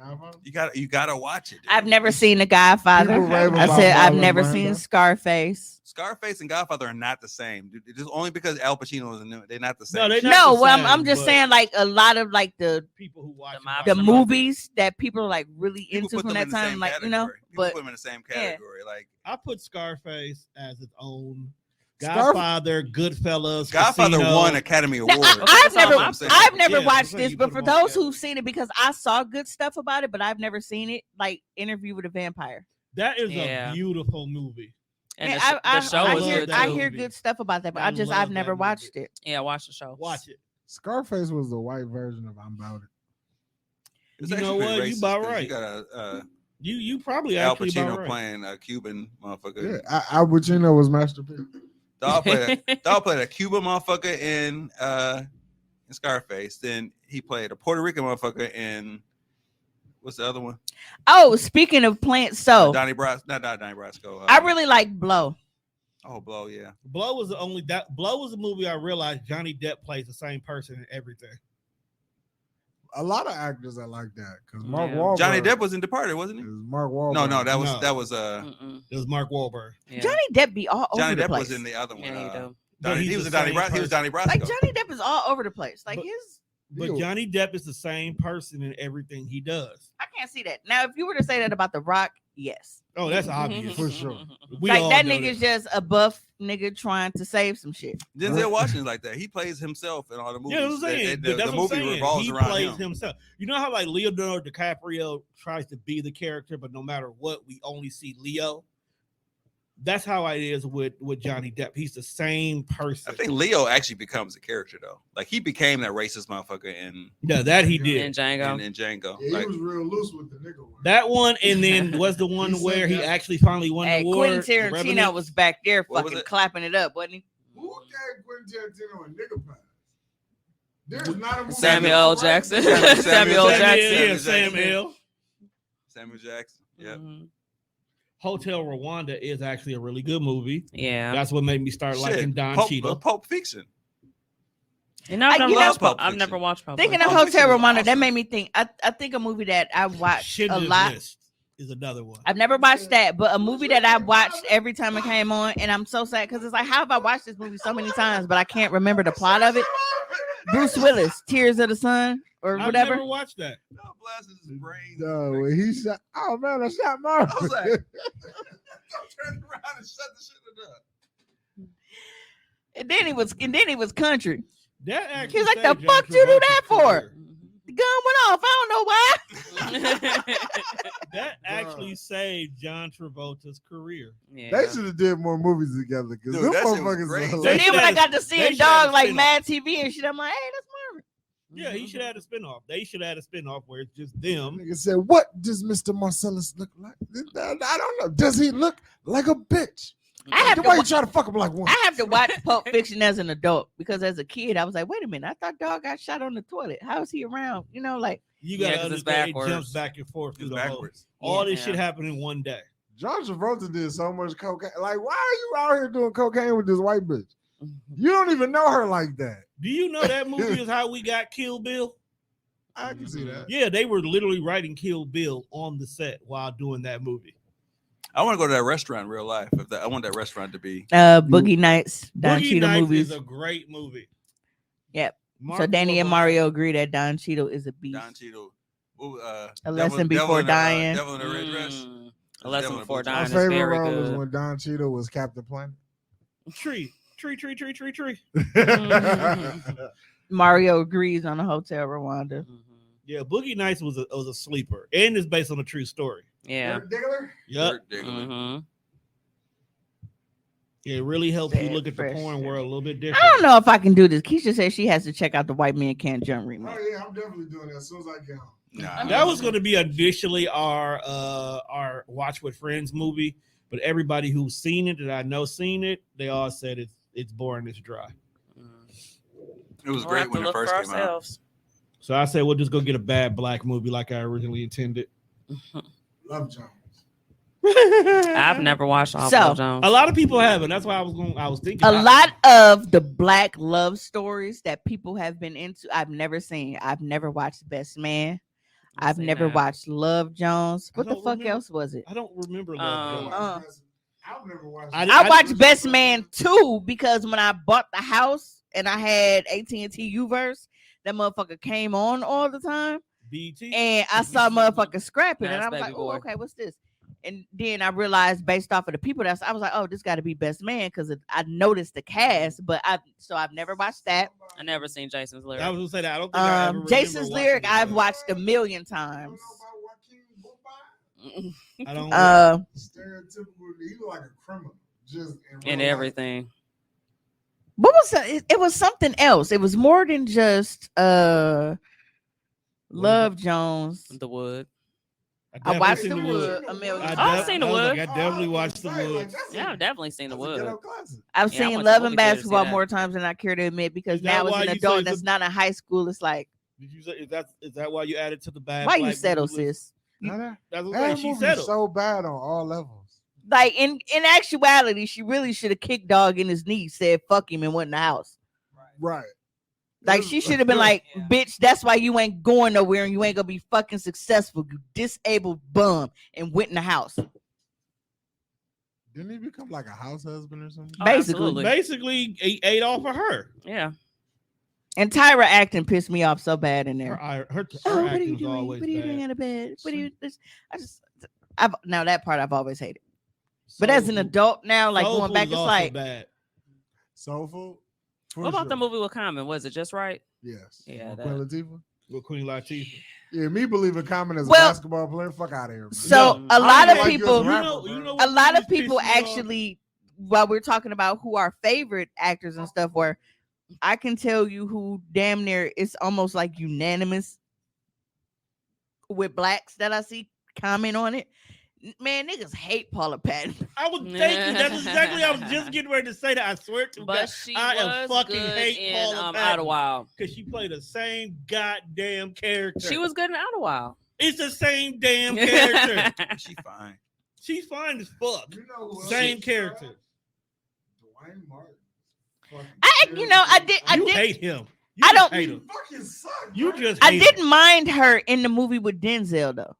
Godfather? You gotta watch it. dude. I've never seen The Godfather. People rave I about said I've Marlon never Brando. seen Scarface. Scarface and Godfather are not the same. Dude. It's just only because Al Pacino is in them. They're not the same. No, they not No, the well, same, I'm just but saying like a lot of like the people who watch The the mobster movies that people are like really People into put from them that in the time, same like category. People but put them in the same yeah. category. Like I put Scarface as its own. Scarf- Godfather, Goodfellas, Godfather Casino. won Academy Now, Award. I've that's all never, I'm saying. I've never Yeah, watched so this, you but put for them all those together. who've seen it, because I saw good stuff about it, but I've never seen it, like Interview with a Vampire. That is Yeah. a beautiful movie. And Man, the show I was hear, good I too. hear good stuff about that, but I I've love never that watched movie. it. Yeah, watch the show. Watch it. Scarface was the white version of I'm About It. It's You know actually pretty what? You racist, about 'cause right. You got You probably Al actually Pacino about right. playing a Cuban motherfucker. Yeah, Al Pacino was Master P. Dog played a Cuban motherfucker in Scarface. Then he played a Puerto Rican motherfucker in what's the other one? Oh, speaking of plants, so Donnie Brasco. Not Donnie Brasco. I really like Blow. Oh, Blow, yeah. Blow was the only that Blow was a movie I realized Johnny Depp plays the same person in everything. A lot of actors are like that because Mark Yeah. Wahlberg. Johnny Depp was in Departed, wasn't It he? was Mark Wahlberg. No, that No. was Mm-mm. It was Mark Wahlberg. Yeah. Johnny Depp be all over Johnny the Depp place. was in the other one. Yeah, you do. But He he's was the in Donnie same Brasco. He was Donnie Brasco. Like Johnny Depp is all over the place. Like But- his, But Deal. Johnny Depp is the same person in everything he does. I can't see that. Now, if you were to say that about The Rock, yes. Oh, that's obvious. For sure. We Like all that know nigga's just a buff nigga trying to save some shit. Denzel Washington's like that. He plays himself in all the movies. Yeah, that's what I'm saying. And But the that's what I'm movie saying. revolves He around plays him. himself. You know how like Leonardo DiCaprio tries to be the character, but no matter what, we only see Leo. That's how it is with Johnny Depp. He's the same person. I think Leo actually becomes a character though. Like he became that racist motherfucker in Yeah, that he did. And Django. Django. Yeah, he Like, was real loose with the nigga one. That one, and then was the one He said where he that- actually finally won Hey, the award. Quentin The Tarantino Revenant. was back there What was fucking it? clapping it up, wasn't he? Who gave Quentin Tarantino a nigga pass? There's not a movie. Samuel L. Jackson. Samuel Samuel Jackson. Jackson. Yeah, Samuel Sam L. Samuel Jackson. Yeah. Mhm. Hotel Rwanda is actually a really good movie. Yeah. That's what made me start liking Don Cheadle. Pulp Fiction. You know, I've you never know- watched Pulp- Pulp I've never Fiction. watched Pulp Thinking Fiction. of Pulp Hotel Fiction was Rwanda, that awesome. made me think. I think a movie that I watched a Schindler's lot. List is another one. I've never watched that, but a movie that I watched every time it came on, and I'm so sad because it's like, how have I watched this movie so many times, but I can't remember the plot of it? Bruce Willis, Tears of the Sun, or I've whatever. never watched that. No, blasted his brains. No, when he shot. Oh man, I shot Mark. I was like, don't turn around and shut the shit up. And then he was country. That actually He's like, saved the John fuck you do that Travolta's for? career. The gun went off. I don't know why. That actually saved John Travolta's career. They Yeah. should have did more movies together because Dude, them that shit was motherfuckers great. were So They hilarious. then when I should got to have- see they a should have dog like spin-off. Mad TV and shit, I'm like, hey, that's Marvin. Yeah, he should have had a spinoff. They should have had a spinoff where it's just them. Nigga said, "What does Mr. Marcellus look like? I don't know. Does he look like a bitch? I have to Why you wa- try to fuck him like one? I have to watch Pulp Fiction as an adult because as a kid, I was like, wait a minute, I thought dog got shot on the toilet. How is he around? You know, like You Yeah, got 'cause to it's understand it backwards. jumps back and forth through It's the whole. backwards. All this Yeah. shit happened in one day. John Travolta did so much cocaine. Like, why are you out here doing cocaine with this white bitch? You don't even know her like that. Do you know that movie is how we got Kill Bill? I can see that. Yeah, they were literally writing Kill Bill on the set while doing that movie. I want to go to that restaurant in real life. I want that restaurant to be. Boogie Nights, Don Boogie Cheadle Nights movies. is a great movie. Yep. Mark So Danny and Wahlberg- Mario agree that Don Cheadle is a beast. Don Cheadle. A Lesson Before Dying. Devil in a Red Dress. A Lesson Devil in a Before Blue My Dying Dress. is favorite very role is good. when Don Cheadle was Captain Planet. Tree. Mario agrees on the Hotel Rwanda. Mhm. Yeah, Boogie Nights was a sleeper, and it's based on a true story. Yeah. Diggler? Yep. Dirk Diggler. Mhm. It really helps you Bad look at the fresh. porn world a little bit different. I don't know if I can do this. Keisha said she has to check out the White Man Can't Jump remake. Oh yeah, I'm definitely doing that as soon as I get home. Nah. That was going to be initially our Watch with Friends movie, but everybody who's seen it that I know seen it, they all said it's boring, it's dry. It was We'll great have to when it look first for came out. ourselves. So I said we'll just go get a bad black movie like I originally intended. Love Jones. I've never watched Off So, Jones. A lot of people haven't. That's why I was thinking. A lot of the black love stories that people have been into, I've never seen. I've never watched Best Man. I've seen never that. watched Love Jones. I What the don't fuck remember. else was it? I don't remember. Um, Love Jones. I've never watched. I watched Best Man 2 because when I bought the house and I had AT&T Uverse, that motherfucker came on all the time. BT. And I saw motherfucker scrapping, and Nice I was baby like, "Oh, boy. okay, what's this?" And then I realized, based off of the people I was like, "Oh, this got to be Best Man," because I noticed the cast, but I've never watched that. I never seen Jason's lyric. I was gonna say that. I don't think I ever Jason's remember lyric, watching I've it. watched a million times. I don't. Stereotypical. He look like a criminal. Just And everything. What was that? It was something else. It was more than just Love Jones. The Wood. I definitely watched seen The The Wood a million I, Oh, times. I've seen The I was Wood. like, I definitely watched The Wood. Yeah, I've definitely seen The Wood. I've Yeah, I seen went to Love movie and theater to see Basketball that. more times than I care to admit because Is that now as why an you adult say that's the- not in high school, it's like, Did you say is that why you added to the bad? why you black settle, movie list? sis? That's what That she movie's settled. so bad on all levels. Like in actuality, she really should have kicked dog in his knee, said fuck him, and went in the house. Right. Like she should have been like, Yeah. bitch, that's why you ain't going nowhere and you ain't gonna be fucking successful, you disabled bum, and went in the house. Didn't he become like a house husband or something? Oh, Basically. absolutely. Basically, he ate off of her. Yeah. And Tyra acting pissed me off so bad in there. Her Oh, what are you acting's doing? always What are you bad. doing in a bed? What are you? I've now that part I've always hated. But as an Soul adult now, like Soul going Food back, is it's also like bad. Soul Food? For What about the sure. movie with Common? Was it Just Right? Yes. Yeah, With that- Queen Latifah? With Queen Latifah. Yeah, me believing Common as a Well- basketball player. Fuck out of here. Man. so. No. A I lot don't of like you as people, a rapper, bro. a lot of movies people piss me off? actually, while we're talking about who our favorite actors and stuff were, I can tell you who damn near it's almost like unanimous with blacks that I see comment on it. Man, niggas hate Paula Patton. I was thinking that's exactly. I was just getting ready to say that. I swear to But God, she I am was fucking good hate in Paula Out Patton of Wild. because she played the same goddamn character. She was good in Out of Wild. It's the same damn character. She fine. She's fine as fuck. You know who else Same is character. Dwayne Martin. Fucking I You did. hate him. You I just don't- hate You him. fucking suck. You bro. just. I hate didn't him. mind her in the movie with Denzel though.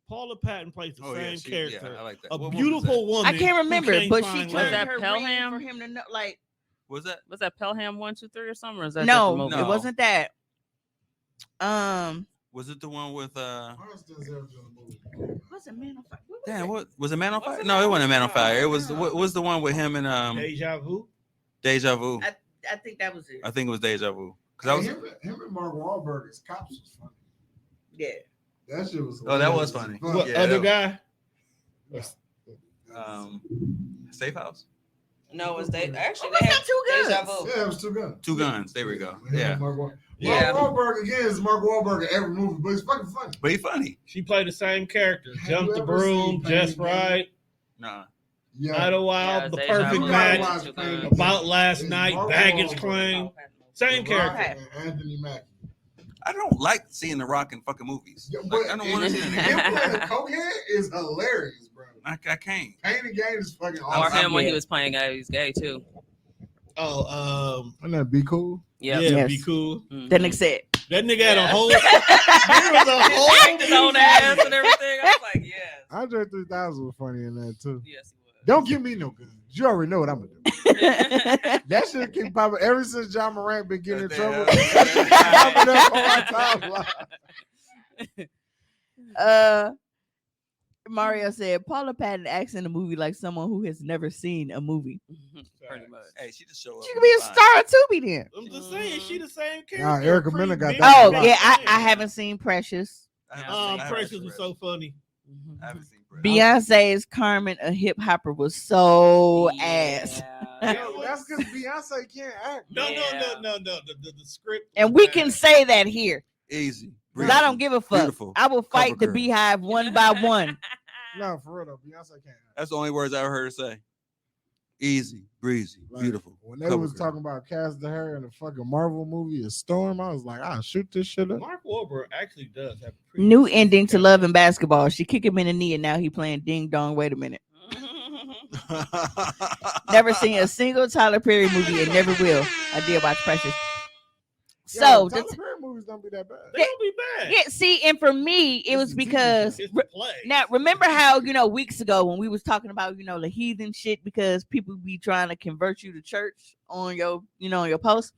Paula Patton plays the Oh yeah, same she, character. yeah, I like that. A What movie was beautiful woman. I can't remember, who can't but she find turned Was that her Pelham? ring for him to know. Like that? Was that? Was that Pelham 1, 2, 3 or something? Or is that no, different movie? it wasn't that. Was it the one with Why is Denzel doing the movie? What's it, Man on Fire? What was Damn, it? what was it? Man on Was Fire? it No, Man it on wasn't Man on Fire? Fire. It was No. what was the one with him and Deja Vu. Deja Vu. I think that was it. I think it was Deja Vu. Cause I was. him and Mark Wahlberg as cops was funny. Yeah. That shit was. Oh, that was hilarious. funny. What Yeah, other that- guy? Safe House. No, it was they actually Oh, they that's had not Two Deja Guns. Vu. Yeah, it was Two Guns. Two Guns. There we go. Him and Yeah, Mark Wahlberg. Yeah. Mark Wahlberg again is Mark Wahlberg in every movie, but it's fucking funny. but he funny. She played the same character. Have Jump you the ever broom, seen just Pain and right. Nah. Yeah. Idlewild, Yeah, the Deja perfect Vu. match. Watch Two Pain and Guns. About last It's night, Mark baggage Wahlberg. claim. Same The Rock character. and Anthony Mackie. I don't like seeing The Rock in fucking movies. Yeah, Like, I don't want to see him that. playing a cokehead is hilarious, bro. I can't. Pain and Gain is fucking Or awesome. him when he Yeah. was playing gay. He's gay too. Oh, Wouldn't that be cool? Yeah. yeah, Yes. be cool. Mhm. That nigga said. That nigga had a Yeah. whole. There was a whole Acting on ass and everything. I was like, yes. Andre 3000 was funny in that too. Yes, he was. Don't give me no guns. You already know what I'm gonna do. That shit keep popping ever since John Morant been getting in trouble. Popping up on my timeline. Mario said Paula Patton acts in a movie like someone who has never seen a movie. Pretty much. Hey, she just show up. She could be a Fine. star too, be then. I'm just saying, she the same character. Nah, Erica Mena got Big that Oh right. yeah, I haven't seen Precious. I haven't Precious seen was so funny. I haven't seen Precious. Beyonce's Carmen, a hip hopper, was so ass. Yo, that's because Beyonce can't act. No, Yeah. no. The script. And was we bad. can say that here. Easy. 'Cause I don't give a fuck. Beautiful. I will fight Cover the girl. Beehive one by one. No, for real though, Beyonce can't act. That's the only words I ever heard her say. Easy, breezy, Like, beautiful. When they Cover was girl. talking about Cass DeHare in the fucking Marvel movie, A Storm, I was like, I'll shoot this shit up. Mark Wahlberg actually does have a pretty New decent ending to character. Love and Basketball. She kicked him in the knee and now he playing ding dong. Wait a minute. Never seen a single Tyler Perry movie and never will. I did watch Precious. So Yo, Tyler the- Perry movies don't be that bad. They don't be bad. yeah, see, and for me, it was It's a TV because It's the play. now remember how weeks ago when we was talking about the heathen shit because people be trying to convert you to church on your on your post,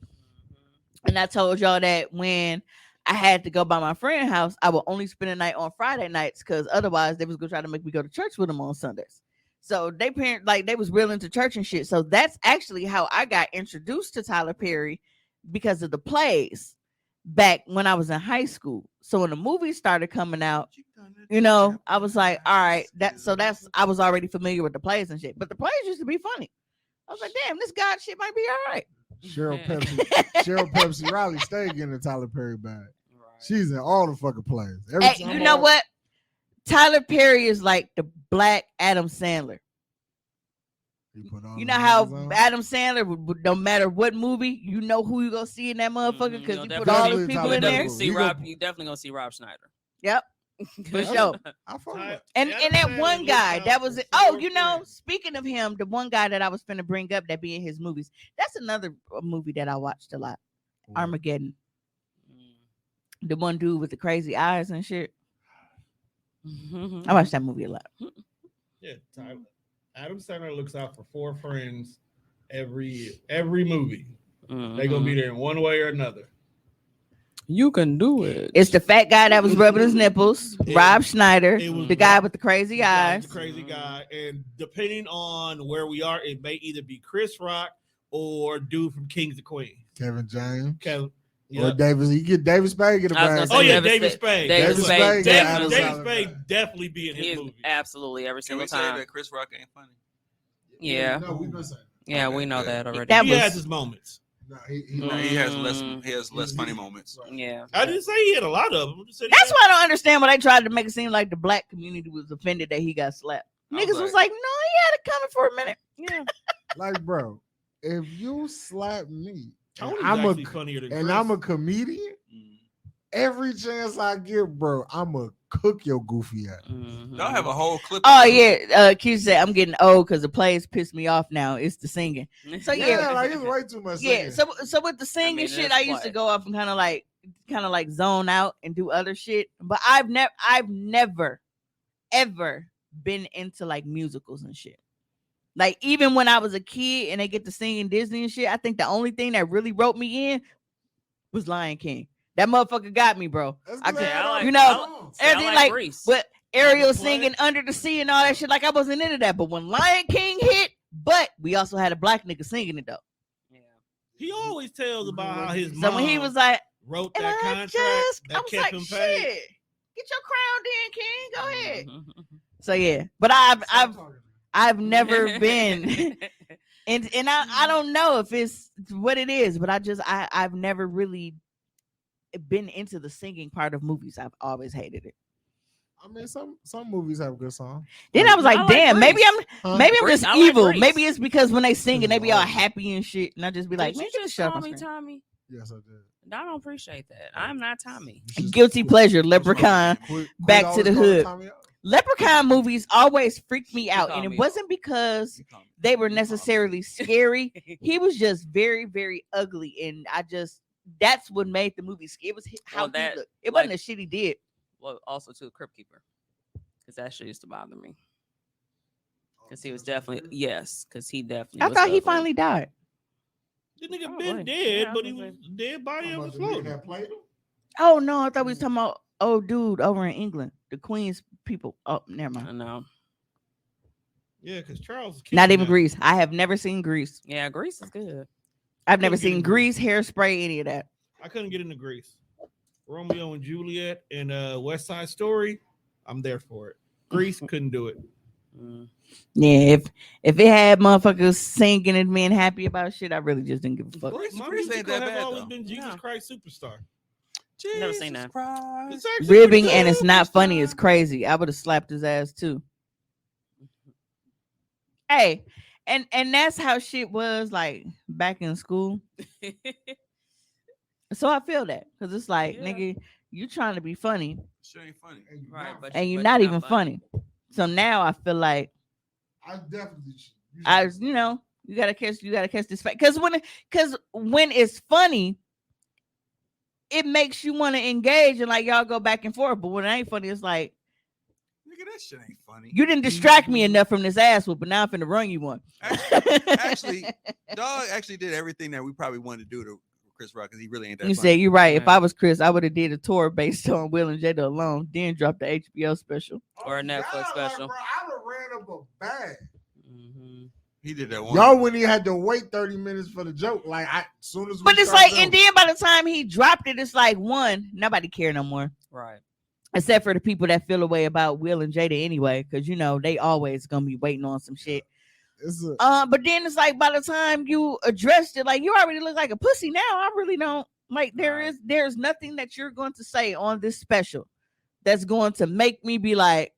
and I told y'all that when I had to go by my friend's house, I would only spend a night on Friday nights because otherwise they was gonna try to make me go to church with them on Sundays. So they was real into church and shit. So that's actually how I got introduced to Tyler Perry because of the plays back when I was in high school. So when the movies started coming out, I was like, all right, I was already familiar with the plays and shit. But the plays used to be funny. I was like, damn, this God shit might be all right. Cheryl Yeah. Pepsi Riley stayed getting the Tyler Perry bag. She's in all the fucking plays. Every Hey, time you I know watch- what? Tyler Perry is like the black Adam Sandler. He put all You the know how movies on. Adam Sandler, no matter what movie, you know who you gonna see in that motherfucker because Mhm, you you'll put all definitely these people Tyler in Perry. there. definitely see You Rob. go- You definitely gonna see Rob Schneider. Yep, for sure. I fuck with Ty- it. And Adam that Sandler one looks guy out that was for oh, four you know, friends. speaking of him, the one guy that I was finna bring up that be in his movies. That's another movie that I watched a lot. Armageddon. The one dude with the crazy eyes and shit. I watched that movie a lot. Yeah, Adam Sandler looks out for four friends every movie. They're gonna be there in one way or another. You can do it. It's the fat guy that was rubbing his nipples, It- Rob Schneider, it was the guy Rob- with the crazy The guy, eyes. the crazy guy, and depending on where we are, it may either be Chris Rock or dude from Kings of Queens. Kevin James. Kevin, Or Davis. You get Davis Spade get a I was bag. gonna say Oh yeah, David David Spade. Spade. David David Spade. Spade, David, Adam David Sandler. Spade definitely be in He his is movie. absolutely every Can single we say time. that Chris Rock ain't funny? Yeah. No, we've been saying. Yeah, Okay, we know good. that already. That He was- has his moments. No, No, he has less. Mm. He has less funny moments. Yeah. I didn't say he had a lot of them. I just said he That's had- why I don't understand why they tried to make it seem like the black community was offended that he got slapped. I was Niggas was like, no, he had it coming for a minute. Yeah. Like, bro, if you slap me, Tony's I'm actually funnier than and Chris. I'm a comedian, Mm. every chance I get, bro, I'ma cook your goofy ass. Mhm. Y'all have a whole clip. Oh of it. yeah, Q said I'm getting old because the plays piss me off now. It's the singing. So Yeah, like it's way too much. Yeah, singing. so with the singing mean, shit, it's I used to play. go off and kind of like zone out and do other shit. But I've never ever been into like musicals and shit. Like even when I was a kid and they get to sing in Disney and shit, I think the only thing that really wrote me in was Lion King. That motherfucker got me, bro. That's I 'cause could- they had I all like- you the know, songs. I everything like like Grease. but Ariel play. singing Under the Sea and all that shit, like I wasn't into that. But when Lion King hit, but we also had a black nigga singing it though. Yeah. He always tells about how his So when he mom was like, wrote and that I contract I that was kept like, him shit, paid. get your crown, then King, go ahead. Mhm. So yeah, but I've Stop talking. I've never been, and I don't know if it's what it is, but I've never really been into the singing part of movies. I've always hated it. I mean, some movies have good songs. Then I was I like, like damn, maybe Grease. I'm maybe I'm Grease, just I like evil. Grease. Maybe it's because when they sing and they be all Lord. happy and shit, and I just be like, Did man, you get the just shit off call my me screen. Tommy? Yes, I did. I don't appreciate that. I'm not Tommy. You should Guilty quit- pleasure, what's wrong? Leprechaun. Quit Back to always the calling hood. Tommy out. Leprechaun movies always freaked me out, call and it me wasn't because You call me- they were you call me. necessarily scary. He was just very, very ugly, and that's what made the movie scary. It was how Well, that, he looked. It wasn't like- the shit he did. Well, also to the Crypt Keeper, because that shit used to bother me. Because he was definitely because he definitely. I was thought he ugly. finally died. The nigga Probably. been dead, Yeah, I but was he gonna was dead body Talking on the about the nigga floor. that played him? Oh no, I thought we was talking about old dude over in England, the Queen's people. Oh, never I mind. know. Yeah, because Charles was Not killing even that. Grease. I have never seen Grease. Yeah, Grease is good. I've never Couldn't get seen in Grease, Hairspray, any of that. I couldn't get into Grease. Romeo and Juliet and West Side Story, I'm there for it. Grease couldn't do it. Mm. Yeah, if it had motherfuckers singing and being happy about shit, I really just didn't give a fuck. Grease- My Grease musical ain't that have bad, always though. been Jesus Yeah. Christ Superstar. Never seen that. Christ. It's actually Ribbing pretty and good. it's not funny. It's crazy. I would have slapped his ass too. Hey, and that's how shit was like back in school. So I feel that because it's like, Yeah. nigga, you trying to be funny Shit ain't funny. And you Right, not- but and you're but not even funny. So now I feel like I definitely should. You I, should- you know, you gotta catch this fact because when it's funny, it makes you want to engage and like y'all go back and forth. But when it ain't funny, it's like Nigga, that shit ain't funny. you didn't distract me enough from this ass whoop, but now I'm finna run you one. Actually, Dog actually did everything that we probably wanted to do to Chris Rock because he really ain't that you funny. said you're right. If Right. I was Chris, I would have did a tour based on Will and Jada alone, then dropped the HBO special. Or a Netflix y'all special. Like, bro, I would have ran up a bag. Mhm. He did that one. Y'all when he had to wait 30 minutes for the joke. Like as soon as we But it's started like, and going, then by the time he dropped it, it's like one, nobody care no more. Right. Except for the people that feel a way about Will and Jada anyway, because you know they always gonna be waiting on some shit. it's a, But then it's like by the time you addressed it, like you already look like a pussy now. I really don't like there's nothing that you're going to say on this special that's going to make me be like,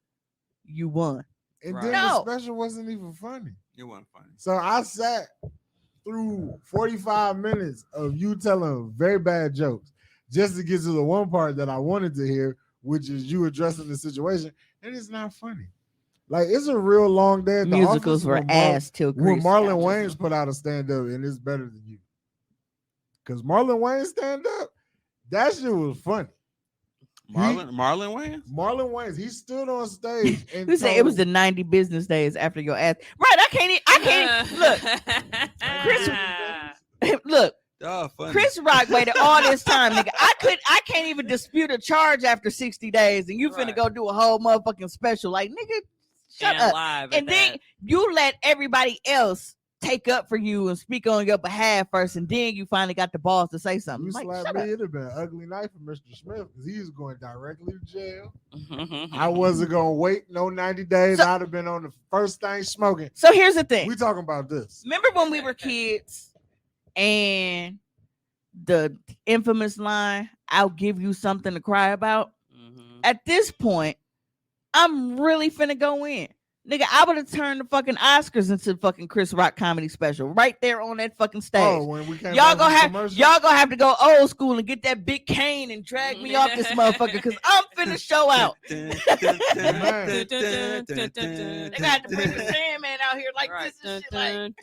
you won. And Right. then No. the special wasn't even funny. It wasn't funny. So I sat through 45 minutes of you telling very bad jokes just to get to the one part that I wanted to hear, which is you addressing the situation, and it's not funny. Like, it's a real long day at the Musicals office were when ass till when Chris. Marlon Wayans put out a stand-up, and it's better than you. Because Marlon Wayans stand-up, that shit was funny. Marlon Wayans? Marlon Wayans, he stood on stage and Who said it was told- the 90 business days after your ass? Right, I can't look. Look, Oh, funny. Chris Rock waited all this time, nigga. I can't even dispute a charge after 60 days, and you finna Right. go do a whole motherfucking special. Like, nigga, shut And up. live And at then that. you let everybody else take up for you and speak on your behalf first, and then you finally got the balls to say something. You Like, slapped shut me, up. it'd have been an ugly night for Mr. Smith because he was going directly to jail. Mm-hmm. I wasn't gonna wait no 90 days. So- I'd have been on the first thing smoking. So here's the thing. We talking about this. Remember when we were kids and the infamous line, "I'll give you something to cry about"? Mm-hmm. At this point, I'm really finna go in. Nigga, I would have turned the fucking Oscars into fucking Chris Rock comedy special right there on that fucking stage. Oh, when we came Y'all back gonna from have commercial? y'all gonna have to go old school and get that big cane and drag me off this motherfucker because I'm finna show out. They got to bring the Sandman out here like Right. this and shit. Like,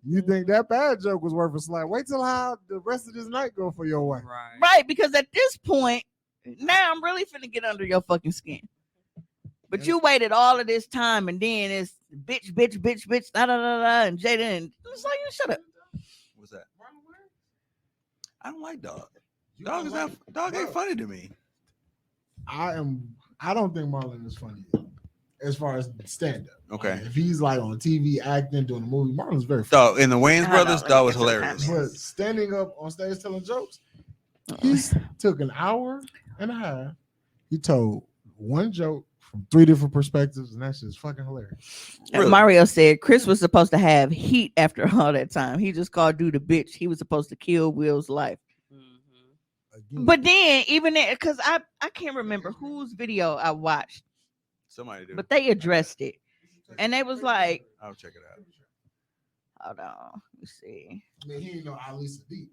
You think that bad joke was worth a slap? Wait till how the rest of this night go for your wife. Right. right, because at this point, now I'm really finna get under your fucking skin. But you waited all of this time, and then it's bitch, da da da da, and Jada, and it's like, you shut up. What's that? I don't like dog. You Dog don't is like- not. Dog ain't Bro. funny to me. I don't think Marlon is funny as far as stand up. Okay. If he's like on TV acting, doing a movie, Marlon's very funny. Dog in the Wayans I brothers, know, dog was let me get to the hilarious. comments. But standing up on stage telling jokes, he took an hour and a half. He told one joke from 3 different perspectives, and that's just fucking hilarious. Really? Mario said Chris was supposed to have heat after all that time. He just called dude a bitch. He was supposed to kill Will's life. Mm-hmm. Again, But then, even because I can't remember whose video I watched, Somebody do. but they addressed it. And they was like, I'll check it out. hold on, let me see. I mean, he didn't know Ali Sadiq.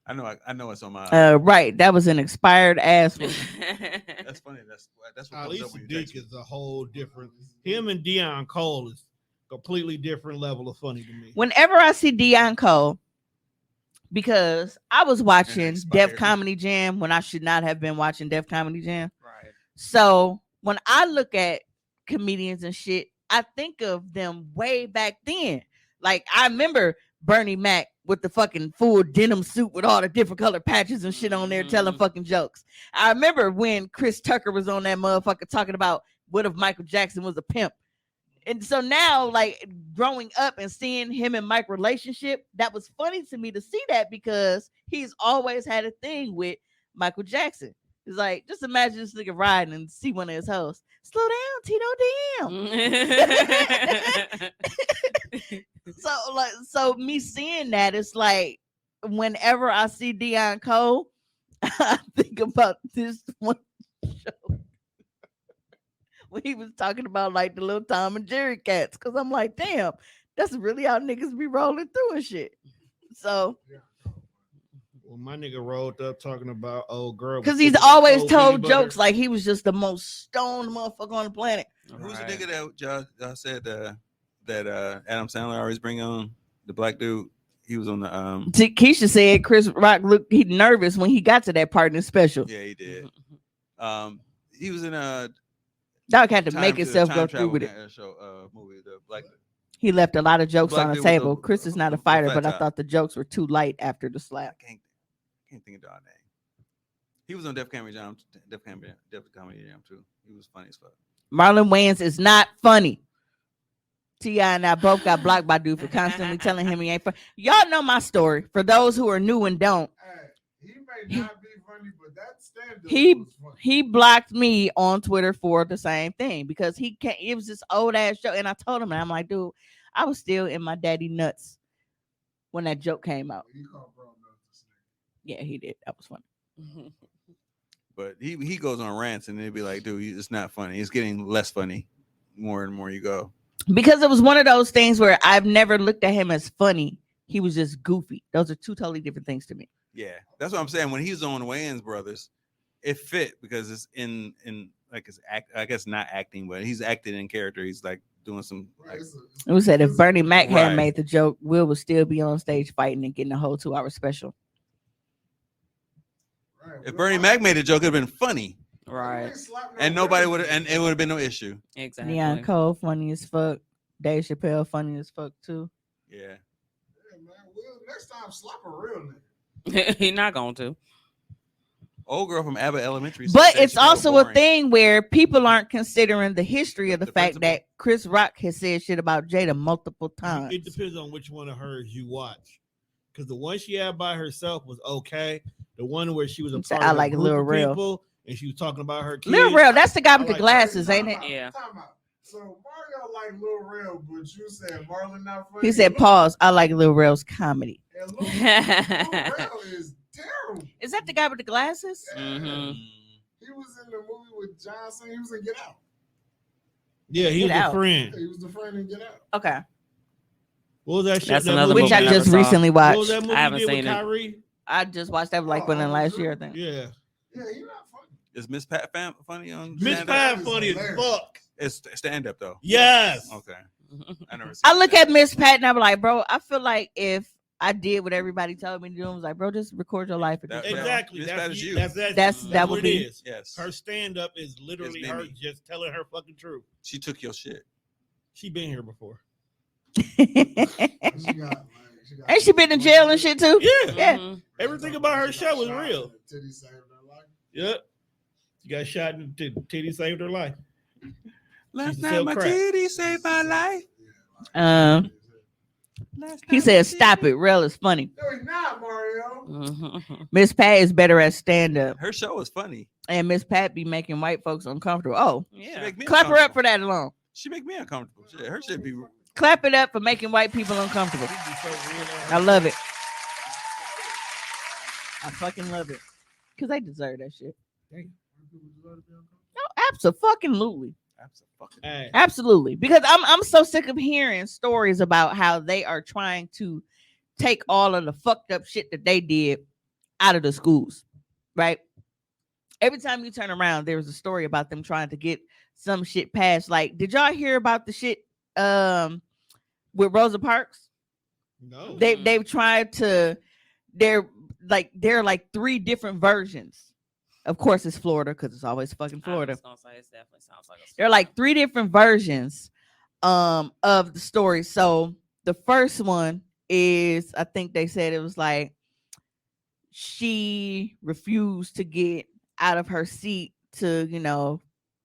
I know it's on my. Right, that was an expired ass one. That's funny. That's what Ali comes up when you text Sadiq me. is a whole different. Him and Deion Cole is completely different level of funny to me. Whenever I see Deion Cole, because I was watching Def expired. Comedy Jam when I should not have been watching Def Comedy Jam. Right. So when I look at comedians and shit, I think of them way back then. Like, I remember Bernie Mac with the fucking full denim suit with all the different color patches and shit on there telling Mhm. fucking jokes. I remember when Chris Tucker was on that motherfucker talking about what if Michael Jackson was a pimp. And so now, like, growing up and seeing him and Mike relationship, that was funny to me to see that because he's always had a thing with Michael Jackson. It's like, just imagine this nigga riding and see one of his hosts. Slow down, Tito, damn. So me seeing that, it's like whenever I see Deion Cole, I think about this one show when he was talking about like the little Tom and Jerry cats. Cause I'm like, damn, that's really how niggas be rolling through and shit. So Well, my nigga rolled up talking about old girl. because he's always told jokes like he was just the most stoned motherfucker on the planet. Who's the nigga that y'all said that Adam Sandler always bring on? The black dude. He was on the Keisha said Chris Rock looked he nervous when he got to that part in the special. Yeah, he did. He was in a Dog had to make himself go through with it. Movie, the black. He left a lot of jokes black on the dude with table. the- Chris is not a the fighter, flat but I top. thought the jokes were too light after the slap. I can't think of dog name. He was on Def Comedy Jam too. He was funny as fuck. Marlon Wayans is not funny. T.I. and I both got blocked by dude for constantly telling him he ain't funny. Y'all know my story. For those who are new and don't, Hey, he may not be funny, but that stand-up he- was funny. he blocked me on Twitter for the same thing because he can't. It was this old ass joke, and I told him, and I'm like, dude, I was still in my daddy nuts when that joke came out. He called bro nuts. Yeah, he did. That was funny. But he goes on rants and they'd be like, dude, it's not funny. It's getting less funny more and more you go. Because it was one of those things where I've never looked at him as funny. He was just goofy. Those are two totally different things to me. Yeah, that's what I'm saying. When he's on Wayans Brothers, it fit because it's in like it's I guess not acting, but he's acting in character. He's like doing some. Like, It was said if Bernie Mac Right. had made the joke, Will would still be on stage fighting and getting a whole 2-hour special. if Bernie Mac made a joke, it'd been funny, Right. and nobody would, and it would have been no issue. Exactly. Neon Cole funny as fuck. Dave Chappelle funny as fuck too. Yeah, Yeah, man. Will, next time, slap a real nigga. He not going to. old girl from Abbott Elementary. But said it's she felt also a boring. thing where people aren't considering the history of the The fact principle. that Chris Rock has said shit about Jada multiple times. It depends on which one of hers you watch. Because the one she had by herself was okay. The one where she was a You said, part "I of like a group Lil of Rel." people and she was talking about her kids. Lil Rel, that's the guy with I the like glasses, Time ain't it? out, Yeah. time out. So Mario like Lil Rel, but you said Marlon not funny. He said, Lil- pause. I like Lil Rel's comedy. And Lil Rel is terrible. Is that the guy with the glasses? Mhm. He was in the movie with Johnson. He was in Get Out. Yeah, he Get was Out. a friend. He was the friend in Get Out. Okay. What was that shit? That's that another movie Which movie I I never just saw. recently What was watched. that movie I haven't he did seen with it. Kyrie? I just watched that like within last year, I think. Yeah. Yeah, he not funny. Is Miss Pat funny on? Miss stand-up? Pat is funny as hilarious. fuck. It's stand up though. Yes. Okay, I never. Seen I look stand-up. at Miss Pat and I'm like, bro, I feel like if I did what everybody told me to do, I was like, bro, just record your life. At this That- point. Exactly. Miss That's, Pat is you. That what would it be- is. Yes, Her stand up is literally It's her Mimi. just telling her fucking truth. she took your shit. She been here before. She got, Ain't she been in jail and shit too? Yeah. Yeah. Mhm. Everything about her show was real. Titty saved her life. Yep. She got shot in the titty, saved her life. Last Used to night sell my crack. titty saved my life. Last He night said, my stop titty- it. Rel is funny. No, he's not, Mario. Mhm. Miss Pat is better at stand up. Her show was funny. And Miss Pat be making white folks uncomfortable. Oh, She Yeah. make me clap her up uncomfortable. for that alone. She make me uncomfortable. Shit, her shit be. Clap it up for making white people uncomfortable. She'd be so real. I love it. I fucking love it. Because they deserve that shit. No, absolutely. Hey, Absolutely. Because I'm so sick of hearing stories about how they are trying to take all of the fucked up shit that they did out of the schools. Right? Every time you turn around, there's a story about them trying to get some shit passed. Like, did y'all hear about the shit with Rosa Parks? no. They've tried to they're like 3 different versions. Of course it's Florida because it's always fucking I Florida. was gonna say, it definitely sounds like a There are like 3 different versions of the story. So the first one is, I think they said it was like she refused to get out of her seat to,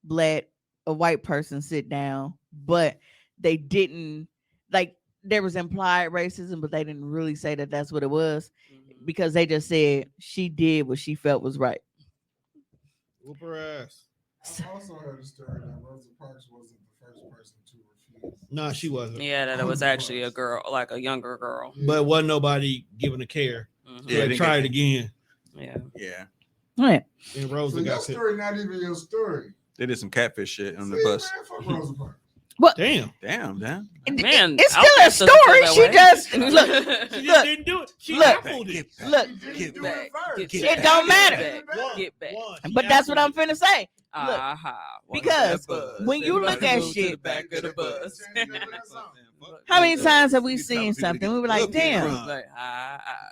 let a white person sit down, but they didn't, like, there was implied racism, but they didn't really say that that's what it was, Mhm. because they just said she did what she felt was right. Whoop her ass. I also heard a story that Rosa Parks wasn't the first person to refuse. No, she wasn't. Yeah, that it was actually a girl, like a younger girl. But wasn't nobody giving a care. Mhm. Yeah, Yeah, they try get- it again. Yeah. Yeah, Right. And So Rosa your got sick. story not even your story. they did some catfish shit on the See, bus. Man, fuck Rosa Parks. Damn. Damn. Man, it's I'll still a guess doesn't feel story. that She way. just She look. just Look, didn't do it. She look. apples it. Look, She didn't Get do back, it first. get She It back, don't get matter. back, One, Get back. one. She but that's what I'm apples finna say. Aha. Because when you look at shit- How many times have we seen something? We were like, damn,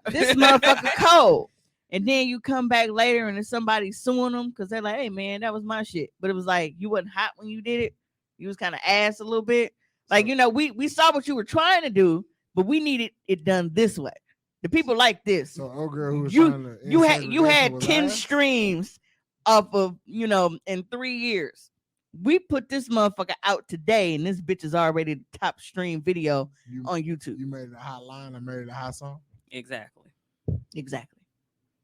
this motherfucker cold. And then you come back later and there's somebody suing them because they're like, hey man, that was my shit. But it was like you wasn't hot when you did it. You was kind of ass a little bit. Like, we saw what you were trying to do, but we needed it done this way. The people like this. So old girl who was You- trying to You insert had was 10 ass? streams off of, in 3 years. We put this motherfucker out today, and this bitch is already the top stream video You, on YouTube. you made it a hot line. I made it a hot song. Exactly. Exactly.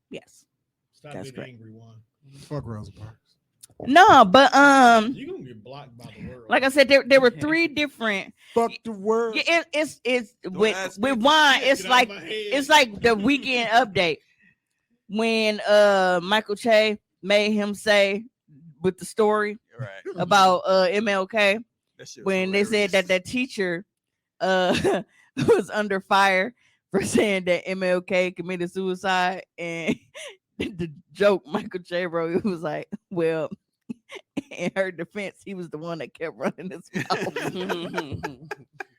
Yes. Stop That's being correct. angry one. Fuck Rosa Parks. No, but You're gonna get blocked by the world. like I said, there were 3 different. Fuck the world. Yeah, it's with ask me. wine. Get It's out like of my head. it's like the weekend update when Michael Che made him say with the story Right. about MLK That shit was when they said that hilarious. that teacher was under fire for saying that MLK committed suicide, and the joke Michael J. wrote, it was like, well, in her defense, he was the one that kept running his mouth.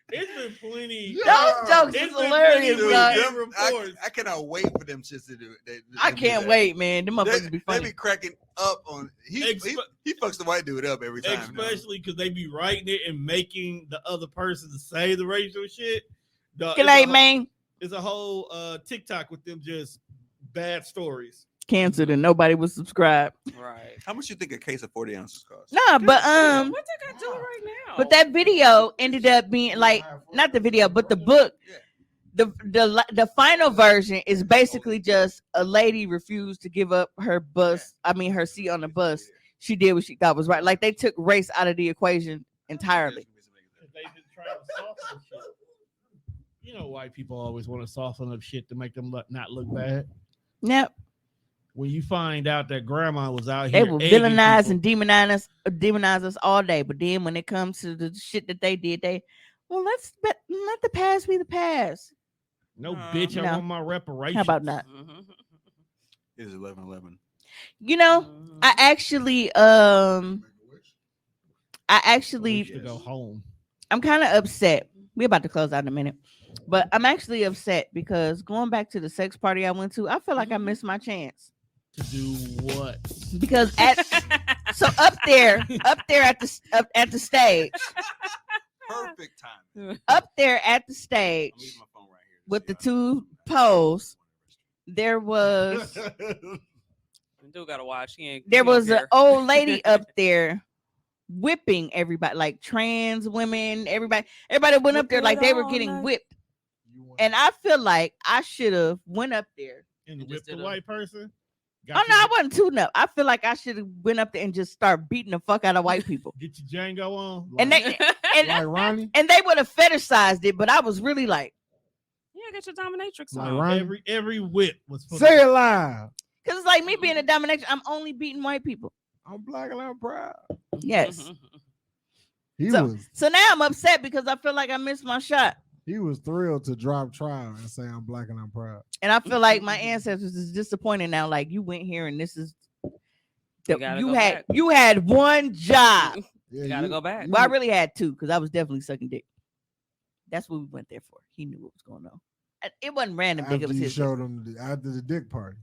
It's been plenty. Those jokes It's is been hilarious, plenty dog. of reports. I cannot wait for them shits to do it. I can't wait, man. Them motherfuckers be They funny. be cracking up on he fucks the white dude up every time. Especially because they be writing it and making the other person to say the racial shit. G'day, man. It's a whole TikTok with them just bad stories. Canceled and nobody was subscribed. Right. How much you think a case of 40 ounces costs? Nah, but What they got to do right now? but that video ended up being like not the video, but the book. The final version is basically just a lady refused to give up her her seat on the bus. She did what she thought was right. Like they took race out of the equation entirely. They've been trying to soften shit. You know, white people always want to soften up shit to make them not look bad. Yep. When you find out that grandma was out They here, will egging villainize people- and demonize us all day. But then when it comes to the shit that they did, let the past be the past. No, bitch, I No. want my reparations. How about that? It is 11:11. You know, Mm-hmm. I actually Wish to go home. I'm kind of upset. We're about to close out in a minute. But I'm actually upset because going back to the sex party I went to, I feel like I missed my chance. To do what? Because up there at the stage, Perfect time. up there at the I'm stage leaving my phone right here. with the two poles, there was Dude gotta watch. He there don't was an care. old lady up there whipping everybody, like trans women, everybody went up there like they were getting whipped. And I feel like I should have went up there. And just whip the did a- white person. Oh no, I wasn't too enough. I feel like I should have went up there and just start beating the fuck out of white people. Get your Django on. And they and, Like Ronnie. and they would have fetishized it, but I was really like, Yeah, get your dominatrix Like on. Ronnie. every whip was for Say it loud. because it's like me being a dominatrix, I'm only beating white people. I'm black and I'm proud. Yes. He So- was So now I'm upset because I feel like I missed my shot. thrilled to drop trial and say I'm black and I'm proud. And I feel like my ancestors is disappointed now. Like you went here and this is You gotta you go had back. you had one job. Yeah, Gotta go back. Well, I really had two because I was definitely sucking dick. That's what we went there for. He knew what was going on. It wasn't random dick. It after was you his. showed him after the dick party.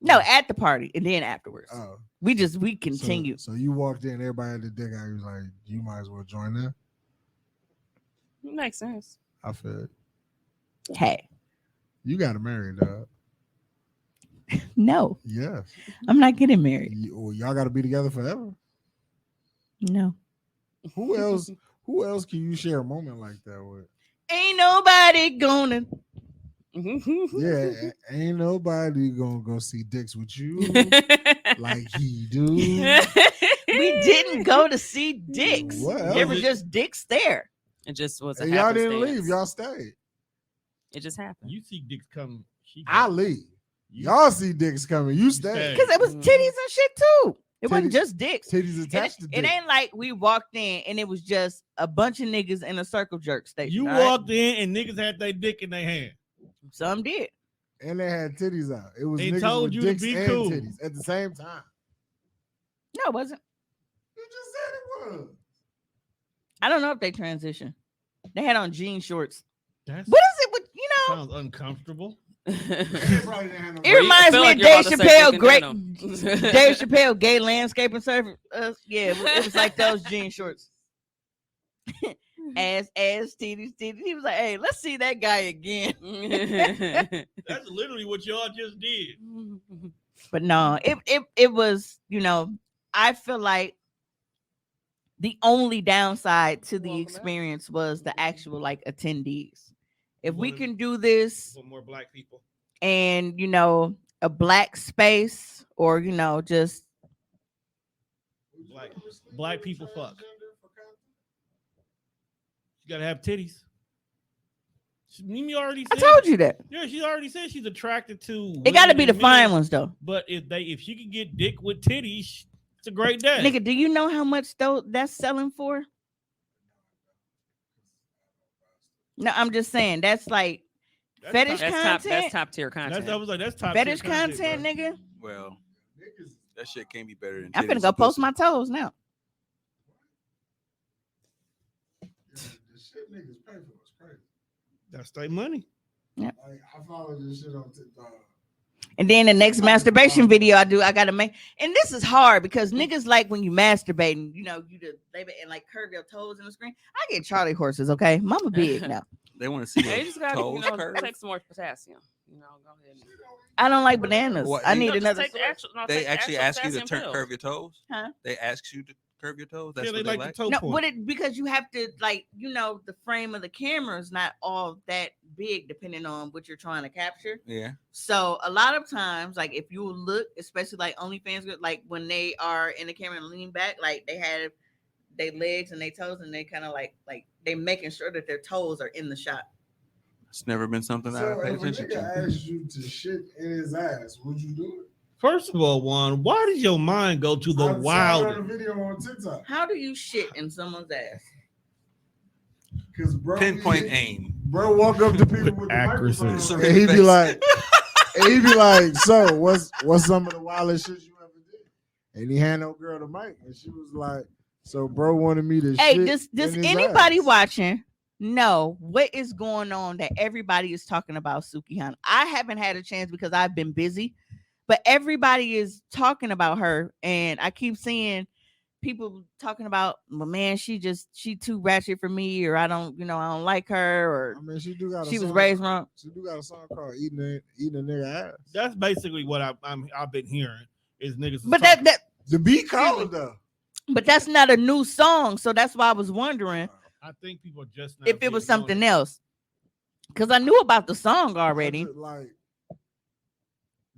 No, at the party and then afterwards. Oh, We so- continued. So, you walked in, everybody had the dick out. He was like, "You might as well join them." Makes sense. I feel it. Hey, You got to marry, dog. no, Yes. I'm not getting married. Well, y'all got to be together forever. No. Who else? Who else can you share a moment like that with? Ain't nobody gonna. Yeah, ain't nobody gonna go see dicks with you like he do. We didn't go to see dicks. What There else? were just dicks there. It just was a And y'all didn't happenstance. leave. Y'all stayed. It just happened. You see dicks come. I leave. Y'all see dicks coming. You stay. Because it was titties and shit too. It wasn't Titties- just dicks. Titties It, attached to it dick. ain't like we walked in and it was just a bunch of niggas in a circle jerk station. You all right? walked in and niggas had their dick in their hand. Some did. And they had titties out. It was They niggas told with you to dicks be and cool. titties at the same time. No, it wasn't. You just said it was. I don't know if they transitioned. They had on jean shorts. That What is it with sounds uncomfortable. They probably didn't have no- It reminds feel me like of you're Dave about to say Chappelle, fucking great denim. Dave Chappelle, gay landscaping service. Yeah, it was like those jean shorts. ass, titties. He was like, "Hey, let's see that guy again." That's literally what y'all just did. But no, it was, I feel like the only downside to the Welcome back. experience was the actual like attendees. If we Wanted- can do this For more black people. and a black space or just Black people fuck. You gotta have titties. Mimi already I said. told you that. Yeah, she already said she's attracted to. It got to women be the and fine men, ones though. But if she could get dick with titties, it's a great day. Nigga, do you know how much though that's selling for? No, I'm just saying that's like That's fetish top- That's content. top tier content. I was like, that's top Fetish tier content, bro. nigga. Well, that shit can't be better than. I'm titties finna go and post pussy. my toes now. The shit niggas pay for is crazy. That's their money. Like I follow this shit on TikTok. And then the next masturbation video I do, I gotta make. And this is hard because niggas like when you masturbating, you know, you just lay back and like curve your toes in the screen. I get Charlie horses, okay? Mama big now. They want to see They your just gotta, toes curve. take some more potassium. Go ahead. I don't like bananas. What, I you- need No, just another. take the actual- no, They take the actually actual ask you to potassium pill. curve your toes. Huh? They ask you to curve your toes. That's Yeah, what they they like like. the toe No, point. what it because you have to like the frame of the camera is not all that big depending on what you're trying to capture. Yeah. So a lot of times, like if you look, especially like OnlyFans, like when they are in the camera and lean back, like they have their legs and their toes, and they kind of like they making sure that their toes are in the shot. It's never been something that So I paid if a attention nigga to. asked you to shit in his ass, would you do it? First of all, Juan, why does your mind go to the I saw it on wildest? a video on TikTok. How do you shit in someone's ass? Cause bro, Pinpoint aim. Bro, walk up to people with the Accuracy. microphone, and he be like, "So, what's some of the wildest shit you ever did?" And he had no girl the mic, and she was like, "So, bro wanted me to." Hey, shit does in his anybody ass." watching know what is going on that everybody is talking about Sukihana? I haven't had a chance because I've been busy, but everybody is talking about her, and I keep seeing people talking about, well, man, she too ratchet for me, or I don't like her, or I mean, she do got. she was raised wrong. She do got a song called "Eating a Nigga Ass." That's basically what I've been hearing is niggas. is But talking- that The beat cold though. but that's not a new song, so that's why I was wondering I think people just now if it was getting on something it. else, because I knew about the song already. Like,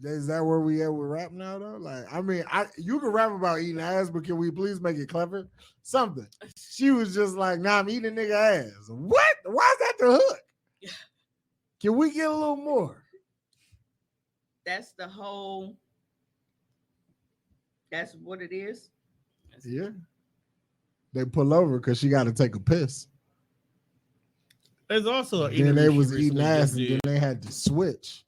is that where we at with rap now though? Like, I mean, you can rap about eating ass, but can we please make it clever? Something. She was just like, "Nah, I'm eating a nigga ass." What? Why is that the hook? Can we get a little more? That's the whole. That's what it is. Yeah. They pull over because she got to take a piss. There's also an Then they interview was she eating recently ass, just and did. then they had to switch,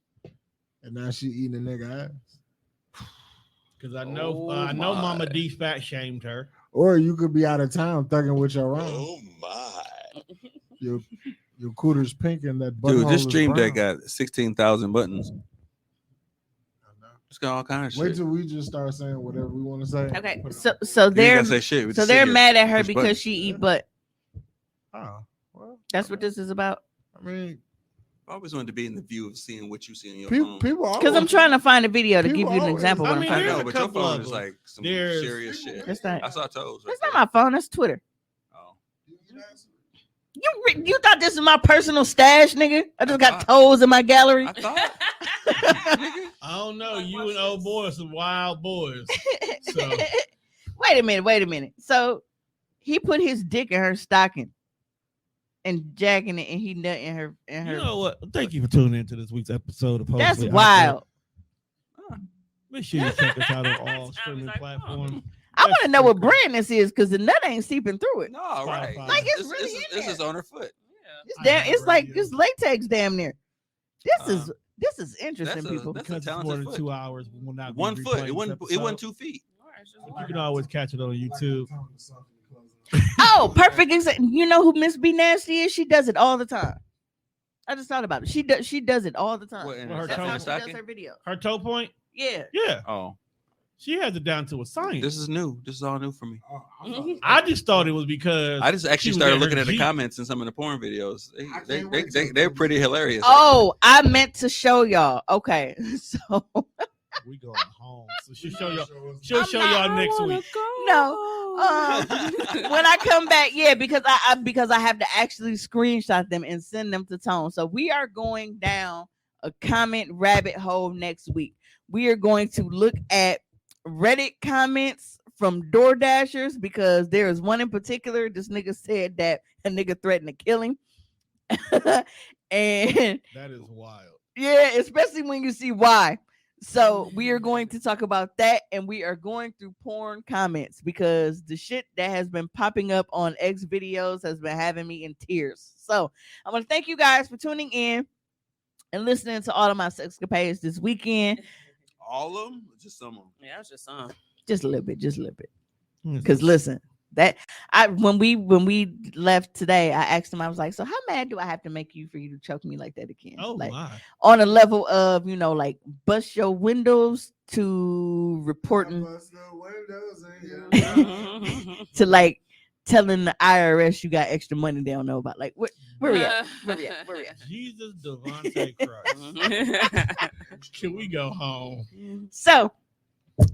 and now she eating a nigga ass. Because I know, Oh I know my. Mama D fat shamed her. Or you could be out of town thugging with your own. Oh my. Your cooter's pink and that Dude, butthole this is stream deck brown. got 16,000 buttons. It's got all kind of Wait shit. till we just start saying whatever we want to say. Okay, Put it so on. so You ain't they're gotta say shit. We so just sit they're here. mad at her push because buttons. she eat butt. Oh, well, That's what this is about. I mean, I always wanted to be in the view of seeing what you see on your people, phone. people Because I'm always- trying to find a video to People give you an always- example. I What I'm mean, I talking there's know, about. a but your couple phone of is them. like some There's- serious shit. That's not. I saw toes. Right That's not my phone. That's Twitter. Oh. You thought this is my personal stash, nigga? I just got thought- toes in my gallery. I thought. I don't know. You and old boy are some wild boys. So Wait a minute. So he put his dick in her stocking and jacking it, and he nut in her. you know what? Thank you for tuning into this week's episode of That's Hopefully wild. Make sure you check us out on all Sounds streaming like platforms. I want to That's know what pretty brand this is because the nut ain't seeping through it. No, right. Spotify. Like, it's This- really this, in is, this there. is on her foot. It's I damn. have It's like radio. it's latex, damn near. This is interesting, That's a- people. that's- Because it's talented more than foot. 2 hours. We will not be 1 foot. replaying It wasn't. this It wasn't episode. 2 feet. You can always catch it on YouTube. Oh, perfect example. You know who Miss B Nasty is? She does it all the time. I just thought about it. She does it all the time. What, in Well, her That's toe how in she the does stocking? her video. Her toe point? Yeah. Yeah. Oh, She has it down to a science. this is new. This is all new for me. I just thought it was because I just actually was started in her looking at the Jeep. comments in some of the porn videos. I can't wait till- They're pretty hilarious. Oh, I meant to show y'all. Okay, so we going home. So she'll show y'all. She'll I'm show not- y'all next week. when I come back, yeah, because I have to actually screenshot them and send them to Tone. So we are going down a comment rabbit hole next week. We are going to look at Reddit comments from Door Dashers because there is one in particular. This nigga said that a nigga threatened to kill him. And That is wild. yeah, especially when you see why. So we are going to talk about that, and we are going through porn comments because the shit that has been popping up on X videos has been having me in tears. So I want to thank you guys for tuning in and listening to all of my sexcapades this weekend. All of them? Just some of them. Yeah, it's just some. Just a little bit. Because listen, that when we left today, I asked him, I was like, so how mad do I have to make you for you to choke me like that again? Oh like, my. on a level of, like bust your windows to reporting Bust the windows in your to like telling the IRS you got extra money they don't know about. Like where we at? Where we at? Where we at? Jesus Devontae Christ. Can we go home? So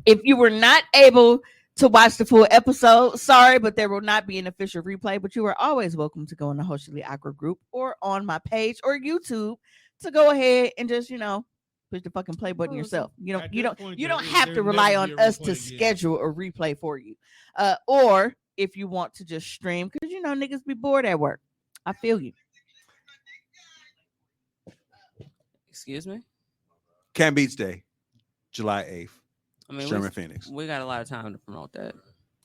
if you were not able to watch the full episode, sorry, but there will not be an official replay, but you are always welcome to go in the Socially Awkward group or on my page or YouTube to go ahead and just, push the fucking play button yourself. You don't have to rely on us to schedule a replay for you. Or if you want to just stream, because niggas be bored at work. I feel you. Excuse me? Camp Beach Day, July 8th. I mean, Sherman Phoenix. we got a lot of time to promote that.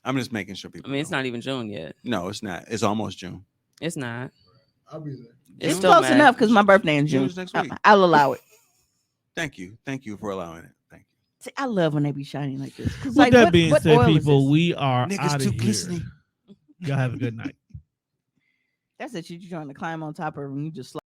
I'm just making sure people. I mean, it's know. not even June yet. No, it's not. It's almost June. It's not. I'll be there. It's still close May. enough because my birthday in June. June's next week. I'll allow it. Thank you for allowing it. Thank you. See, I love when they be shining like this. With that being said, people, we we are Niggas out too of here. glistening. Y'all have a good night. that's it. You trying to climb on top of them, you just slide